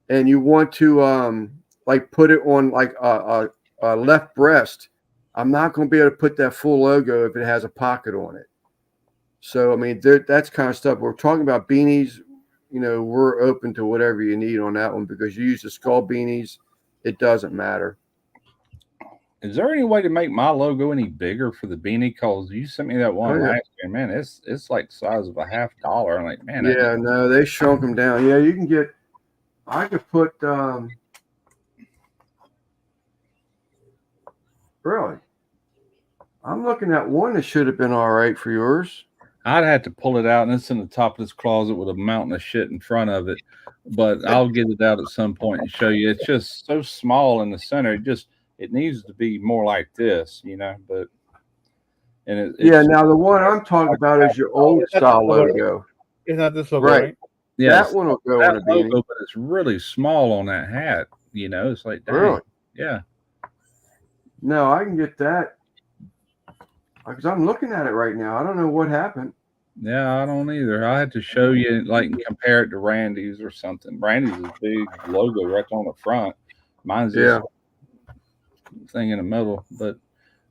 and you want to like put it on like a left breast, I'm not going to be able to put that full logo if it has a pocket on it. So, I mean, that's kind of stuff. We're talking about beanies. You know, we're open to whatever you need on that one because you use the skull beanies. It doesn't matter. Is there any way to make my logo any bigger for the beanie? Because you sent me that one last year, man. It's like the size of a $50. I'm like, man. Yeah, no, they shrunk them down. Yeah, you can get. I could put. Really, I'm looking at one that should have been all right for yours. I'd have to pull it out, and it's in the top of this closet with a mountain of shit in front of it. But I'll get it out at some point and show you. It's just so small in the center. It needs to be more like this, you know. But yeah. Now the one I'm talking about is your old style logo. It's not this logo, right? Yes, that one will go on a beanie. Logo, but it's really small on that hat. You know, it's like, dang. Really? Yeah. No, I can get that because I'm looking at it right now. I don't know what happened. Yeah, I don't either. I had to show you, like, and compare it to Randy's or something. Randy's is a big logo right on the front. Mine's just thing in the middle. But, I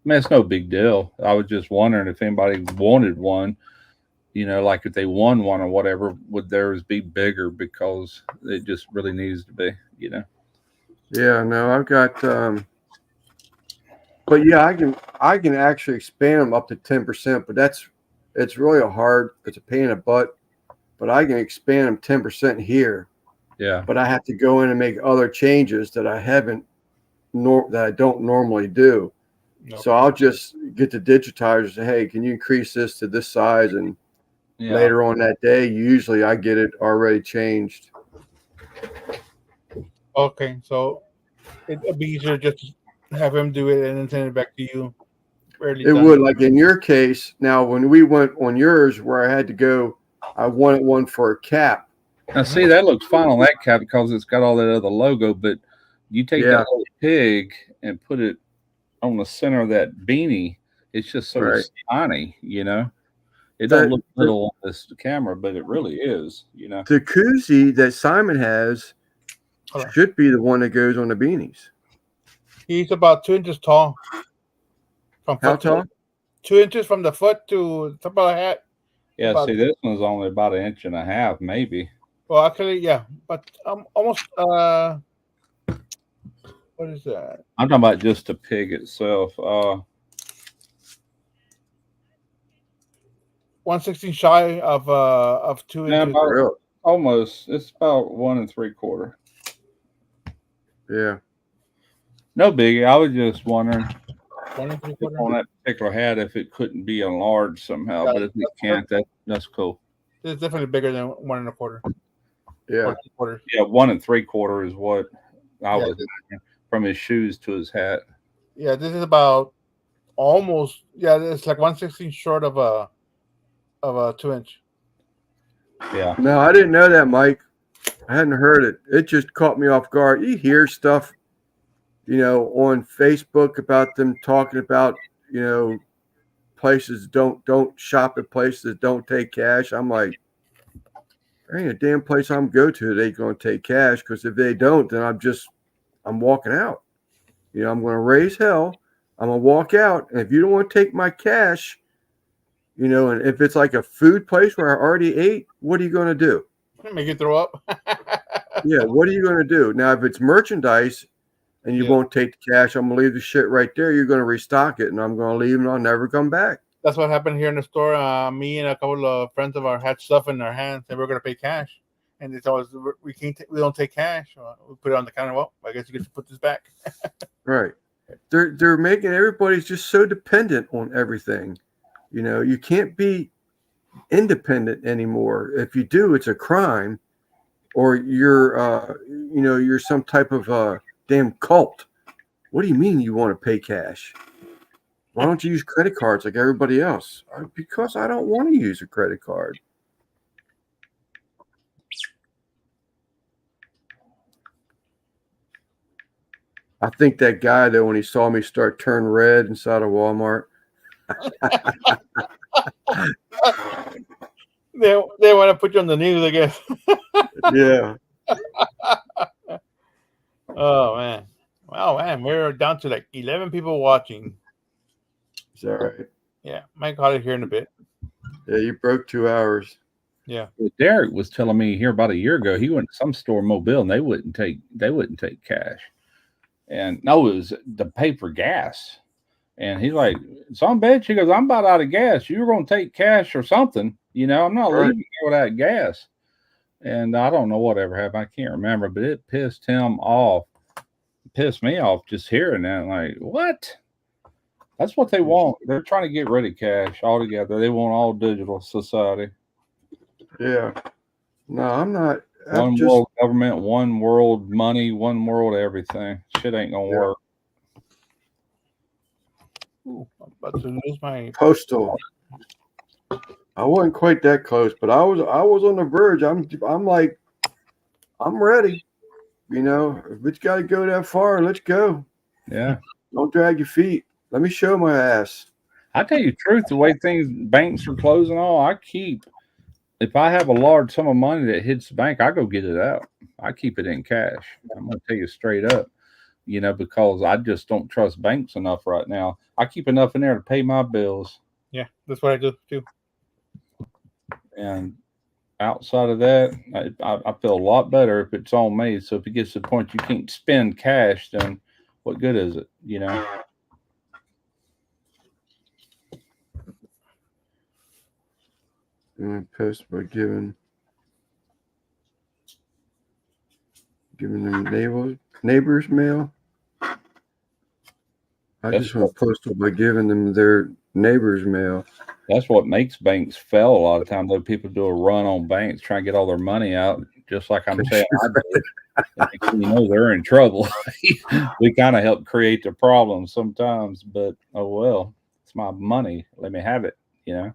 mean, it's no big deal. I was just wondering if anybody wanted one, you know, like if they won one or whatever, would theirs be bigger because it just really needs to be, you know? Yeah, no, I've got but yeah, I can actually expand them up to 10%, but it's really it's a pain in the butt, but I can expand them 10% here. Yeah. But I have to go in and make other changes that I don't normally do. Nope. So I'll just get the digitizer and say, hey, can you increase this to this size? And later on that day, usually I get it already changed. Okay, so it'd be easier just to have him do it and then send it back to you. It would, like in your case. Now, when we went on yours, where I had to go, I wanted one for a cap. Now, see, that looks fine on that cap because it's got all that other logo. But you take that little pig and put it on the center of that beanie. It's just so tiny, you know. It don't look little on this camera, but it really is, you know. The koozie that Simon has should be the one that goes on the beanies. He's about 2 inches tall. How tall? 2 inches from the foot to the top of the hat. Yeah, see, this one's only about 1.5 inches, maybe. Well, actually, yeah, but almost. What is that? I'm talking about just the pig itself. 1/16 shy of 2 inches. Almost. It's about 1 3/4. Yeah. No biggie. I was just wondering 1 3/4 on that particular hat if it couldn't be enlarged somehow, but if it can't, that's cool. It's definitely bigger than 1 1/4. Yeah. 1 Yeah, 1 3/4 is what I was thinking, from his shoes to his hat. Yeah, this is about almost. Yeah, it's like 1/16 short of a 2 inch. Yeah. No, I didn't know that, Mike. I hadn't heard it. It just caught me off guard. You hear stuff, you know, on Facebook about them talking about, you know, places don't shop at places that don't take cash. I'm like, there ain't a damn place I'm go to they going to take cash, because if they don't, then I'm walking out. You know, I'm going to raise hell. I'm going to walk out. And if you don't want to take my cash, you know, and if it's like a food place where I already ate, what are you going to do? Make you throw up. Yeah, what are you going to do? Now, if it's merchandise and you won't take the cash, I'm going to leave the shit right there. You're going to restock it, and I'm going to leave, and I'll never come back. That's what happened here in the store. Me and a couple of friends of ours had stuff in their hands, and we're going to pay cash. And it's always, we don't take cash. We put it on the counter. Well, I guess you get to put this back. Right. They're making everybody's just so dependent on everything. You know, you can't be independent anymore. If you do, it's a crime, or you're you're some type of damn cult. What do you mean you want to pay cash? Why don't you use credit cards like everybody else? Because I don't want to use a credit card. I think that guy though, when he saw me start turn red inside of Walmart, They want to put you on the news, I guess. yeah. Oh man. Wow, man, we're down to like 11 people watching. Is that right? Yeah, might call it here in a bit. Yeah, you broke 2 hours. Yeah. Derek was telling me here about a year ago he went to some store in Mobile and they wouldn't take cash. And no, it was to pay for gas. And he's like, some bitch, he goes, I'm about out of gas. You're gonna take cash or something. You know, I'm not Right. leaving here without gas. And I don't know whatever happened. I can't remember, but it pissed him off. It pissed me off just hearing that. Like, what? That's what they want. They're trying to get rid of cash altogether. They want all digital society. Yeah. No, I'm not. One world government, one world money, one world everything. Shit ain't gonna work. Ooh, I'm about to lose my postal. I wasn't quite that close, but I was on the verge. I'm like, I'm ready. You know, if it's got to go that far, let's go. Yeah. Don't drag your feet. Let me show my ass. I tell you the truth, the way banks are closing all, if I have a large sum of money that hits the bank, I go get it out. I keep it in cash. I'm gonna tell you straight up, you know, because I just don't trust banks enough right now. I keep enough in there to pay my bills. Yeah, that's what I do too. And outside of that, I feel a lot better if it's on me. So if it gets to the point you can't spend cash, then what good is it? You know? Post by giving them neighbors mail. I just want postal by giving them their neighbors mail. That's what makes banks fail a lot of times. Though people do a run on banks, trying to get all their money out, just like I'm saying. You know, they're in trouble. We kind of help create the problem sometimes, but oh well, it's my money. Let me have it. You know.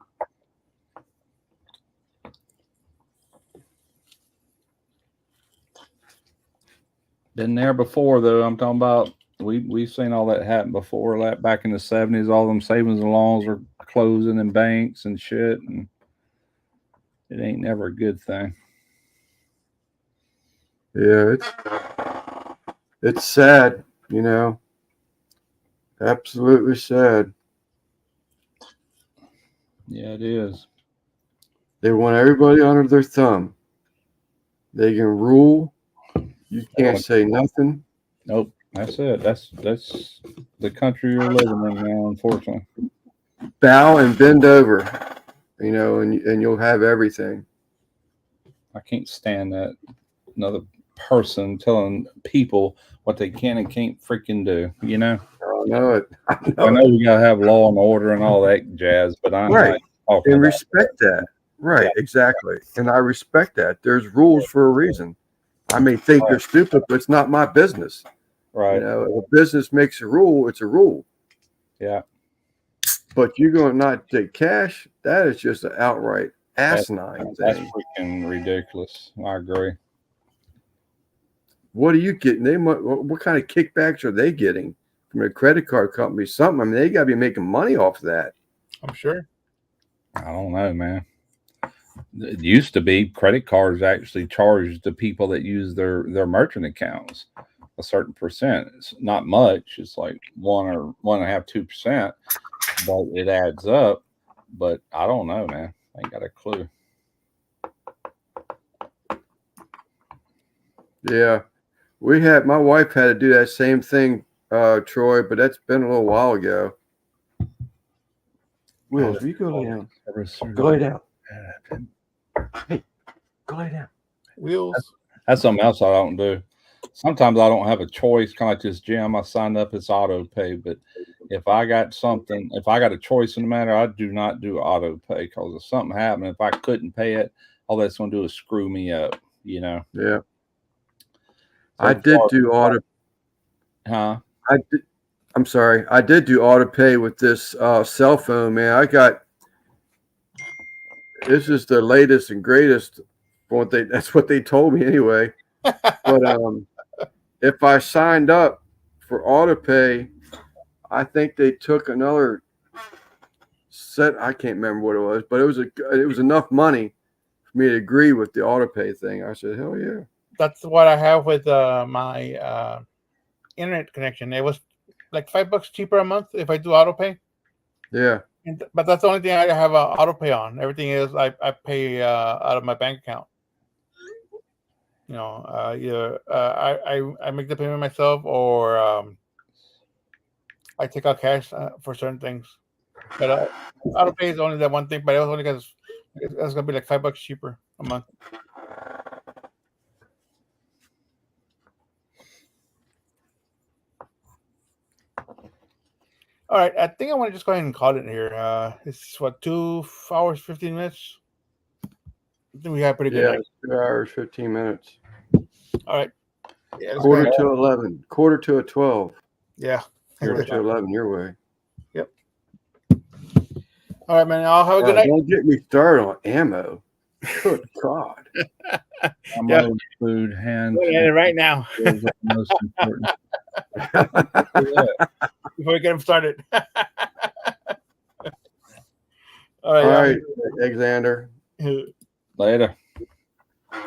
Been there before, though. I'm talking about we've seen all that happen before. That back in the 70s, all them savings and loans were closing in banks and shit, and it ain't never a good thing. Yeah, it's sad, you know. Absolutely sad. Yeah, it is. They want everybody under their thumb. They can rule. You can't say nothing. Nope. That's it. That's the country you're living in now, unfortunately. Bow and bend over, you know, and you'll have everything. I can't stand that. Another person telling people what they can and can't freaking do, you know? I know it. I know we gotta have law and order and all that jazz, but I'm right. Like and respect that. Right, yeah. Exactly. And I respect that. There's rules for a reason. I may think they're stupid, but it's not my business. Right. You know, if a business makes a rule, it's a rule. Yeah. But you're going to not take cash? That is just an outright asinine thing. That's freaking ridiculous. I agree. What are you getting? What kind of kickbacks are they getting from a credit card company? Something. I mean, they got to be making money off of that. I'm sure. I don't know, man. It used to be credit cards actually charged the people that use their merchant accounts a certain percent. It's not much. It's like 1 or 1.5%, 2%, but it adds up. But I don't know, man. I ain't got a clue. Yeah, my wife had to do that same thing, Troy, but that's been a little while ago. Will, you go lay down. Go lay down. Hey, go lay down. Wheels. That's something else I don't do. Sometimes I don't have a choice, kind of like this gym. I signed up, it's auto pay. But if I got a choice in the matter, I do not do auto pay because if something happened, if I couldn't pay it, all that's going to do is screw me up, you know? Yeah. So I did do auto. Huh? I'm sorry. I did do auto pay with this cell phone, man. This is the latest and greatest. That's what they told me anyway. But if I signed up for auto pay, I think they took another set. I can't remember what it was, but it was enough money for me to agree with the auto pay thing. I said, hell yeah. That's what I have with my internet connection. It was like $5 cheaper a month if I do auto pay. Yeah. But that's the only thing I have auto pay on. Everything is I pay out of my bank account. You know, either I make the payment myself, or I take out cash for certain things. But auto pay is only that one thing. But it was only because it's gonna be like $5 cheaper a month. All right, I think I want to just go ahead and call it here. It's what, 2 hours 15 minutes. I think we had a pretty good Yeah, night. it's 2 hours, 15 minutes. All right. Yeah, let's go Quarter ahead. to 11. Quarter to 12. Yeah. Quarter to 11 your way. Yep. All right, man. I'll have a All good right, night. don't get me started on ammo. Good God. Yeah. Food, hand. Look at it right now Those are the most important. before we get them started. All All right. right, Alexander. Yeah. Later.